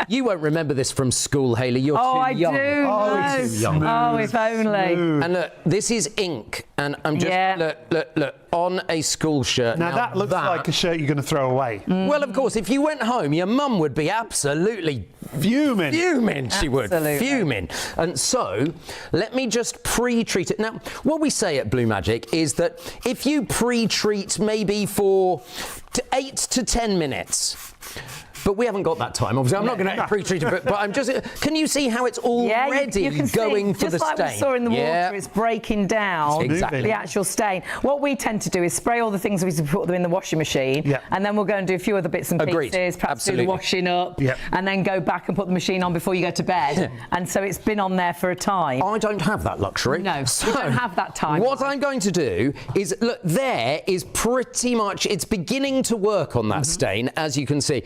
you won't remember this from school, Hayley. You're Oh, too I young. do. Oh, it's No. smooth. Oh, if only. And look, this is ink, and I'm just look on a school shirt. Now that looks like a shirt you're going to throw away. Well, of course, if you went home, your mum would be absolutely Fuming. fuming. She would Absolutely. fuming. And so, let me just pre-treat it. Now, what we say at Blue Magic is that if you pre-treat maybe for 8 to 10 minutes. But we haven't got that time. Obviously, I'm not going to pre-treat it, but I'm just... Can you see how it's already you can going see, for the just stain? like we saw in the water, it's breaking down the actual stain. What we tend to do is spray all the things we put them in the washing machine, and then we'll go and do a few other bits and pieces, perhaps do the washing up, and then go back and put the machine on before you go to bed. And so it's been on there for a time. I don't have that luxury. No, so we don't have that time. What I'm going to do is, look, there is pretty much, it's beginning to work on that stain, as you can see.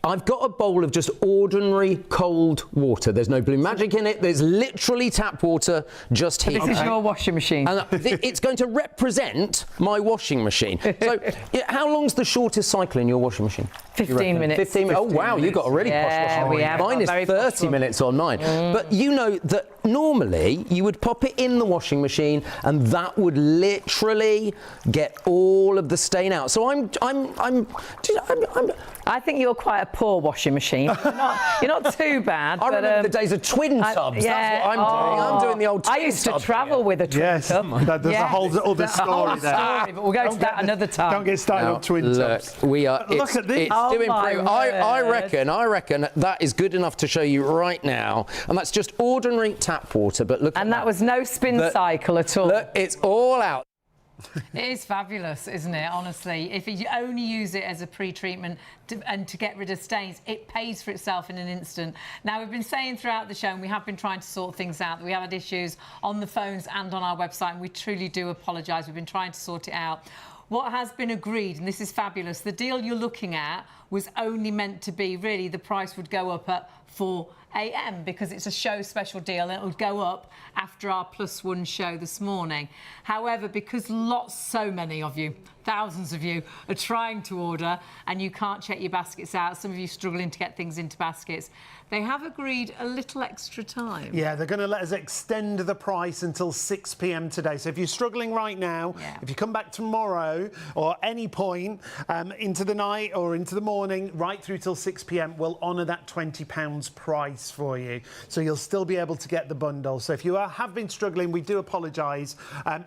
I've got a bowl of just ordinary cold water. There's no Blue Magic in it. There's literally tap water just here. This is your washing machine. And it's going to represent my washing machine. So, how long's the shortest cycle in your washing machine? 15 minutes. 15 minutes. Oh, wow, you've got a really posh washing machine. have. Mine is 30 minutes on mine. But you know that normally you would pop it in the washing machine and that would literally get all of the stain out. So I think you're quite a poor washing machine. You're not too bad. I remember the days of twin tubs. That's what I'm doing. I'm doing the old twin tub. I used to travel with a twin tub. There's a whole other story there. But we'll go to that another time. Don't get started on twin tubs. We are. Look at this. It's doing pretty. I reckon that is good enough to show you right now, and that's just ordinary tap water. But look. And that was no spin cycle at all. Look, it's all out. It is fabulous, isn't it? Honestly, if you only use it as a pre-treatment and to get rid of stains, it pays for itself in an instant. Now, we've been saying throughout the show, and we have been trying to sort things out, that we have had issues on the phones and on our website, and we truly do apologise. We've been trying to sort it out. What has been agreed, and this is fabulous, the deal you're looking at was only meant to be, really, the price would go up at 4 a.m. because it's a show special deal and it would go up after our +1 show this morning. However, because so many of you, thousands of you, are trying to order and you can't check your baskets out, some of you struggling to get things into baskets, they have agreed a little extra time. Yeah, they're going to let us extend the price until 6 p.m. today. So if you're struggling right now, if you come back tomorrow or any point into the night or into the morning, right through till 6 p.m, we'll honour that £20 price for you. So you'll still be able to get the bundle. So if you have been struggling, we do apologise.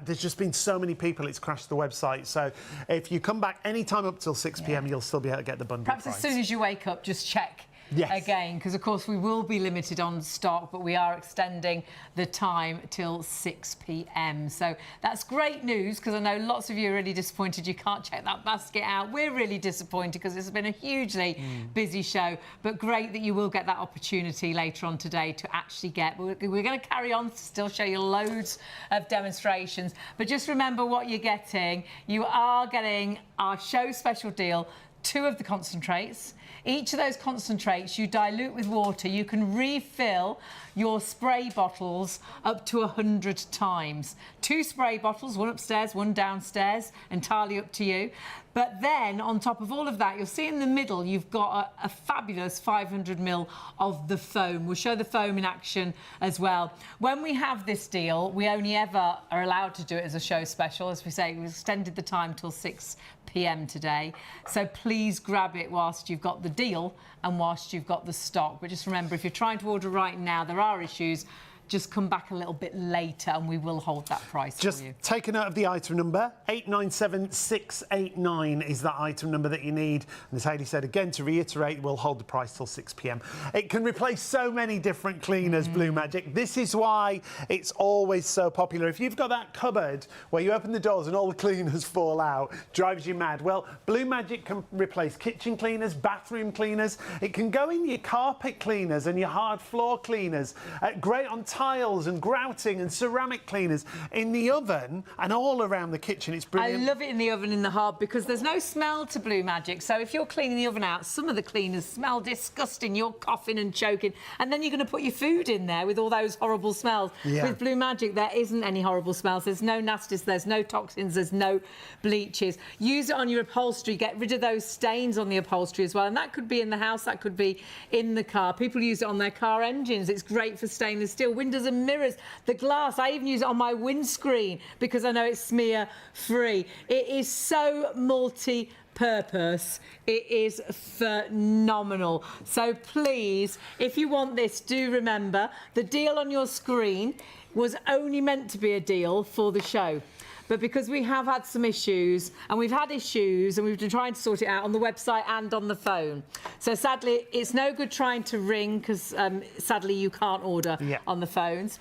There's just been so many people, it's crashed the website. So if you come back any time up till 6 p.m, you'll still be able to get the bundle Perhaps price. as soon as you wake up, just check. Again, because of course we will be limited on stock, but we are extending the time till 6 p.m. So that's great news, because I know lots of you are really disappointed you can't check that basket out. We're really disappointed because it's been a hugely busy show, but great that you will get that opportunity later on today to actually get. We're going to carry on, still show you loads of demonstrations, but just remember what you're getting. You are getting our show special deal, 2 of the concentrates. Each of those concentrates you dilute with water. You can refill your spray bottles up to 100 times. 2 spray bottles, 1 upstairs, 1 downstairs, entirely up to you. But then, on top of all of that, you'll see in the middle, you've got a fabulous 500ml of the foam. We'll show the foam in action as well. When we have this deal, we only ever are allowed to do it as a show special. As we say, we extended the time till 6 p.m. today. So please grab it whilst you've got the deal and whilst you've got the stock. But just remember, if you're trying to order right now, there are issues. Just come back a little bit later and we will hold that price for you. Just take a note of the item number. 897689 is that item number that you need. And as Hayley said, again, to reiterate, we'll hold the price till 6 p.m. It can replace so many different cleaners, Blue Magic. This is why it's always so popular. If you've got that cupboard where you open the doors and all the cleaners fall out, drives you mad, well, Blue Magic can replace kitchen cleaners, bathroom cleaners. It can go in your carpet cleaners and your hard floor cleaners. Great on tiles and grouting and ceramic cleaners, in the oven and all around the kitchen. It's brilliant. I love it in the oven in the hob because there's no smell to Blue Magic. So if you're cleaning the oven out, some of the cleaners smell disgusting. You're coughing and choking, and then you're going to put your food in there with all those horrible smells. With Blue Magic, there isn't any horrible smells. There's no nasties, there's no toxins, there's no bleaches. Use it on your upholstery. Get rid of those stains on the upholstery as well. And that could be in the house, that could be in the car. People use it on their car engines. It's great for stainless steel. Windows and mirrors, the glass. I even use it on my windscreen because I know it's smear free. It is so multi-purpose. It is phenomenal. So please, if you want this, do remember the deal on your screen was only meant to be a deal for the show. But because we have had some issues, and we've been trying to sort it out on the website and on the phone. So sadly, it's no good trying to ring because sadly you can't order on the phones.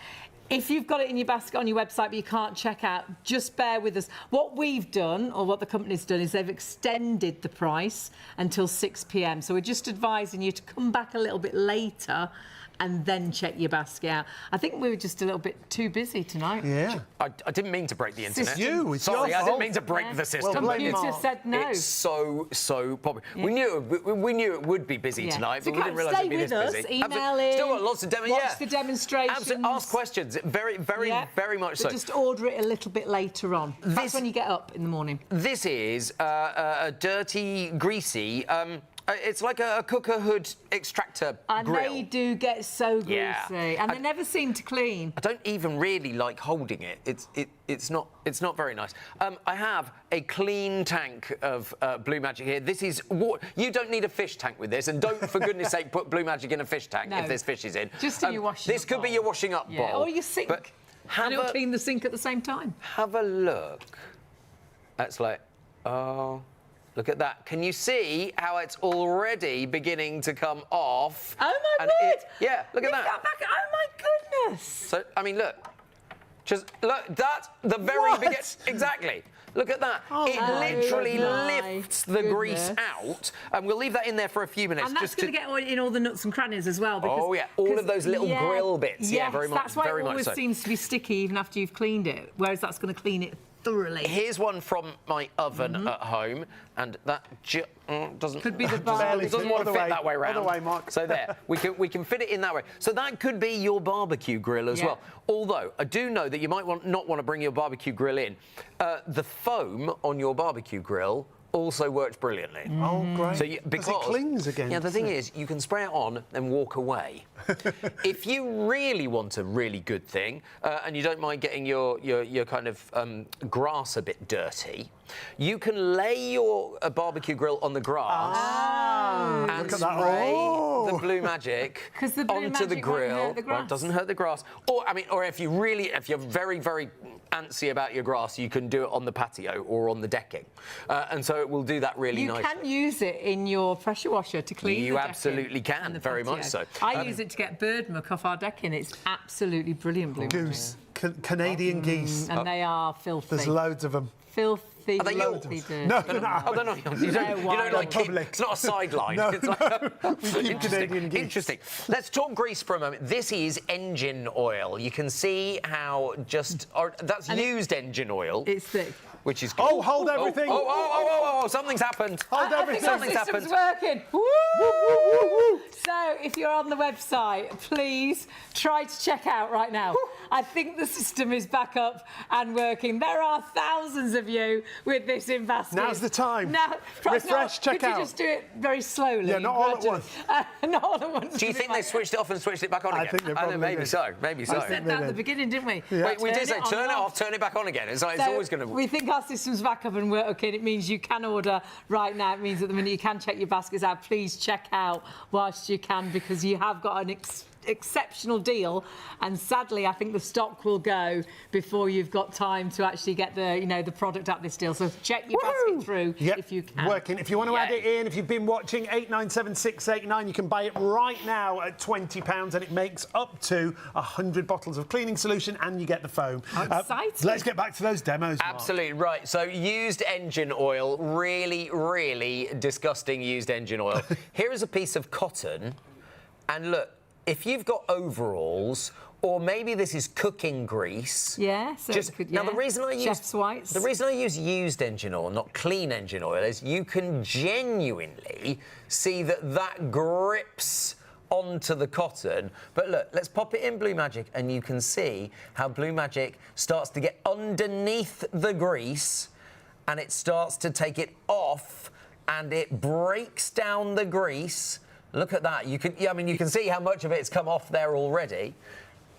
If you've got it in your basket on your website but you can't check out, just bear with us. What we've done, or what the company's done, is they've extended the price until 6 p.m. So we're just advising you to come back a little bit later and then check your basket out. I think we were just a little bit too busy tonight. Yeah. I didn't mean to break the internet. It's Sorry, your I didn't fault. mean to break the system. Well, computer said no. It's so popular. Yeah. We knew it would be busy tonight, so but we didn't realise it'd be this busy. Email in. Still got lots of watch the demonstrations. Absolutely. Ask questions. Very much so. But just order it a little bit later on. That's when you get up in the morning. This is a dirty, greasy. It's like a cooker hood extractor grill. And they do get so greasy, and they never seem to clean. I don't even really like holding it. It's not very nice. I have a clean tank of Blue Magic here. This is you don't need a fish tank with this, and don't for goodness sake put Blue Magic in a fish tank if there's fishes in. Just in your washing. This could be your washing up bowl, or your sink, and it'll clean the sink at the same time. Have a look. That's like, oh. Look at that. Can you see how it's already beginning to come off? Oh, my word! Yeah, look at that. Back. Oh, my goodness. So, I mean, look. Just look. That's the very beginning. Exactly. Look at that. It literally lifts the grease out. And we'll leave that in there for a few minutes. And that's going to get in all the nooks and crannies as well. Because, all of those little grill bits. Yes, very much. That's why very it much always so. seems to be sticky even after you've cleaned it, whereas that's going to clean it thoroughly. Here's one from my oven at home, and that doesn't could be the doesn't want to fit that way round. Other way, Mark. So there, we can fit it in that way. So that could be your barbecue grill as well. Although I do know that you might not want to bring your barbecue grill in. The foam on your barbecue grill also works brilliantly. Oh, great. So because it clings again. Yeah, the thing is, you can spray it on and walk away. If you really want a really good thing, and you don't mind getting your kind of grass a bit dirty, you can lay your barbecue grill on the grass and spray the Blue Magic onto the grill. It doesn't hurt the grass. Or if you're very, very antsy about your grass, you can do it on the patio or on the decking, and so it will do that really nicely. You can use it in your pressure washer to clean. You absolutely can, very much so. I use it to get bird muck off our decking. It's absolutely brilliant. Blue Goose, Canadian geese, and they are filthy. There's loads of them. Filthy. Are they yours? No, they're not. Oh, they're not yours. You don't like keep, it's not a sideline. No, it's like, we keep Canadian geese. Interesting. Let's talk grease for a moment. This is engine oil. You can see how that's used engine oil. It's thick. Which is good. Oh, hold everything. Oh, something's happened. Hold everything. Something's working. Woo! So, if you're on the website, please try to check out right now. I think the system is back up and working. There are thousands of you with this in basket. Now's the time. Now, refresh, check out. Could you just do it very slowly? Yeah, not all at once. Not all at once. Do you think they switched it off and switched it back on again? I think they probably maybe did. so. Maybe so. We said that at the beginning, didn't we? Yeah. We did say turn it off, turn it back on again. It's always going to. We think our system's back up and working. It means you can order right now. It means at the minute you can check your baskets out. Please check out whilst you can, because you have got an exceptional deal, and sadly I think the stock will go before you've got time to actually get the product at this deal. So check your basket through if you can. Working. If you want to add it in, if you've been watching 897689, you can buy it right now at £20, and it makes up to 100 bottles of cleaning solution, and you get the foam. Exciting. Let's get back to those demos, Mark. Absolutely right. So used engine oil, really disgusting used engine oil. Here is a piece of cotton, and look, if you've got overalls, or maybe this is cooking grease. Yeah, so now the reason I use used engine oil, not clean engine oil, is you can genuinely see that grips onto the cotton. But look, let's pop it in Blue Magic, and you can see how Blue Magic starts to get underneath the grease, and it starts to take it off, and it breaks down the grease. Look at that. You can see how much of it's come off there already.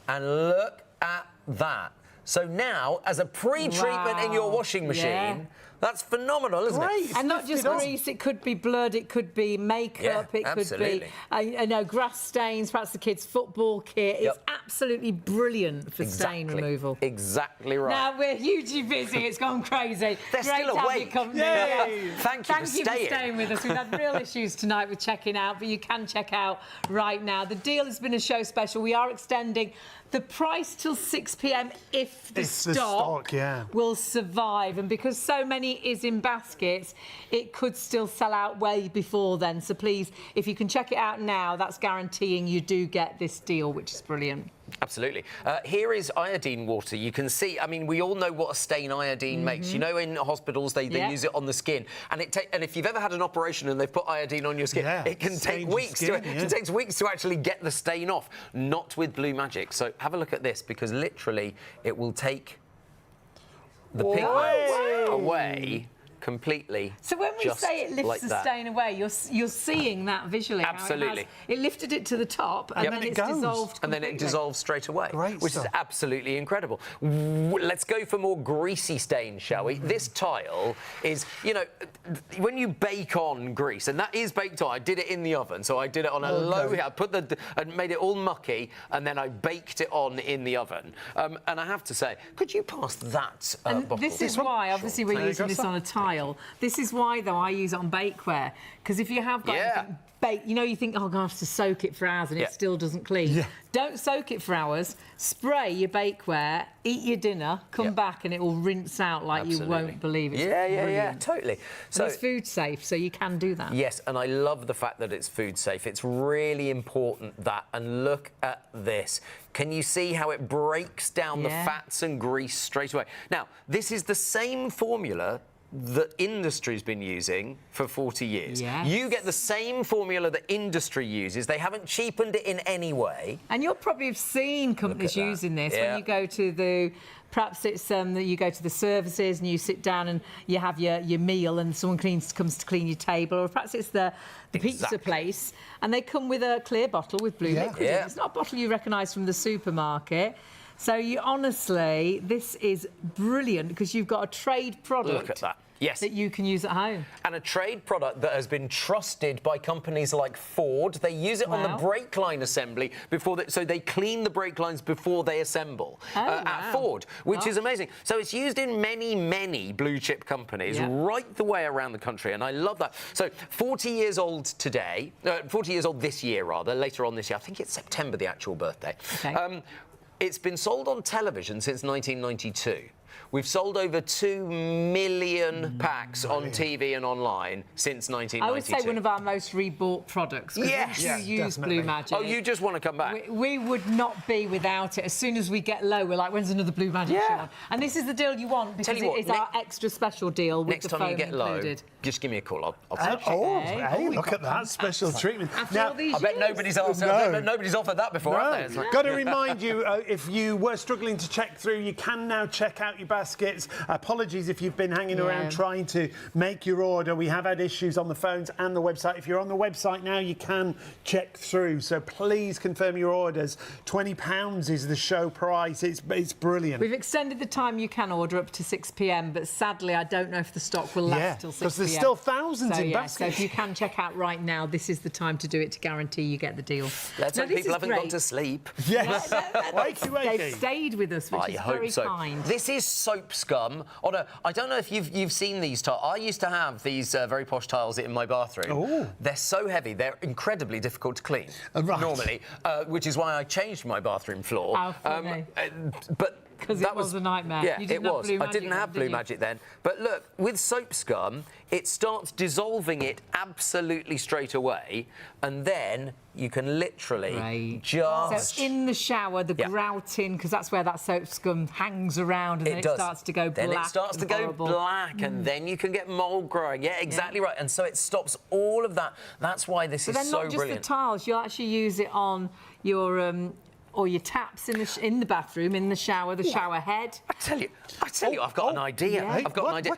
And look at that. So now, as a pre-treatment in your washing machine, That's phenomenal, isn't it? And not just grease, it could be blood, it could be makeup, it could be, grass stains, perhaps the kids' football kit. It's absolutely brilliant for stain removal. Exactly right. Now, we're hugely busy. It's gone crazy. They're Great still to have awake. your company. Thank you for staying with us. We've had real issues tonight with checking out, but you can check out right now. The deal has been a show special. We are extending the price till 6 p.m. if the stock will survive. And because so many is in baskets, it could still sell out way before then. So please, if you can check it out now, that's guaranteeing you do get this deal, which is brilliant. Absolutely. Here is iodine water. You can see, I mean, we all know what a stain iodine makes. You know, in hospitals, they use it on the skin. And if you've ever had an operation and they've put iodine on your skin, it can take weeks. It takes weeks to actually get the stain off. Not with Blue Magic. So have a look at this, because literally it will take the pigments away completely. So when we say it lifts the stain away, you're seeing that visually. Absolutely. It lifted it to the top and then it's dissolved completely. And then it dissolves straight away, which is absolutely incredible. Let's go for more greasy stains, shall we? This tile is, you know, when you bake on grease, and that is baked on. I did it in the oven, so I did it on a low heat. I made it all mucky, and then I baked it on in the oven. And I have to say, could you pass that bottle? This is why, obviously, we're using this on a tile. This is why, though, I use it on bakeware, because if you have got anything baked, you know, you think, oh, I'm going to have to soak it for hours and it still doesn't clean. Don't soak it for hours. Spray your bakeware, eat your dinner, come back, and it will rinse out like you won't believe. It's brilliant. Totally. So it's food safe, so you can do that. Yes, and I love the fact that it's food safe. It's really important that. And look at this. Can you see how it breaks down the fats and grease straight away? Now, this is the same formula that industry's been using for 40 years. You get the same formula that industry uses. They haven't cheapened it in any way. And you'll probably have seen companies using this when you go to the... Perhaps it's that you go to the services and you sit down and you have your meal and someone comes to clean your table, or perhaps it's the pizza place and they come with a clear bottle with blue liquid in. It's not a bottle you recognise from the supermarket. So honestly, this is brilliant because you've got a trade product. Look at that. Yes. That you can use at home. And a trade product that has been trusted by companies like Ford. They use it on the brake line assembly so they clean the brake lines before they assemble at Ford, which is amazing. So it's used in many, many blue chip companies right the way around the country, and I love that. So 40 years old today, 40 years old this year rather, later on this year. I think it's September, the actual birthday. Okay. It's been sold on television since 1992. We've sold over 2 million packs on TV and online since 1992. I would say one of our most rebought products. Yes, you use Blue Magic. Oh, you just want to come back? We would not be without it. As soon as we get low, we're like, when's another Blue Magic show on? And this is the deal you want because it's our extra special deal with the foam included. Next time you get low, just give me a call. I'll hey, look at that special treatment. Now, I bet nobody's offered that before, have they? Got to remind you, if you were struggling to check through, you can now check out your baskets. Apologies if you've been hanging around trying to make your order. We have had issues on the phones and the website. If you're on the website now, you can check through. So please confirm your orders. £20 is the show price. It's brilliant. We've extended the time you can order up to 6 p.m, but sadly, I don't know if the stock will last till 6 p.m. Because there's still thousands in baskets. So if you can check out right now, this is the time to do it to guarantee you get the deal. Let's hope people haven't gone to sleep. Yes. Wakey. They've stayed with us, which is very kind. This is soap scum. I don't know if you've seen these tiles. I used to have these very posh tiles in my bathroom. They're so heavy, they're incredibly difficult to clean normally, which is why I changed my bathroom floor. How funny. But because it was a nightmare. Yeah, it was. I didn't have Blue Magic then. But look, with soap scum, it starts dissolving it absolutely straight away, and then you can literally just... So in the shower, the grouting, because that's where that soap scum hangs around, and then it starts to go black. Then it starts to go black, and then you can get mould growing. Yeah, exactly right. And so it stops all of that. That's why this is so brilliant. But then not just the tiles, you'll actually use it on your... or your taps in the bathroom, in the shower, the shower head. I tell you, I've got an idea. Yeah. I've got an idea.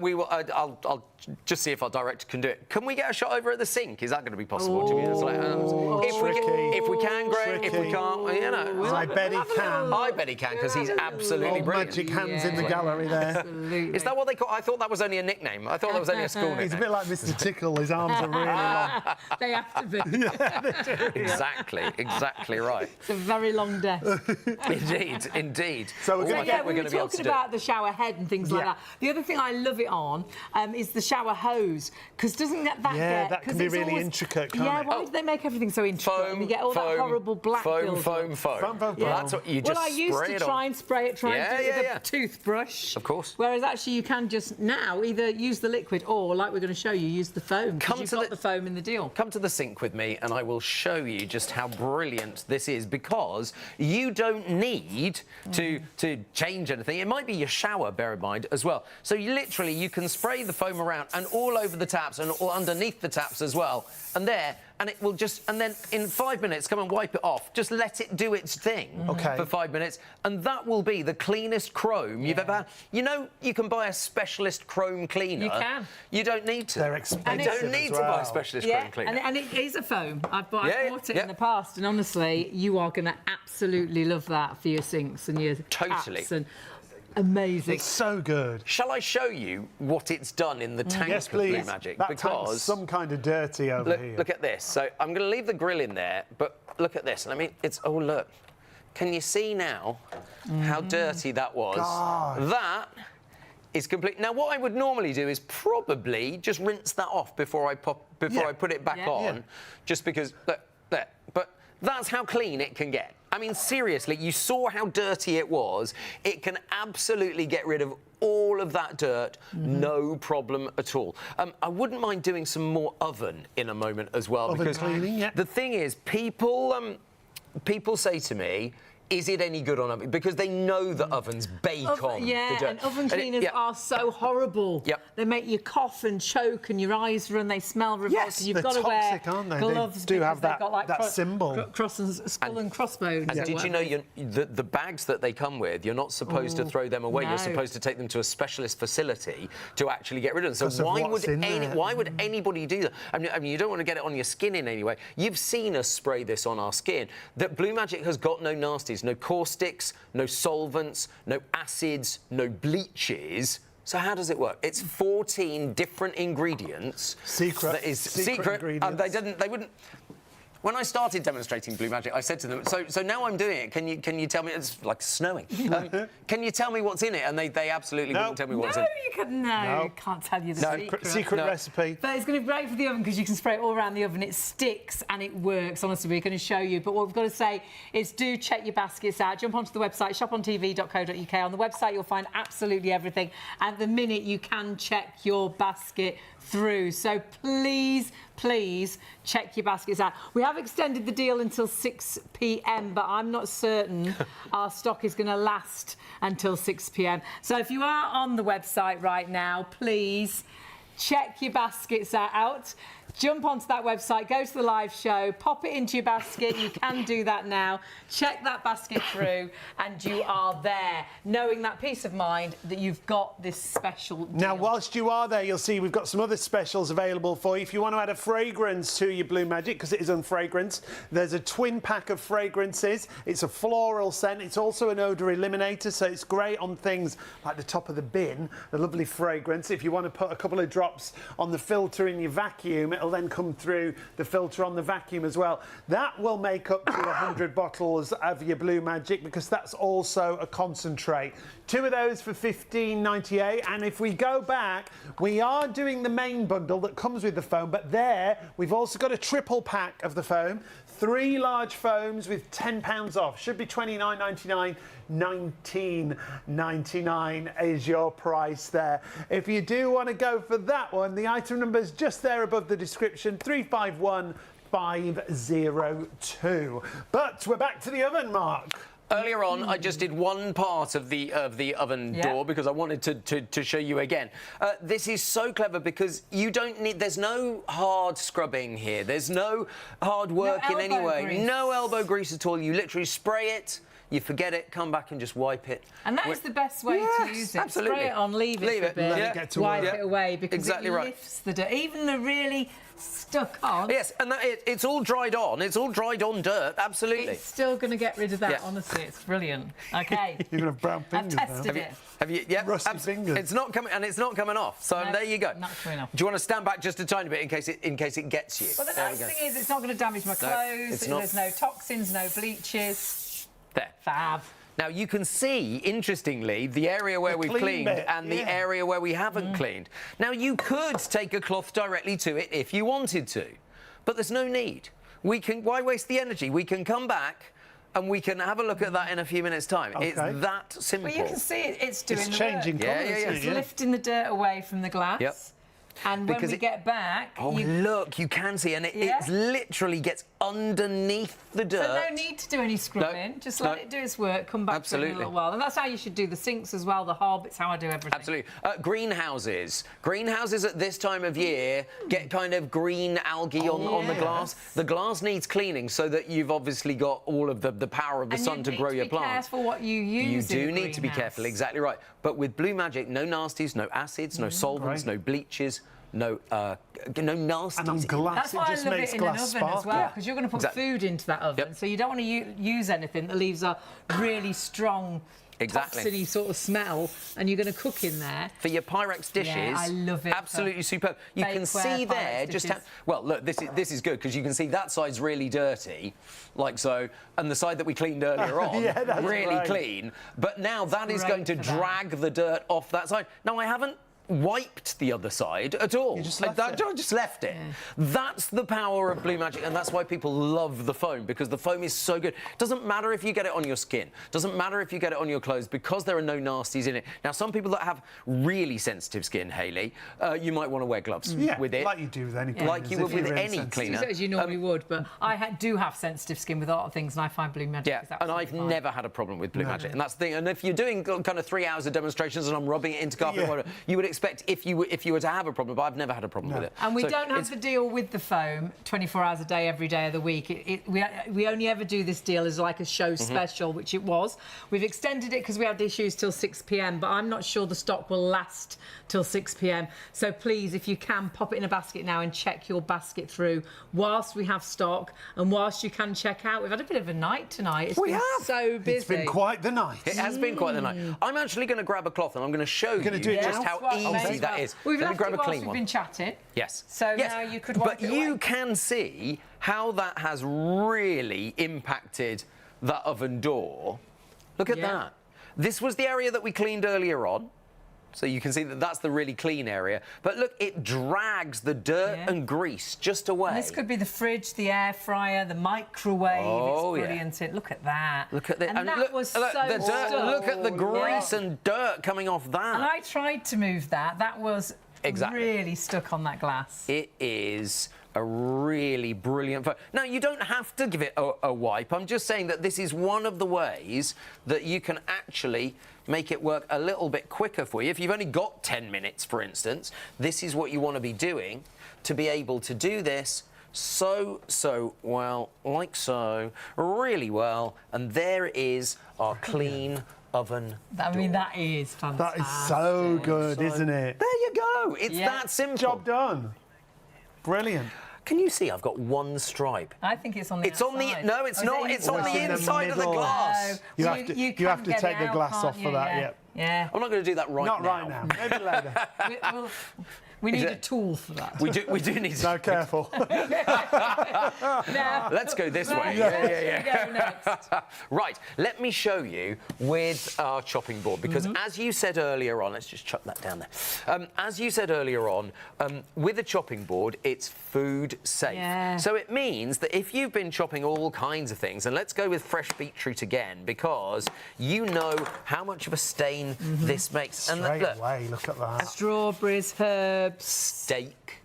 We will. I'll just see if our director can do it. Can we get a shot over at the sink? Is that going to be possible? To me? It's like, if we can, great. If we can't, you know. I bet he can. I bet he can because he's absolutely brilliant. Magic hands in the gallery there. Absolutely. Is that what they call? I thought that was only a nickname. I thought that was only a school nickname. He's a bit like Mr. Tickle. His arms are really long. They have to be. Exactly right. It's a very long desk. Indeed. So we're talking about the shower head and things like that. The other thing I love it on is the shower hose, because doesn't that that can be really intricate, can't it? Why do they make everything so intricate? And you get all that horrible black foam. That's what you just I used to try and spray it, try and do it with a toothbrush. Of course. Whereas actually you can just now either use the liquid or, like we're going to show you, use the foam. You've got the foam in the deal. Come to the sink with me and I will show you just how brilliant this is, because you don't need to change anything. It might be your shower, bear in mind, as well. So you can spray the foam around and all over the taps and all underneath the taps as well. And it will just, and then in 5 minutes, come and wipe it off. Just let it do its thing for 5 minutes, and that will be the cleanest chrome you've ever had. You know, you can buy a specialist chrome cleaner. You can. You don't need to. They're expensive. You don't need to buy a specialist chrome cleaner. And it is a foam. I've bought it in the past, and honestly, you are going to absolutely love that for your sinks and your taps and amazing. It's so good. Shall I show you what it's done in the tank of Blue Magic? That tank's some kind of dirty over here. Look at this. So I'm going to leave the grill in there, but look at this. I mean, look. Can you see now how dirty that was? God. That is complete. Now, what I would normally do is probably just rinse that off before I put it back on, just because. Look, there. But that's how clean it can get. I mean, seriously, you saw how dirty it was. It can absolutely get rid of all of that dirt, no problem at all. I wouldn't mind doing some more oven in a moment as well. Oven cleaning, the thing is, people say to me, is it any good on oven? Because they know that ovens bake on the dirt. And oven cleaners are so horrible. Yep. They make you cough and choke and your eyes run, they smell revolting. Yes, You've got to toxic, wear aren't they? gloves. They do have they've got, like, that symbol. Skull and crossbones. And did you know the bags that they come with, you're not supposed to throw them away. No. You're supposed to take them to a specialist facility to actually get rid of them. So why would anybody do that? I mean, you don't want to get it on your skin in any way. You've seen us spray this on our skin. That Blue Magic has got no nasties, no caustics, no solvents, no acids, no bleaches. So how does it work? It's 14 different ingredients. Secret ingredients. They wouldn't. When I started demonstrating Blue Magic, I said to them, so now I'm doing it, can you tell me, it's like snowing, can you tell me what's in it? And they absolutely wouldn't tell me what's in it. You can't tell you the secret recipe. But it's going to be great for the oven because you can spray it all around the oven. It sticks and it works. Honestly, we're going to show you. But what we've got to say is do check your baskets out. Jump onto the website, shopontv.co.uk. On the website, you'll find absolutely everything. At the minute, you can check your basket through. So please check your baskets out. We have extended the deal until 6 p.m, but I'm not certain our stock is going to last until 6 p.m. So if you are on the website right now, please check your baskets out. Jump onto that website, go to the live show, pop it into your basket. You can do that now. Check that basket through, and you are there, knowing that peace of mind that you've got this special deal. Now, whilst you are there, you'll see we've got some other specials available for you. If you want to add a fragrance to your Blue Magic, because it is unfragranced, there's a twin pack of fragrances. It's a floral scent. It's also an odour eliminator, so it's great on things like the top of the bin, the lovely fragrance. If you want to put a couple of drops on the filter in your vacuum, it'll then come through the filter on the vacuum as well. That will make up to 100 bottles of your Blue Magic, because that's also a concentrate. 2 of those for $15.98, and if we go back, we are doing the main bundle that comes with the foam, but there we've also got a triple pack of the foam. 3 large foams with £10 off. Should be $29.99. $19.99 is your price there. If you do want to go for that one, the item number is just there above the description, 351502. But we're back to the oven, Mark. Earlier on, I just did one part of the oven door because I wanted to show you again. This is so clever because you don't need. There's no hard scrubbing here. There's no hard work in any way. No elbow grease at all. You literally spray it. You forget it, come back and just wipe it. And that is the best way to use it. Absolutely. Spray it on, leave it for a bit, let it get to wipe work. it away because Exactly it right. lifts the dirt. Even the really stuck on. Yes, and it's all dried on. It's all dried on dirt, absolutely. It's still going to get rid of that, honestly. It's brilliant. OK. You're going to have brown fingers I've tested now. it. Have you? Yeah, Rusty fingers. It's not coming, and it's not coming off. So there you go. Not true enough. Do you want to stand back just a tiny bit in case it gets you? Well, the nice thing is it's not going to damage my clothes. it's not. There's no toxins, no bleaches. There. Fab. Now, you can see, interestingly, the area where we've cleaned bit, and the area where we haven't cleaned. Now, you could take a cloth directly to it if you wanted to, but there's no need. Why waste the energy? We can come back and we can have a look at that in a few minutes' time. Okay. It's that simple. Well, you can see it's doing It's the changing work. colours. It's lifting the dirt away from the glass. Yep. And when we get back... Oh, look, you can see, and it literally gets underneath the dirt. So no need to do any scrubbing. Just let it do its work, come back to it in a little while. And that's how you should do the sinks as well, the hob. It's how I do everything. Absolutely. Greenhouses. Greenhouses at this time of year get kind of green algae on the glass. The glass needs cleaning so that you've obviously got all of the power of the sun to grow your plant. You need to be careful what you use. You do need to be careful, exactly right. But with Blue Magic, no nasties, no acids, no solvents, no bleaches, no nasties. And on glass, that's why it just I love makes it in an glass oven sparkle. as well, because you're going to put food into that oven, so you don't want to use anything that leaves a really strong, toxiny sort of smell, and you're going to cook in there. For your Pyrex dishes, I love it. Absolutely superb. You can see there just how. Well, look, this is good because you can see that side's really dirty, like so, and the side that we cleaned earlier on, really clean. But now that is going to drag the dirt off that side. Now I haven't wiped the other side at all. You just left it. I just left it. That's the power of Blue Magic, and that's why people love the foam, because the foam is so good. Doesn't matter if you get it on your skin, doesn't matter if you get it on your clothes, because there are no nasties in it. Now, some people that have really sensitive skin, Hayley, you might want to wear gloves with it. Like you do with any cleaners. Like you would with any cleaner. As you normally would, but I do have sensitive skin with a lot of things, and I find Blue Magic is absolutely and I've never had a problem with Blue Magic, and that's the thing. And if you're doing kind of 3 hours of demonstrations and I'm rubbing it into carpet, whatever, you would expect if you were to have a problem, but I've never had a problem with it. And we don't have to deal with the foam 24 hours a day, every day of the week. We only ever do this deal as like a show special, which it was. We've extended it because we had issues till 6 p.m, but I'm not sure the stock will last till 6 p.m. So please, if you can, pop it in a basket now and check your basket through whilst we have stock and whilst you can check out. We've had a bit of a night tonight. It's been so busy. It's been quite the night. It has been quite the night. I'm actually going to grab a cloth and I'm going to show you just how easy that is. We've Let me left grab it a whilst clean we've one. been chatting. Yes. So now you could wipe But it you away. can see how that has really impacted that oven door. Look at that. This was the area that we cleaned earlier on. So you can see that that's the really clean area. But look, it drags the dirt and grease just away. And this could be the fridge, the air fryer, the microwave. Oh, it's brilliant. Look at that. Look at this. And that was so the dirt. Look at the grease and dirt coming off that. And I tried to move that. That was really stuck on that glass. It is a really brilliant photo. Now, you don't have to give it a wipe. I'm just saying that this is one of the ways that you can actually make it work a little bit quicker for you. If you've only got 10 minutes, for instance, this is what you want to be doing to be able to do this so well, like so, really well. And there is our clean oven I mean, that is fantastic. That is so good, isn't it? There you go. It's that simple. Job done. Brilliant. Can you see I've got one stripe? I think it's on the outside. No, it's not. It's on the inside of the glass. You have to take the glass off for that, Yeah. I'm not going to do that right now. Not right now. Maybe later. We need a tool for that. We do need. No, careful. Now, let's go this way. Go next. Right, let me show you with our chopping board, because as you said earlier on, let's just chuck that down there. As you said earlier on, with a chopping board, it's food safe. Yeah. So it means that if you've been chopping all kinds of things, and let's go with fresh beetroot again, because you know how much of a stain this makes. Straight away, look at that. Strawberries, herbs. Steak.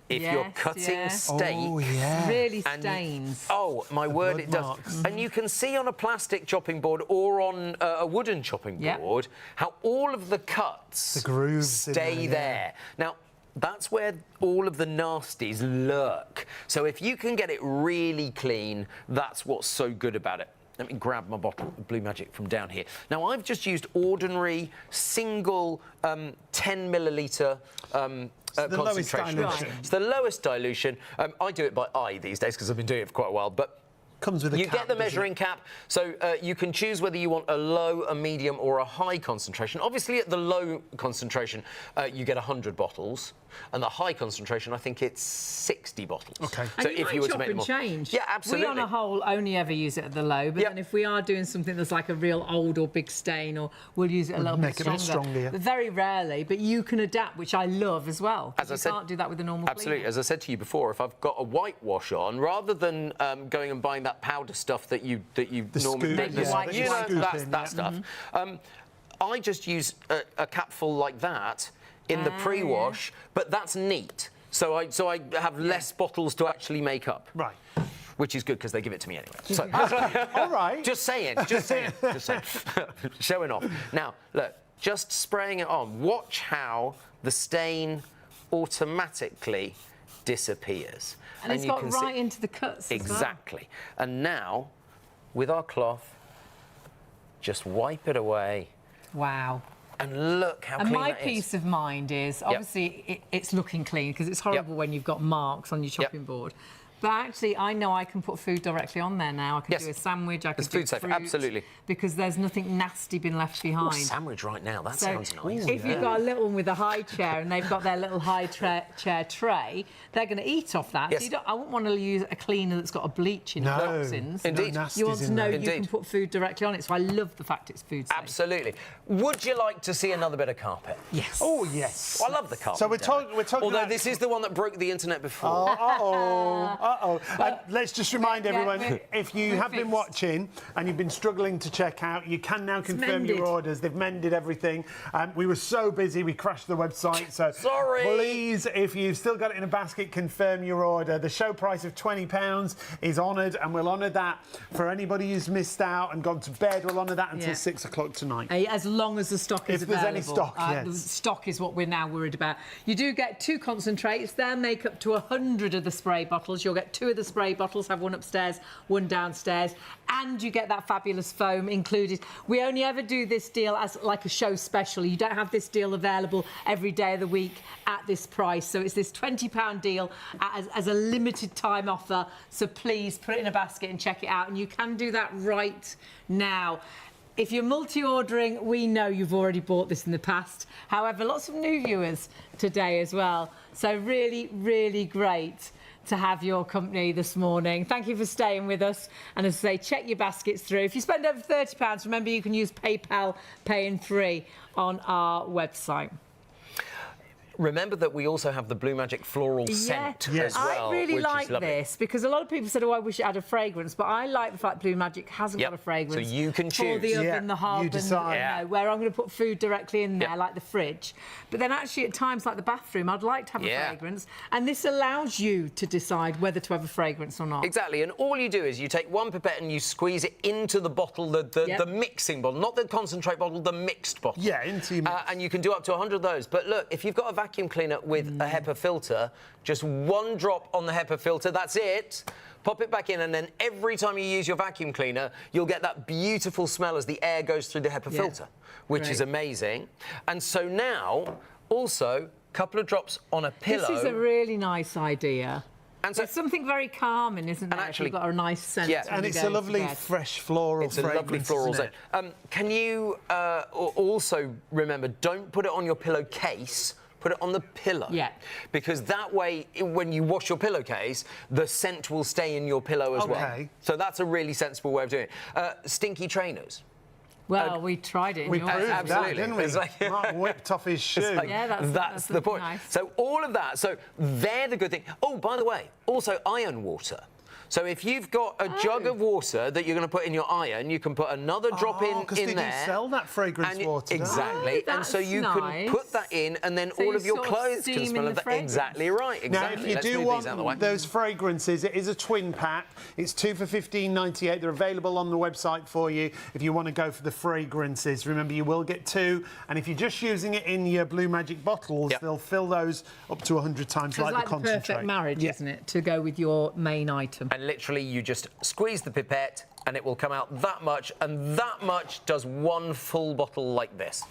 if you're cutting steak. Oh, yeah. Really stains. Oh, my word, it does. marks. And you can see on a plastic chopping board or on a wooden chopping board how all of the cuts The grooves stay there. Now, that's where all of the nasties lurk. So if you can get it really clean, that's what's so good about it. Let me grab my bottle of Blue Magic from down here. Now, I've just used ordinary, single 10 millilitre concentration. It's the lowest dilution. I do it by eye these days because I've been doing it for quite a while. But comes with a you cap, get the measuring cap, so you can choose whether you want a low, a medium, or a high concentration. Obviously, at the low concentration, you get 100 bottles, and the high concentration, I think it's 60 bottles. Okay. So and you if you were to make and more, change. yeah, absolutely. We, on a whole, only ever use it at the low, but then if we are doing something that's like a real old or big stain, or we'll use it a little bit stronger. Make it a bit stronger, yeah. But very rarely, but you can adapt, which I love as well. As I said, you can't do that with a normal absolutely. cleaner. As I said to you before, if I've got a whitewash on, rather than going and buying that powder stuff that you normally that stuff. I just use a capful like that in the pre-wash, but that's neat. So I have less bottles to actually make up. Right. Which is good because they give it to me anyway. So, All right. just saying. Showing off. Now, look, just spraying it on. Watch how the stain automatically disappears. And it's got right into the cuts Exactly. And now, with our cloth, just wipe it away. Wow. And look how clean And my that is. peace of mind is, obviously, it's looking clean, because it's horrible when you've got marks on your chopping board. But actually, I know I can put food directly on there now. I can do a sandwich, I can do food safe, fruit, absolutely. Because there's nothing nasty been left behind. Ooh, sandwich right now, that So sounds nice. if you've got a little one with a high chair and they've got their little high chair tray, they're going to eat off that. Yes. So I wouldn't want to use a cleaner that's got a bleach in toxins. Indeed. You want to know you can put food directly on it. So I love the fact it's food safe. Absolutely. Would you like to see another bit of carpet? Yes. Oh, yes. I love the carpet. So we're talking Although about... this is the one that broke the internet before. Uh-oh. Let's just remind everyone, if you have been fixed. watching and you've been struggling to check out, you can now confirm your mended. orders. They've mended everything. We were so busy, we crashed the website. So Sorry. Please, if you've still got it in a basket, confirm your order. The show price of £20 is honoured, and we'll honour that for anybody who's missed out and gone to bed. We'll honour that until 6 o'clock tonight. As long as the stock is available. If there's any stock, yes. The stock is what we're now worried about. You do get 2 concentrates. They'll make up to 100 of the spray bottles. You'll get 2 of the spray bottles, have one upstairs, one downstairs, and you get that fabulous foam included. We only ever do this deal as like a show special. You don't have this deal available every day of the week at this price. So it's this £20 deal as a limited time offer. So please put it in a basket and check it out. And you can do that right now. If you're multi-ordering, we know you've already bought this in the past. However, lots of new viewers today as well. So really, really great to have your company this morning. Thank you for staying with us. And as I say, check your baskets through. If you spend over £30, remember you can use PayPal Pay in 3 on our website. Remember that we also have the Blue Magic floral scent as well. I really which like is lovely. this because a lot of people said, oh, I wish it had a fragrance, but I like the fact Blue Magic hasn't got a fragrance. So you can choose. For the oven, the hob, you decide. and where I'm going to put food directly in there, like the fridge. But then actually at times like the bathroom, I'd like to have a fragrance. And this allows you to decide whether to have a fragrance or not. Exactly. And all you do is you take one pipette and you squeeze it into the bottle, the mixing bottle, not the concentrate bottle, the mixed bottle. Yeah, into your mix. And you can do up to 100 of those. But look, if you've got a vacuum cleaner with a HEPA filter, just 1 drop on the HEPA filter, that's it. Pop it back in, and then every time you use your vacuum cleaner, you'll get that beautiful smell as the air goes through the HEPA filter, which is amazing. And so now, also, a couple of drops on a pillow. This is a really nice idea. And so, there's something very calming, isn't there? Actually, if you've got a nice scent. And it's a lovely fresh floral fragrance. It's a lovely floral scent. Can you also remember, don't put it on your pillowcase, put it on the pillow. Yeah. Because that way, when you wash your pillowcase, the scent will stay in your pillow as well. So that's a really sensible way of doing it. Stinky trainers. Well, we tried it. We proved that, didn't we? It's like, Mark whipped off his shoe. Like, that's the point. Nice. So all of that. So they're the good thing. Oh, by the way, also iron water. So if you've got a jug of water that you're going to put in your iron, you can put another drop in they there. do sell that fragrance water. Exactly. Oh, and so you can put that in, and then all of your clothes can smell of that. Exactly right. Exactly. Now, if you do want those fragrances, it is a twin pack. It's 2 for $15.98. They're available on the website for you if you want to go for the fragrances. Remember, you will get 2, and if you're just using it in your Blue Magic bottles, they'll fill those up to 100 times like the concentrate. It's like the perfect marriage, isn't it, to go with your main item. And literally, you just squeeze the pipette, and it will come out that much, and that much does 1 full bottle like this.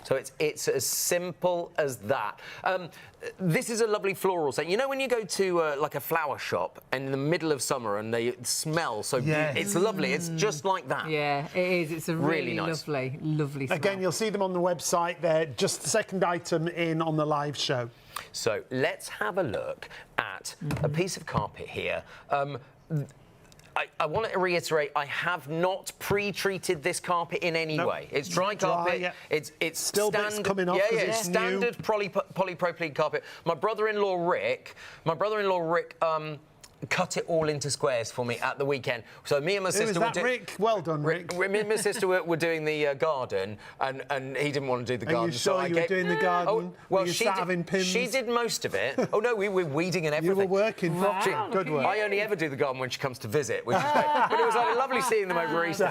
So it's as simple as that. This is a lovely floral scent. You know when you go to like a flower shop in the middle of summer and they smell so beautiful? It's lovely. It's just like that. Yeah, it is. It's a really nice. lovely smell. Again, you'll see them on the website. They're just the second item in on the live show. So let's have a look at a piece of carpet here. I want to reiterate, I have not pre-treated this carpet in any way. It's dry carpet. It's still bits coming off because it's standard polypropylene carpet. My brother-in-law Rick cut it all into squares for me at the weekend. So me and my sister were doing... Rick? Well done, Rick. Me and my sister were doing the garden, and he didn't want to do the garden. Are you sure you were doing the garden? Oh, well, she did most of it. Oh, no, we were weeding and everything. You were working. Wow, good work. I only ever do the garden when she comes to visit, which is great. But it was like, lovely seeing them over Easter.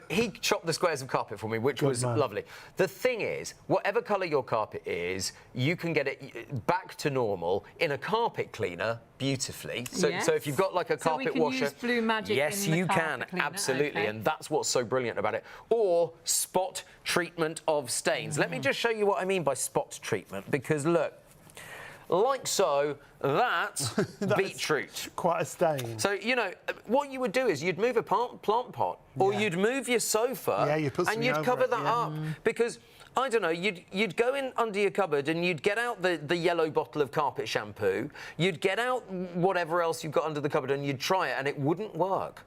He chopped the squares of carpet for me, which was lovely. The thing is, whatever colour your carpet is, you can get it back to normal in a carpet cleaner beautifully. So if you've got like a carpet washer, use Blue Magic yes, in the you carpet can, cleaner. absolutely, Okay. and that's what's so brilliant about it. Or spot treatment of stains. Let me just show you what I mean by spot treatment, because look, like so, that's beetroot. Quite a stain. So, you know, what you would do is you'd move a plant pot, or you'd move your sofa, and you'd cover that up, because I don't know, you'd go in under your cupboard and you'd get out the yellow bottle of carpet shampoo, you'd get out whatever else you've got under the cupboard and you'd try it, and it wouldn't work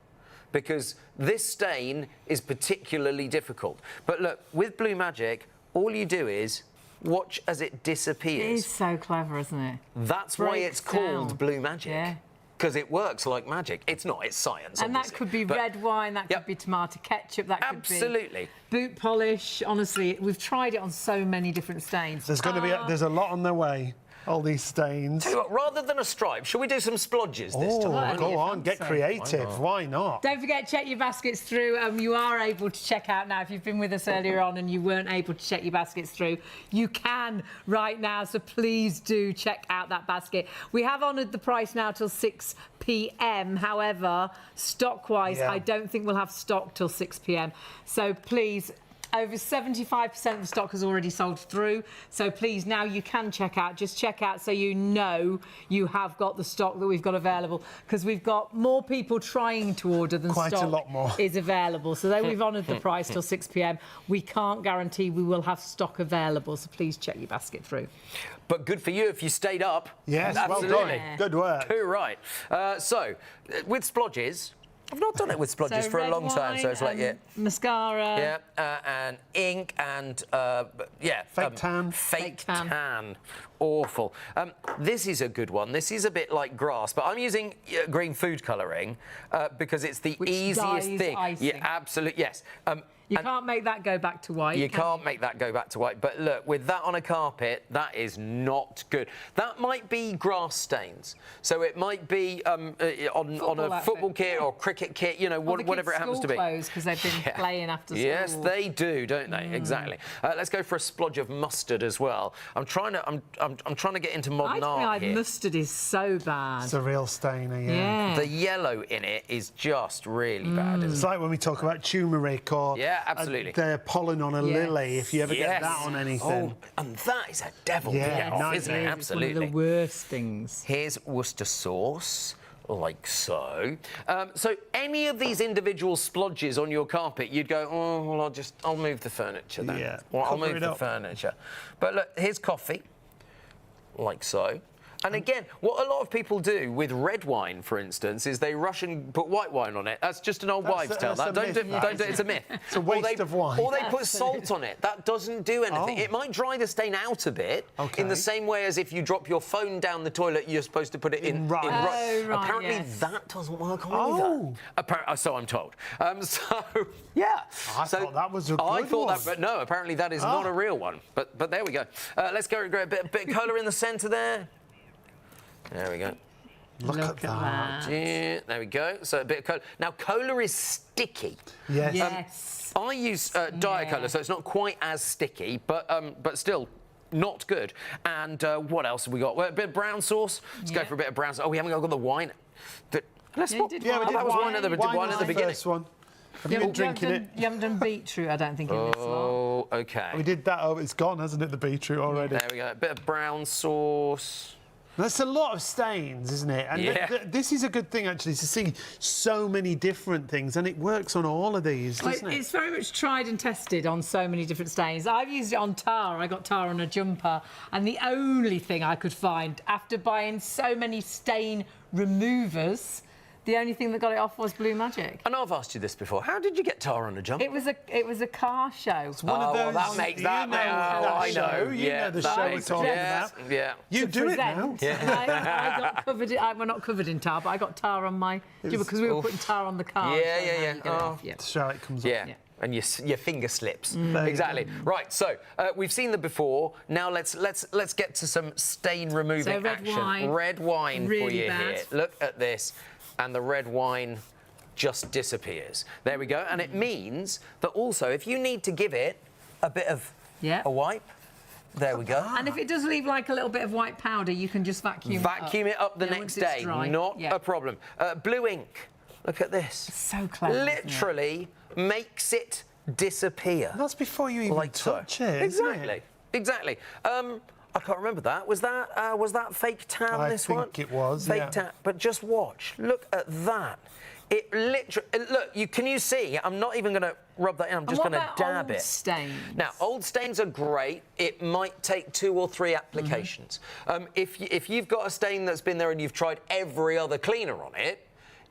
because this stain is particularly difficult. But look, with Blue Magic, all you do is watch as it disappears. It is so clever, isn't it? That's why it's called Blue Magic. Yeah. Because it works like magic. It's not, it's science, and obviously. that could be red wine, that could be tomato ketchup, that could be boot polish. Honestly, we've tried it on so many different stains. There's going to be there's a lot on their way. All these stains. Tell you what, rather than a stripe, shall we do some splodges this time? Go on, get creative. Why not? Don't forget, check your baskets through. You are able to check out now. If you've been with us earlier on and you weren't able to check your baskets through, you can right now. So please do check out that basket. We have honoured the price now till 6 p.m. However, stock-wise, I don't think we'll have stock till 6 p.m. So please... Over 75% of the stock has already sold through. So please, now you can check out. Just check out so you know you have got the stock that we've got available, because we've got more people trying to order than Quite stock a lot more. is available. So though we've honoured the price till 6 p.m, we can't guarantee we will have stock available. So please check your basket through. But good for you if you stayed up. Yes, absolutely. Well done. Good work. Too right. So, with splodges... I've not done it with splodges for a long time, so it's like, mascara. And ink and, Fake tan. Fake tan. Awful. This is a good one. This is a bit like grass, but I'm using green food colouring because it's the easiest thing. Icing. Yeah, absolutely, yes. You can't make that go back to white. You can't make that go back to white. But look, with that on a carpet, that is not good. That might be grass stains. So it might be on a football kit or cricket kit, you know, whatever it happens to be. Because they've been playing after school. Yes, they do, don't they? Exactly. Let's go for a splodge of mustard as well. I'm trying to get into modern art here. Mustard is so bad. It's a real stainer, yeah. The yellow in it is just really bad, isn't it? It's like when we talk about turmeric or absolutely. The pollen on a lily, if you ever get that on anything. Oh, and that is a devil to get off, isn't it? Absolutely. It's one of the worst things. Here's Worcester sauce, like so. So any of these individual splodges on your carpet, you'd go, oh, well, I'll move the furniture then. Yeah. Well, I'll move the furniture. But look, here's coffee, like so. And again, what a lot of people do with red wine, for instance, is they rush and put white wine on it. That's just an old wives' tale. Don't do it. It's a myth. It's a waste of wine. Or they put salt on it. That doesn't do anything. It might dry the stain out a bit, in the same way as if you drop your phone down the toilet, you're supposed to put it in. Apparently, that doesn't work either. So I'm told. I thought that was a good one. That, but no, apparently that is not a real one. But there we go. Let's go a bit of colour in the centre there. There we go. Look at that. Yeah, there we go. So a bit of cola. Now, cola is sticky. Yes. I use Diet Cola, so it's not quite as sticky, but still not good. And what else have we got? Well, a bit of brown sauce. Let's go for a bit of brown sauce. Oh, we haven't got the wine. Let's we did that was wine at the beginning. First one. You haven't done beetroot, I don't think, in this one. Oh, OK. We did that. Oh, it's gone, hasn't it, the beetroot already? There we go. A bit of brown sauce. That's a lot of stains, isn't it? And this is a good thing, actually, to see so many different things, and it works on all of these, doesn't it? It's very much tried and tested on so many different stains. I've used it on tar. I got tar on a jumper, and the only thing I could find, after buying so many stain removers, the only thing that got it off was Blue Magic. I know I've asked you this before. How did you get tar on a jumper? It was a car show. It's one of those. Well, that makes that. I know. You know the show we're talking about. Yeah. You do it now. I got covered. We're not covered in tar, but I got tar on my jumper because we were putting tar on the car. Yeah. So it comes off. Yeah. And your finger slips. Exactly. Right. So we've seen the before. Now let's get to some stain removing action. Red wine really for you bad. here. Look at this. And the red wine just disappears. There we go. And it means that also, if you need to give it a bit of a wipe, there we go. And if it does leave like a little bit of white powder, you can just vacuum it up the next day. Not a problem. Blue ink. Look at this. So clever. Literally makes it disappear. That's before you even touch it. Exactly. Exactly. I can't remember that. Was that fake tan? This one? I think it was. Fake tan. But just watch. Look at that. It literally. Look. Can you see? I'm not even going to rub that in. I'm just going to dab it. Stains? Now, old stains are great. It might take 2 or 3 applications. If you've got a stain that's been there and you've tried every other cleaner on it,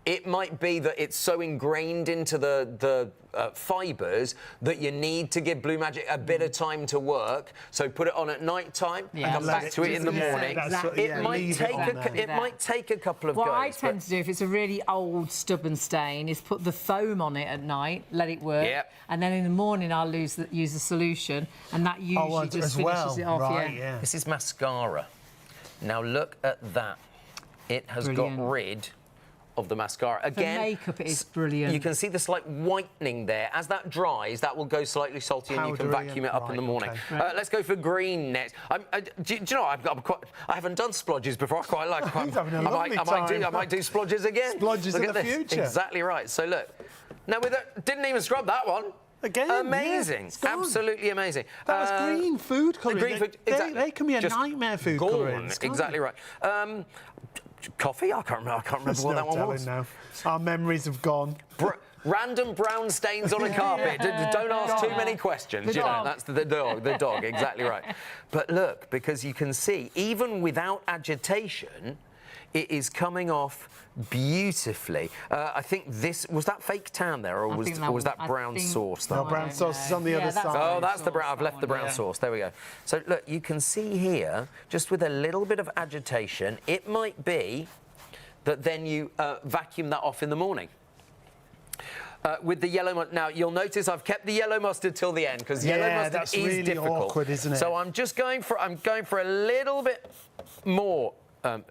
it might be that it's so ingrained into the fibres that you need to give Blue Magic a bit of time to work. So put it on at night time and come back to it in the morning. It might take a couple of goes. What I tend to do, if it's a really old, stubborn stain, is put the foam on it at night, let it work, and then in the morning I'll use the solution, and that usually just finishes it off. Right, This is mascara. Now look at that. It has got rid of the mascara. Again, for makeup, it is brilliant. You can see the slight whitening there. As that dries, that will go slightly salty, and you can vacuum it up in the morning. Let's go for green next. Do you know, I haven't done splodges before. I quite like. I might do splodges again. Splodges in the future. Exactly right. So look, now didn't even scrub that one. Again, amazing, absolutely amazing. That was green food colouring. Green food, exactly. They can be a nightmare food colouring. Exactly right. Coffee? I can't remember what that one was. Now. Our memories have gone. Random brown stains on a carpet. Don't ask too many questions. You know, that's the dog. Exactly right. But look, because you can see, even without agitation, it is coming off beautifully. I think was that fake tan there, or was that brown sauce? No, brown sauce is on the other side. Oh, that's the brown. I've left the brown sauce. There we go. So look, you can see here, just with a little bit of agitation, it might be that then you vacuum that off in the morning. With the yellow mustard. Now, you'll notice I've kept the yellow mustard till the end, because yellow mustard is really difficult. Awkward, isn't it? So I'm going for a little bit more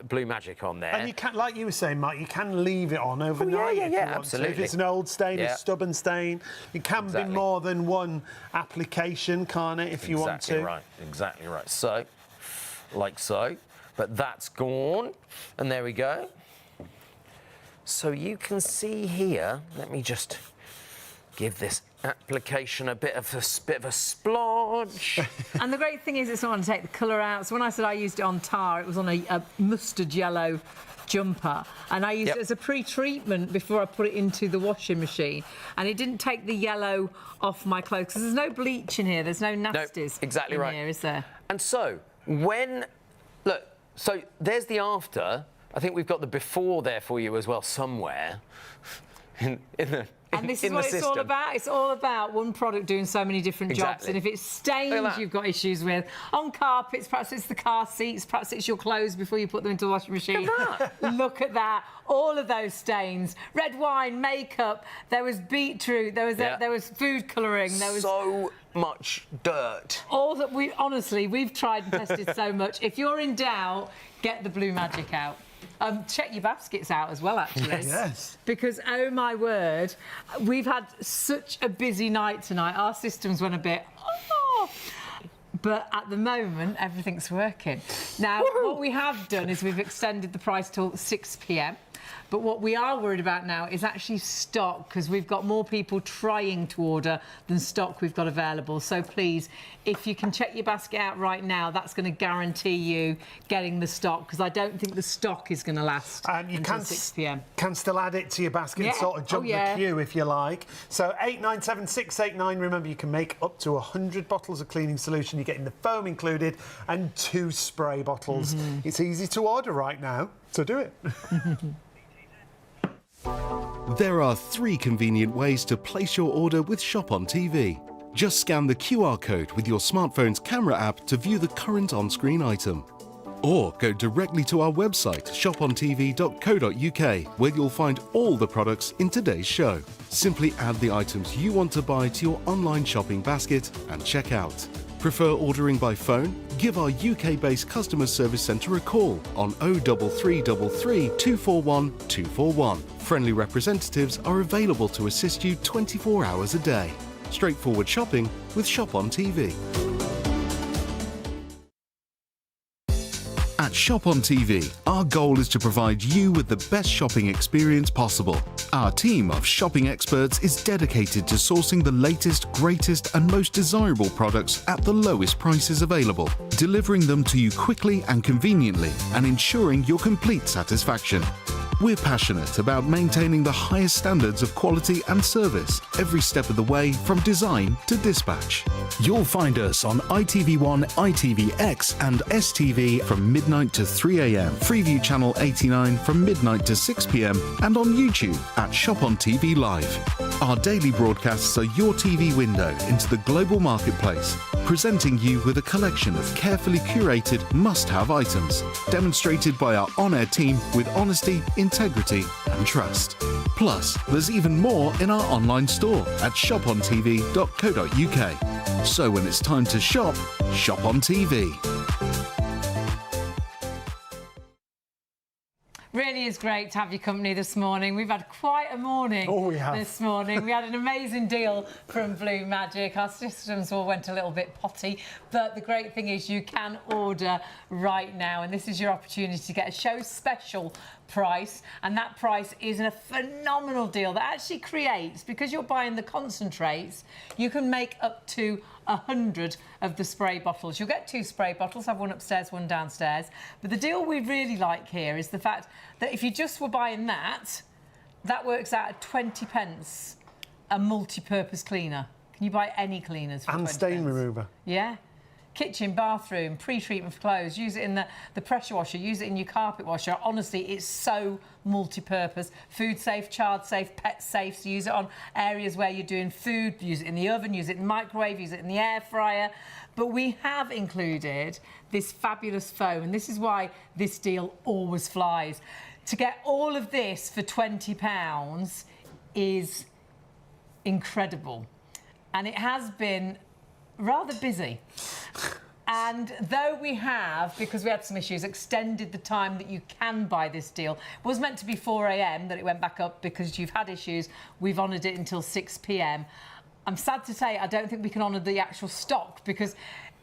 Blue Magic on there. And you can, like you were saying, Mark, you can leave it on overnight if you want absolutely. to. If it's an old stain, a stubborn stain, it can be more than one application, can't it, if you want to? Exactly right. So, like so. But that's gone. And there we go. So you can see here, let me just give this application a bit of a splodge. And the great thing is it's not going to take the colour out. So when I said I used it on tar, it was on a mustard yellow jumper, and I used it as a pre-treatment before I put it into the washing machine, and it didn't take the yellow off my clothes, because there's no bleach in here, there's no nasties exactly in right. here, is there? And so, So there's the after. I think we've got the before there for you as well somewhere in the And this is what it's all about. It's all about one product doing so many different jobs. And if it's stains you've got issues with, on carpets, perhaps it's the car seats, perhaps it's your clothes before you put them into the washing machine. Look at that. All of those stains. Red wine, makeup, there was beetroot, there was food colouring, there was... So much dirt. All that we've tried and tested so much. If you're in doubt, get the Blue Magic out. Check your baskets out as well, actually. Yes. Because, oh my word, we've had such a busy night tonight. Our systems went a bit, but at the moment, everything's working. Now, what we have done is we've extended the price till 6 p.m. But what we are worried about now is actually stock, because we've got more people trying to order than stock we've got available. So please, if you can check your basket out right now, that's going to guarantee you getting the stock, because I don't think the stock is going to last until 6 p.m. Can still add it to your basket and sort of jump the queue if you like. So 897689. Remember, you can make up to 100 bottles of cleaning solution. You're getting the foam included and 2 spray bottles. It's easy to order right now, so do it. There are 3 convenient ways to place your order with Shop on TV. Just scan the QR code with your smartphone's camera app to view the current on-screen item. Or go directly to our website, shopontv.co.uk, where you'll find all the products in today's show. Simply add the items you want to buy to your online shopping basket and check out. Prefer ordering by phone? Give our UK-based customer service centre a call on 03333 241 241. Friendly representatives are available to assist you 24 hours a day. Straightforward shopping with Shop on TV. At Shop on TV, our goal is to provide you with the best shopping experience possible. Our team of shopping experts is dedicated to sourcing the latest, greatest and most desirable products at the lowest prices available, delivering them to you quickly and conveniently and ensuring your complete satisfaction. We're passionate about maintaining the highest standards of quality and service every step of the way, from design to dispatch. You'll find us on ITV1, ITVX and STV from midnight to 3 a.m, Freeview Channel 89 from midnight to 6 p.m, and on YouTube at Shop on TV Live. Our daily broadcasts are your TV window into the global marketplace, presenting you with a collection of carefully curated must-have items, demonstrated by our on-air team with honesty, integrity and trust. Plus, there's even more in our online store at shopontv.co.uk. So when it's time to shop, shop on TV. Really is great to have your company this morning. We've had quite a morning this morning. We had an amazing deal from Blue Magic. Our systems all went a little bit potty, but the great thing is you can order right now, and this is your opportunity to get a show special price, and that price is a phenomenal deal that actually creates, because you're buying the concentrates, you can make up to 100 of the spray bottles. You'll get 2 spray bottles, have one upstairs, one downstairs. But the deal we really like here is the fact that if you just were buying that, that works out at 20 pence a multi-purpose cleaner. Can you buy any cleaners for 20 pence? And stain remover. Yeah. Kitchen, bathroom, pre-treatment for clothes, use it in the pressure washer, use it in your carpet washer. Honestly, it's so multi-purpose. Food safe, child safe, pet safe. So use it on areas where you're doing food, use it in the oven, use it in the microwave, use it in the air fryer. But we have included this fabulous foam, and this is why this deal always flies. To get all of this for £20 is incredible. And it has been rather busy. And though we have, because we had some issues, extended the time that you can buy this deal. It was meant to be 4 a.m. that it went back up because you've had issues. We've honoured it until 6 p.m. I'm sad to say I don't think we can honour the actual stock, because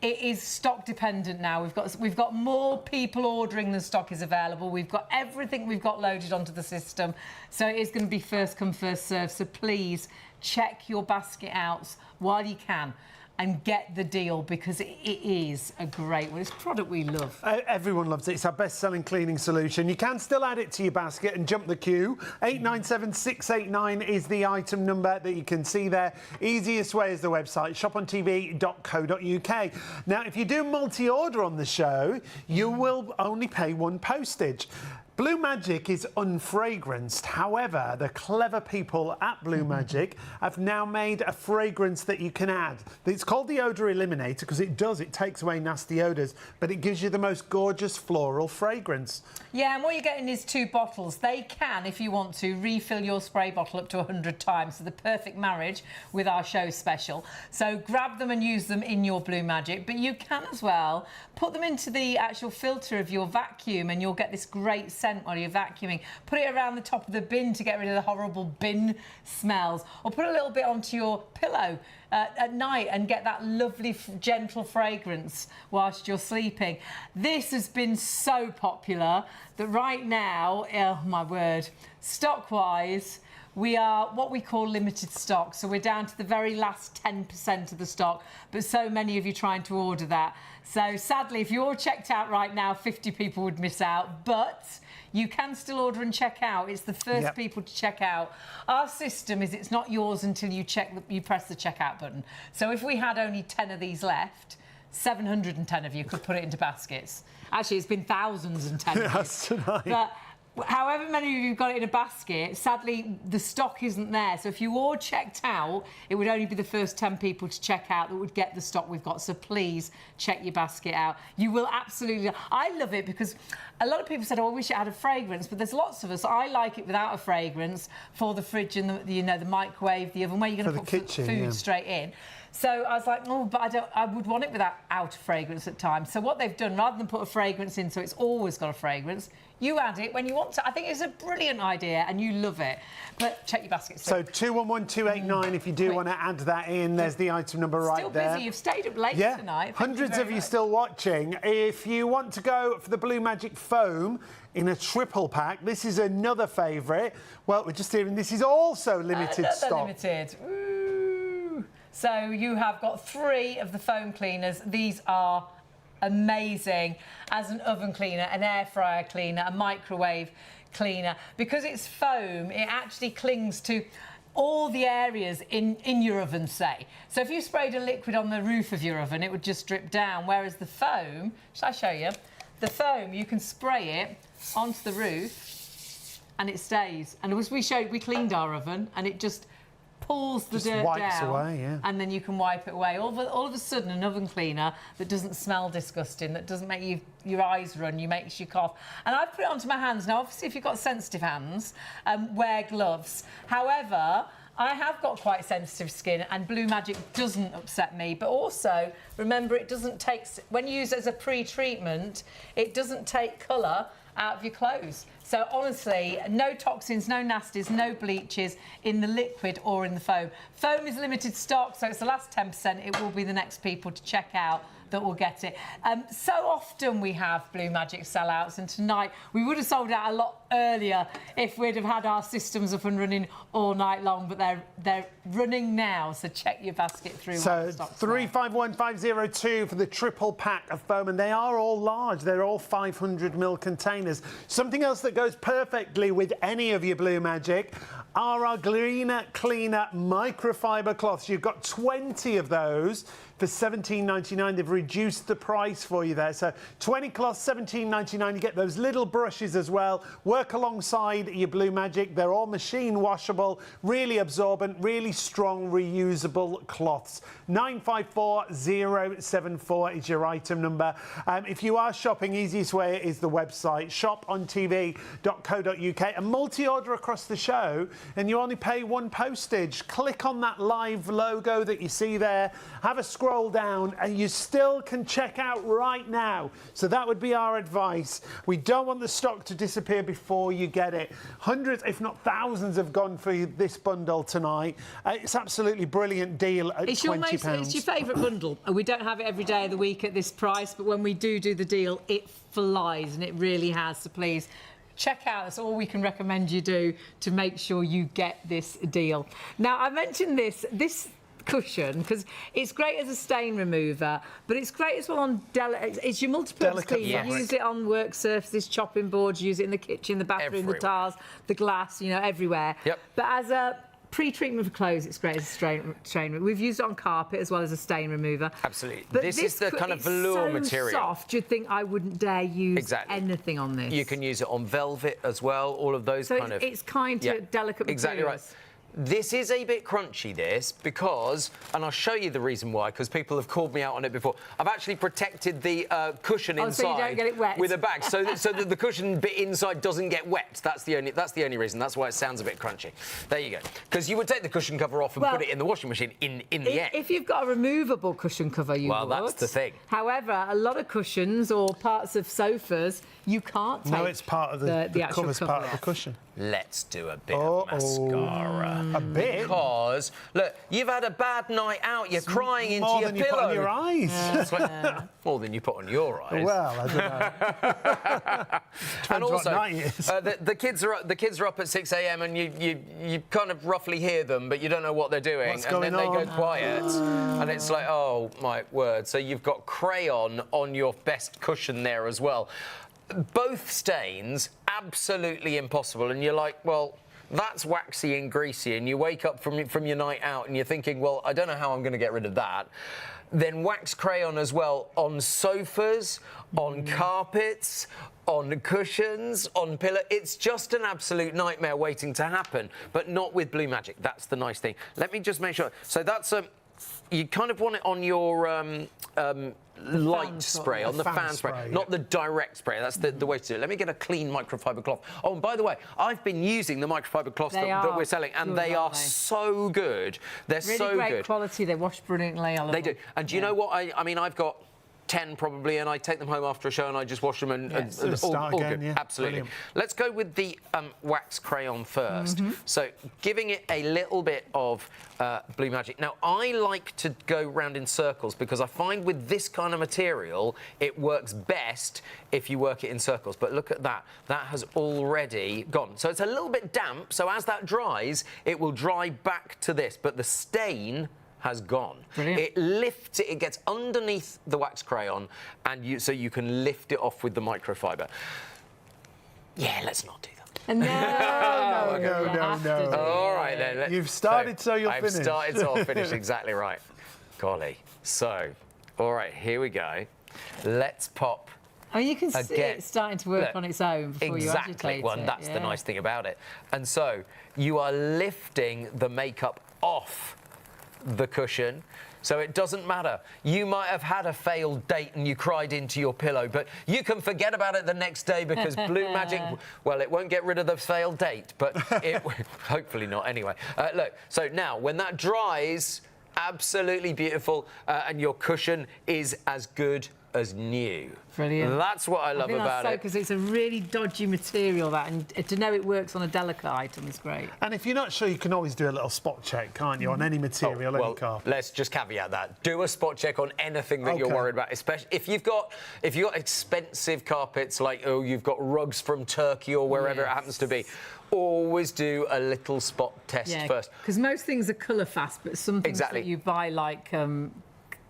it is stock dependent now. We've got more people ordering than stock is available. We've got everything we've got loaded onto the system. So it is going to be first come, first serve. So please check your basket out while you can. and get the deal, because it is a great one. It's a product we love. Everyone loves it. It's our best-selling cleaning solution. You can still add it to your basket and jump the queue. 897689 is the item number that you can see there. Easiest way is the website, shopontv.co.uk. Now, if you do multi-order on the show, you will only pay one postage. Blue Magic is unfragranced. However, the clever people at Blue Magic have now made a fragrance that you can add. It's called the Odour Eliminator because it takes away nasty odours, but it gives you the most gorgeous floral fragrance. Yeah, and what you're getting is 2 bottles. They can, if you want to, refill your spray bottle up to 100 times. So the perfect marriage with our show special. So grab them and use them in your Blue Magic, but you can as well put them into the actual filter of your vacuum and you'll get this great scent while you're vacuuming. Put it around the top of the bin to get rid of the horrible bin smells, or put a little bit onto your pillow at night and get that lovely gentle fragrance whilst you're sleeping. This has been so popular that right now, oh my word, stock-wise, we are what we call limited stock. So we're down to the very last 10% of the stock, but so many of you trying to order that. So sadly, if you're checked out right now, 50 people would miss out, but you can still order and check out. It's the first people to check out. Our system is it's not yours until you press the checkout button. So if we had only 10 of these left, 710 of you could put it into baskets. Actually, it's been thousands and tens. But however many of you have got it in a basket, sadly, the stock isn't there. So if you all checked out, it would only be the first 10 people to check out that would get the stock we've got. So please check your basket out. You will absolutely... I love it because a lot of people said, oh, I wish it had a fragrance, but there's lots of us. I like it without a fragrance for the fridge and the microwave, the oven, where you're going to put food straight in. So I was like, oh, but I would want it without a fragrance at times. So what they've done, rather than put a fragrance in so it's always got a fragrance, you add it when you want to. I think it's a brilliant idea and you love it. But check your baskets. So 211289 if you do want to add that in. There's the item number right there. Still busy. You've stayed up late tonight. Hundreds of you still watching. If you want to go for the Blue Magic Foam in a triple pack, this is another favourite. Well, we're just hearing this is also limited stock. Limited. Ooh. So you have got 3 of the foam cleaners. These are amazing as an oven cleaner, an air fryer cleaner, a microwave cleaner. Because it's foam, it actually clings to all the areas in your oven, say. So if you sprayed a liquid on the roof of your oven, it would just drip down, whereas the foam, shall I show you? The foam, you can spray it onto the roof and it stays. And as we cleaned our oven and it just pulls the dirt down away, and then you can wipe it away. All of a sudden, an oven cleaner that doesn't smell disgusting, that doesn't make your eyes run, makes you cough. And I've put it onto my hands. Now, obviously, if you've got sensitive hands, wear gloves. However, I have got quite sensitive skin and Blue Magic doesn't upset me, but also remember it doesn't take, when you use it as a pre-treatment, it doesn't take colour out of your clothes. So honestly, no toxins, no nasties, no bleaches in the liquid or in the foam. Foam is limited stock, so it's the last 10%. It will be the next people to check out that will get it. So often we have Blue Magic sellouts, and tonight we would have sold out a lot earlier if we'd have had our systems up and running all night long, but they're running now, so check your basket through. So 351502 for the triple pack of foam, and they are all large. They're all 500ml containers. Something else that goes perfectly with any of your Blue Magic are our Cleaner microfiber cloths. You've got 20 of those for $17.99. They've reduced the price for you there. So 20 cloths, $17.99. You get those little brushes as well. Work alongside your Blue Magic. They're all machine washable, really absorbent, really strong, reusable cloths. 954074 is your item number. If you are shopping, easiest way is the website, shopontv.co.uk. A multi-order across the show, and you only pay one postage. Click on that live logo that you see there. Have a scroll down and you still can check out right now. So that would be our advice. We don't want the stock to disappear before you get it. Hundreds, if not thousands, have gone for this bundle tonight. It's absolutely brilliant deal at £20. It's your favourite bundle. We don't have it every day of the week at this price, but when we do the deal, it flies, and it really has. So please, check out. That's all we can recommend you do to make sure you get this deal. Now, I mentioned this cushion because it's great as a stain remover, but it's great as well on it's your multi-purpose cleaner. You use it on work surfaces, chopping boards, use it in the kitchen, the bathroom, the tiles, the glass, you know, everywhere. Yep. But as a pre-treatment for clothes, it's great as a stain. We've used it on carpet as well as a stain remover. Absolutely. But this is the kind of velour material. So soft, you'd think I wouldn't dare use anything on this. You can use it on velvet as well. All of those so it's kind to delicate materials. Exactly right. This is a bit crunchy, this, because, and I'll show you the reason why, because people have called me out on it before. I've actually protected the cushion inside so you don't get it wet. with a bag, so that the cushion bit inside doesn't get wet. That's the only reason. That's why it sounds a bit crunchy. There you go. Because you would take the cushion cover off and put it in the washing machine in the end. If you've got a removable cushion cover, you would. Well, that's the thing. However, a lot of cushions or parts of sofas, you can't take. No, it's part of the actual cover's cover part of the cushion. Let's do a bit of mascara. A bit? Because, look, you've had a bad night out, you're crying into your pillow. More than you put on your eyes. More than you put on your eyes. Well, I don't know. And also, what night it is. the kids are up at 6 a.m. and you kind of roughly hear them, but you don't know what they're doing. What's and then going they on? go quiet. And it's like, oh, my word. So you've got crayon on your best cushion there as well. Both stains, absolutely impossible. And you're like, well, that's waxy and greasy. And you wake up from your night out and you're thinking, well, I don't know how I'm going to get rid of that. Then wax crayon as well on sofas, on carpets, on cushions, on pillow. It's just an absolute nightmare waiting to happen, but not with Blue Magic. That's the nice thing. Let me just make sure. So that's you kind of want it on your light spray, on the fan spray, not the direct spray. That's the way to do it. Let me get a clean microfiber cloth. Oh, and by the way, I've been using the microfiber cloths that we're selling, and they are so good. They're really so great good. Quality. They wash brilliantly. They do. And do you know what? I mean, I've got 10 probably, and I take them home after a show and I just wash them and all good. Yeah. Absolutely. Brilliant. Let's go with the wax crayon first. So giving it a little bit of Blue Magic. Now, I like to go round in circles because I find with this kind of material, it works best if you work it in circles. But look at that. That has already gone. So it's a little bit damp. So as that dries, it will dry back to this. But the stain has gone. Brilliant. It lifts it, it gets underneath the wax crayon, and so you can lift it off with the microfiber. Yeah, let's not do that. No. All right, then. You've started, so you'll finish. I've started, so I'll finish. Exactly right. Golly. So, all right, here we go. Let's pop. Oh, you can see it starting to work on its own before you agitate Well, it. that's the nice thing about it. And so you are lifting the makeup off the cushion, so it doesn't matter. You might have had a failed date and you cried into your pillow, but you can forget about it the next day because Blue Magic, well, it won't get rid of the failed date, but it hopefully not anyway. Look, so now when that dries, absolutely beautiful, and your cushion is as good as new. Brilliant. That's what I love about it. Because it's a really dodgy material, that, and to know it works on a delicate item is great. And if you're not sure, you can always do a little spot check, can't you, on any material, any carpet? Let's just caveat that. Do a spot check on anything that you're worried about, especially if you've got expensive carpets, like you've got rugs from Turkey or wherever it happens to be. Always do a little spot test first. Because most things are colour fast, but some things that you buy, like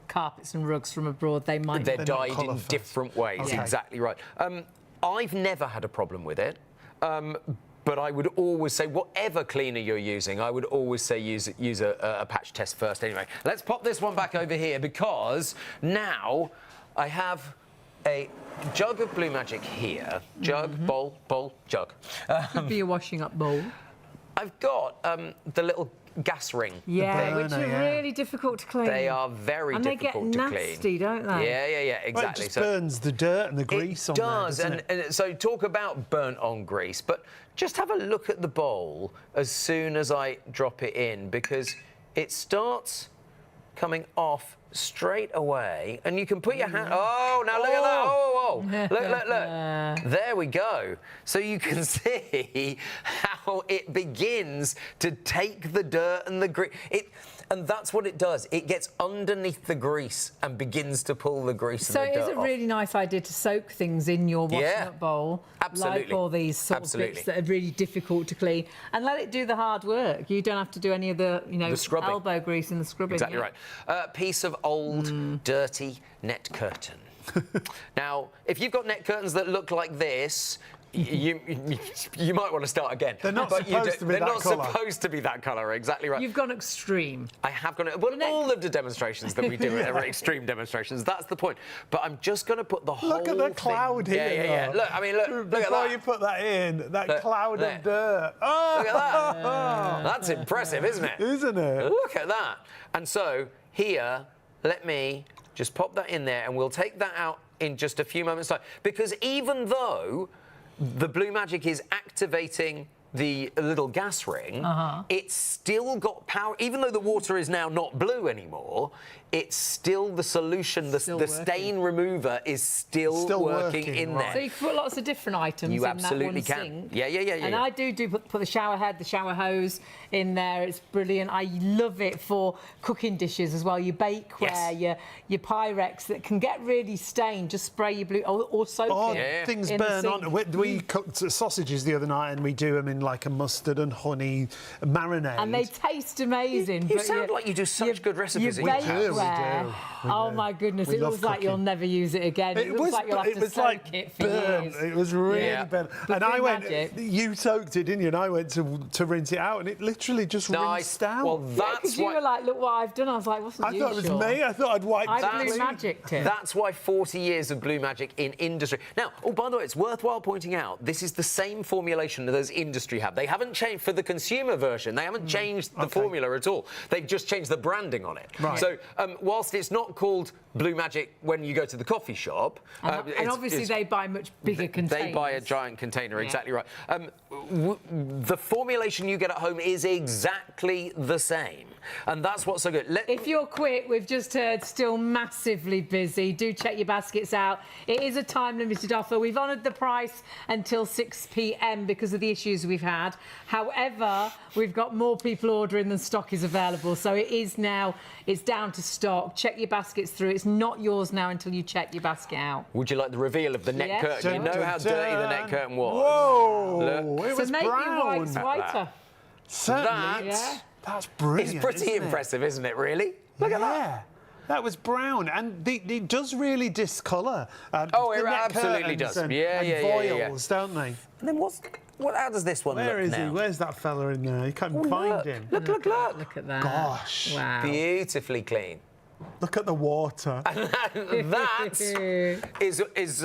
carpets and rugs from abroad, they're dyed in different ways. Okay. Exactly right. I've never had a problem with it, but I would always say, whatever cleaner you're using, I would always say use a patch test first. Anyway, let's pop this one back over here because now I have a jug of Blue Magic here. Jug, bowl, jug. Could be a washing up bowl. I've got the little gas ring. Yeah, which are really difficult to clean. They are very difficult to clean. And they get nasty, don't they? Yeah, exactly. Well, it just burns the dirt and the grease on there, doesn't it? And so talk about burnt on grease, but just have a look at the bowl as soon as I drop it in, because it starts coming off straight away, and you can put your hand. Oh, now look at that! Look! There we go. So you can see how it begins to take the dirt and the grease. And that's what it does. It gets underneath the grease and begins to pull the grease and the dirt So it is a really nice idea to soak things in your washing up bowl. Absolutely. Like all these sort of bits that are really difficult to clean. And let it do the hard work. You don't have to do any of the, the elbow grease and the scrubbing. Exactly right. Piece of old, dirty net curtain. Now, if you've got net curtains that look like this, you might want to start again. They're not supposed to be that colour. They're not supposed to be that colour, exactly right. You've gone extreme. I have gone... Well, all of the demonstrations that we do are extreme demonstrations. That's the point. But I'm just going to put the whole Look at the cloud here. Yeah. Look, I mean, look at that. Before you put that in, that cloud of dirt. Oh! Look at that. That's impressive, isn't it? Isn't it? Look at that. And so, here, let me just pop that in there, and we'll take that out in just a few moments' time. Because even though the Blue Magic is activating the little gas ring, it's still got power. Even though the water is now not blue anymore, it's still the solution. The stain remover is still working in there. So you can put lots of different items in that one sink. Yeah. And I do put the shower head, the shower hose in there. It's brilliant. I love it for cooking dishes as well. Your bakeware, your Pyrex that can get really stained. Just spray your blue or soak it. Things burn on. We cooked sausages the other night and we do them in like a mustard and honey marinade. And they taste amazing. You sound like you do such good recipes. We do. Oh my goodness! It looks like you'll never use it again. It looks like you'll have to soak it for years. It was really burnt. And I went. You soaked it, didn't you? And I went to rinse it out, and it literally just rinsed out. Well, that's you were like, look what I've done. I was like, wasn't you? I thought it was me. I thought I'd wiped it. I Blue Magicked it. That's why 40 years of Blue Magic in industry. Now, by the way, it's worthwhile pointing out this is the same formulation that as industry have. They haven't changed for the consumer version. They haven't changed the formula at all. They've just changed the branding on it. Right. So whilst it's not called Blue Magic when you go to the coffee shop, and obviously they buy much bigger containers. They buy a giant container. Exactly right. The formulation you get at home is exactly the same, and that's what's so good. If you're quick, we've just heard still massively busy. Do check your baskets out. It is a time-limited offer. We've honoured the price until 6 p.m. because of the issues we've had. However, we've got more people ordering than stock is available, so it is now. It's down to stock. Check your baskets through. It's not yours now until you check your basket out. Would you like the reveal of the net curtain? You know how dirty the net curtain was. Whoa! Look. It was make brown. your whites whiter. Certainly. That's brilliant. It's pretty impressive, isn't it, really? Look at that. That was brown, and it does really discolour. It absolutely does. And voiles, don't they? And then how does this one look now? Where is he? Where's that fella in there? You can't find him. Look. Look at that. Gosh. Wow. Beautifully clean. Look at the water. That is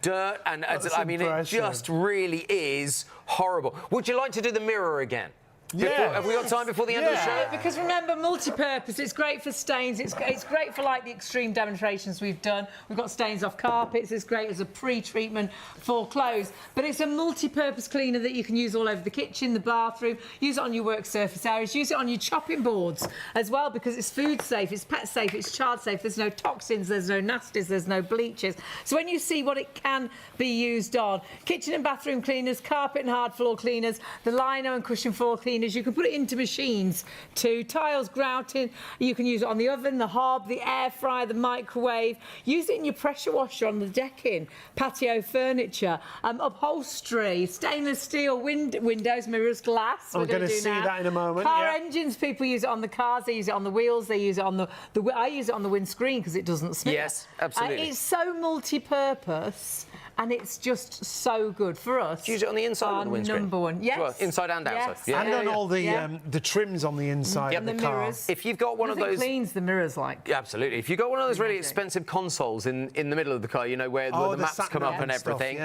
dirt, and I mean, it just really is horrible. Would you like to do the mirror again? Yeah. Have we got time before the end of the show? Because remember, multi-purpose. It's great for stains. It's great for like the extreme demonstrations we've done. We've got stains off carpets. It's great as a pre-treatment for clothes. But it's a multi-purpose cleaner that you can use all over the kitchen, the bathroom. Use it on your work surface areas. Use it on your chopping boards as well, because it's food safe, it's pet safe, it's child safe. There's no toxins, there's no nasties, there's no bleaches. So when you see what it can be used on, kitchen and bathroom cleaners, carpet and hard floor cleaners, the lino and cushion floor cleaners. You can put it into machines too. Tiles, grouting. You can use it on the oven, the hob, the air fryer, the microwave. Use it in your pressure washer on the decking, patio furniture, upholstery, stainless steel windows, mirrors, glass. We're going to see that in a moment. Car engines. People use it on the cars. They use it on the wheels. They use it on the I use it on the windscreen because it doesn't smell. Yes, absolutely. It's so multi-purpose. And it's just so good for us. Use it on the inside of the windscreen. Number one, yes. Well, inside and outside. Yes. Yeah. And on all the trims on the inside of the car. Mirrors. If you've got one of those... It cleans the mirrors like... Absolutely. If you've got one of those really expensive consoles in the middle of the car, you know, where the maps come up and everything,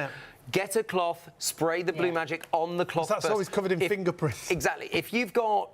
get a cloth, spray the Blue Magic on the cloth that's first. always covered in fingerprints. Exactly. If you've got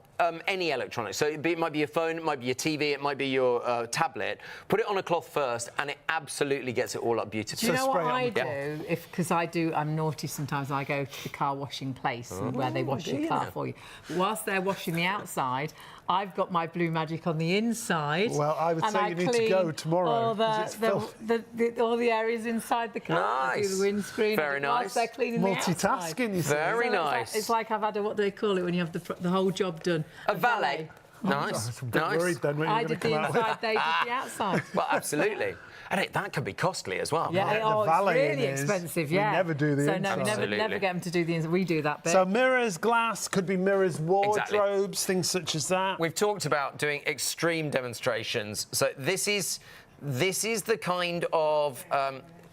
any electronics, so it might be your phone, it might be your TV, it might be your tablet, put it on a cloth first and it absolutely gets it all up beautifully. Do you know what I do? Because I'm naughty sometimes, I go to the car washing place where they wash your car for you. But whilst they're washing the outside, I've got my Blue Magic on the inside. Well, I would say you need to go tomorrow. All the areas inside the car. Nice. I do the windscreen. Very nice. They're cleaning multitasking. The Very nice. It's like I've had what do they call it when you have the whole job done? A valet. Nice. I'm a bit worried then when I you're did going to the come out. inside, they did the outside. Well, absolutely. And that can be costly as well. Yeah, The it's valeting really is, expensive, we yeah. never do the so inside. no, we never get them to do the inside. We do that bit. So mirrors, glass, could be mirrors, wardrobes, things such as that. We've talked about doing extreme demonstrations. So this is the kind of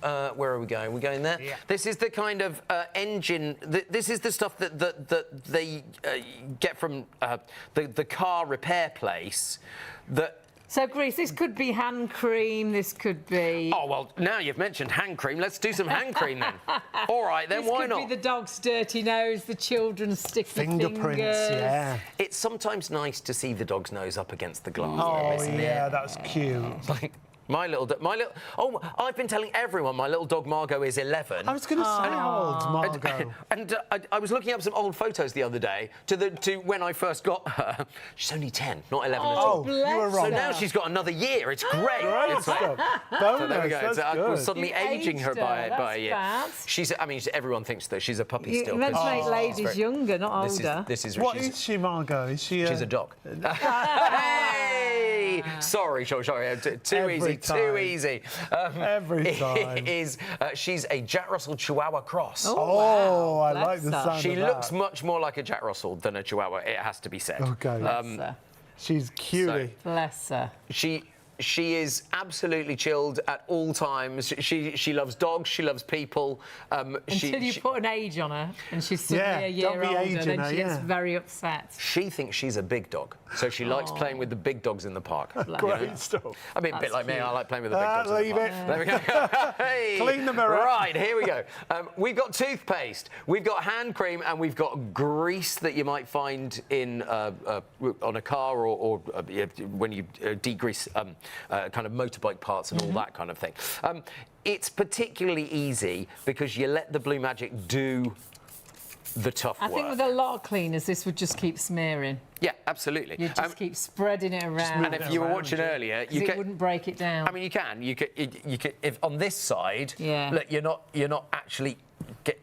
where are we going? We're going there. Yeah. This is the kind of engine. This is the stuff that they get from the car repair place. So, Grease, this could be hand cream, this could be... Oh, well, now you've mentioned hand cream, let's do some hand cream then. All right, then why not? This could be the dog's dirty nose, the children's sticky fingerprints, yeah. It's sometimes nice to see the dog's nose up against the glass. Oh, yeah, that's cute. Like, oh, I've been telling everyone my little dog Margot is 11. I was going to say, how old's Margot? And I was looking up some old photos the other day to when I first got her. She's only 10, not 11 at all. Oh, you were wrong. So now she's got another year. It's great. Great stuff. So there we go. That's I good. was suddenly aging her by a year. Bad. Everyone thinks that she's a puppy still. You meant to make ladies younger, not older. What is she, Margot? Is she? She's a dog. Hey! Sorry. Too easy. Every time. She's a Jack Russell Chihuahua cross. Oh, wow. I like the sound She of that. looks much more like a Jack Russell than a Chihuahua, it has to be said. Okay. She's cutie. Bless her. She is absolutely chilled at all times. She loves dogs. She loves people. Until you put an age on her and she's suddenly a year older, then she gets very upset. She thinks she's a big dog, so she likes playing with the big dogs in the park. Great stuff. I mean, a bit like me. I like playing with the big dogs in the park. There we go. Hey. Clean the mirror. Right, here we go. We've got toothpaste, we've got hand cream, and we've got grease that you might find in on a car or when you degrease kind of motorbike parts and all that kind of thing. It's particularly easy because you let the Blue Magic do the tough work. I think with a lot of cleaners, this would just keep smearing. Yeah, absolutely. You just keep spreading it around. And if you were watching earlier, it wouldn't break it down. I mean, you can. You could. If on this side, look, you're not actually.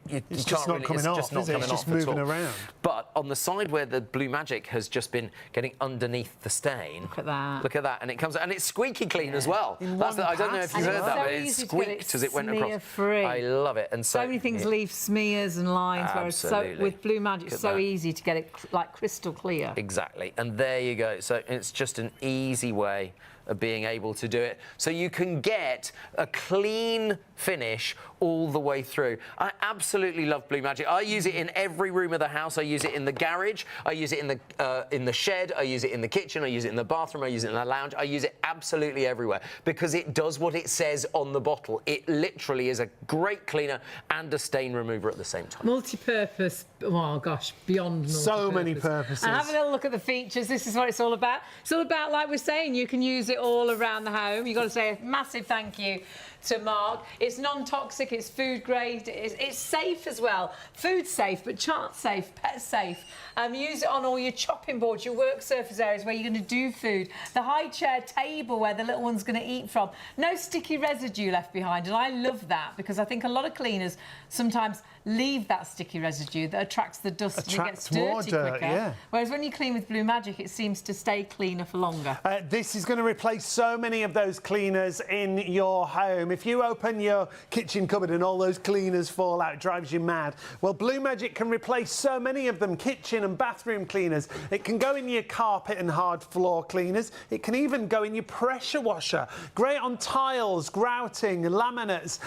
It's just not coming off. It's just moving around. But on the side where the Blue Magic has just been getting underneath the stain, look at that. Look at that, and it comes, and it's squeaky clean as well. I don't know if you heard that, but it squeaked as it went across. I love it, and so many things leave smears and lines, whereas with Blue Magic, it's so easy to get it like crystal clear. Exactly, and there you go. So it's just an easy way of being able to do it, so you can get a clean finish all the way through. I absolutely love Blue Magic. I use it in every room of the house. I use it in the garage. I use it in the shed. I use it in the kitchen. I use it in the bathroom. I use it in the lounge. I use it absolutely everywhere because it does what it says on the bottle. It literally is a great cleaner and a stain remover at the same time. Multi-purpose. Oh gosh, beyond multi-purpose. So many purposes. And have a little look at the features. This is what it's all about. It's all about, like we're saying, you can use it all around the home. You've got to say a massive thank you to Mark. It's non-toxic, it's food grade, it's safe as well. Food safe, but chart safe, pet safe. Use it on all your chopping boards, your work surface areas where you're going to do food. The high chair table where the little one's going to eat from. No sticky residue left behind, and I love that because I think a lot of cleaners sometimes leave that sticky residue that attracts the dust and it gets dirty quicker. Yeah. Whereas when you clean with Blue Magic, it seems to stay cleaner for longer. This is going to replace so many of those cleaners in your home. If you open your kitchen cupboard and all those cleaners fall out, it drives you mad. Well, Blue Magic can replace so many of them. Kitchen and bathroom cleaners. It can go in your carpet and hard floor cleaners. It can even go in your pressure washer. Great on tiles, grouting, laminates,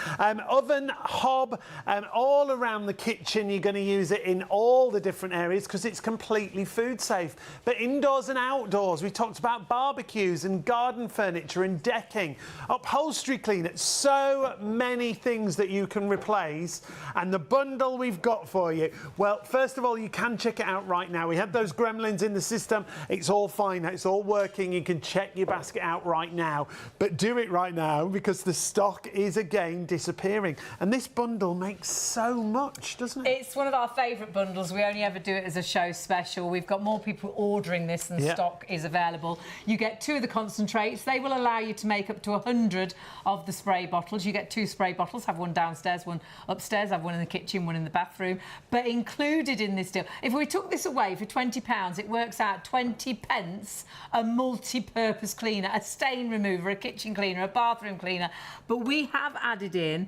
oven, hob, all around the kitchen. You're going to use it in all the different areas because it's completely food safe. But indoors and outdoors, we talked about barbecues and garden furniture and decking, upholstery cleaner, so many things that you can replace. And the bundle we've got for you, well, first of all, you can check it out right now. We had those gremlins in the system. It's all fine. It's all working. You can check your basket out right now. But do it right now because the stock is again disappearing. And this bundle makes so much, doesn't it? It's one of our favourite bundles. We only ever do it as a show special. We've got more people ordering this than stock is available. You get 2 of the concentrates. crates. They will allow you to make up to 100 of the spray bottles. You get 2 spray bottles, have one downstairs, one upstairs, have one in the kitchen, one in the bathroom. But included in this deal, if we took this away for £20, it works out 20 pence a multi-purpose cleaner, a stain remover, a kitchen cleaner, a bathroom cleaner. But we have added in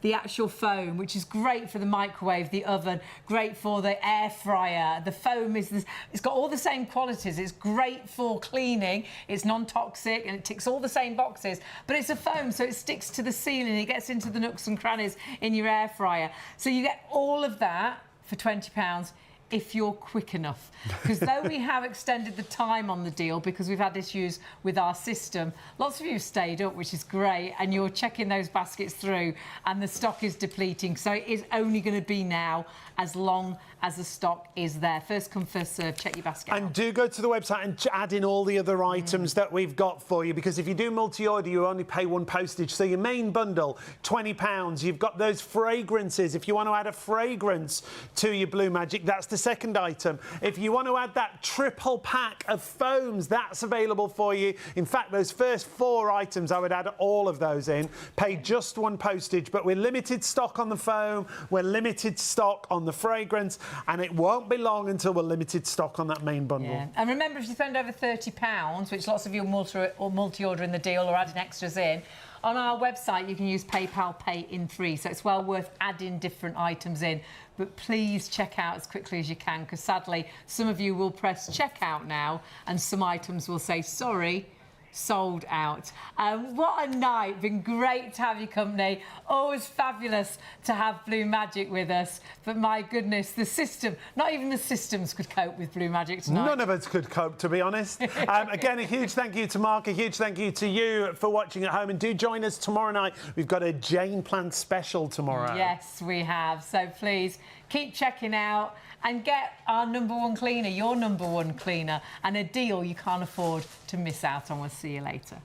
the actual foam, which is great for the microwave, the oven, great for the air fryer. The foam it's got all the same qualities. It's great for cleaning, it's non-toxic, and it ticks all the same boxes. But it's a foam, so it sticks to the ceiling, it gets into the nooks and crannies in your air fryer. So you get all of that for £20 if you're quick enough. Because though we have extended the time on the deal because we've had issues with our system, lots of you have stayed up, which is great, and you're checking those baskets through and the stock is depleting. So it is only going to be now as long as the stock is there. First come, first serve, check your basket And out. do go to the website and add in all the other items that we've got for you, because if you do multi-order, you only pay 1 postage. So your main bundle, £20. You've got those fragrances. If you want to add a fragrance to your Blue Magic, that's the second item. If you want to add that triple pack of foams, that's available for you. In fact, those first 4 items, I would add all of those in. Pay just 1 postage, but we're limited stock on the foam, we're limited stock on the fragrance, and it won't be long until we're limited stock on that main bundle. Yeah. And remember, if you spend over £30, which lots of you are multi-order in the deal or adding extras in, on our website you can use PayPal Pay in 3, so it's well worth adding different items in. But please check out as quickly as you can, because sadly some of you will press checkout now and some items will say sorry, sold out. What a night. Been great to have your company. Always fabulous to have Blue Magic with us. But my goodness, the system, not even the systems could cope with Blue Magic tonight. None of us could cope, to be honest. Again, a huge thank you to Mark, a huge thank you to you for watching at home, and do join us tomorrow night. We've got a Jane Plant special tomorrow. Yes, we have. So please keep checking out and get our #1 cleaner, your #1 cleaner, and a deal you can't afford to miss out on. We'll see you later.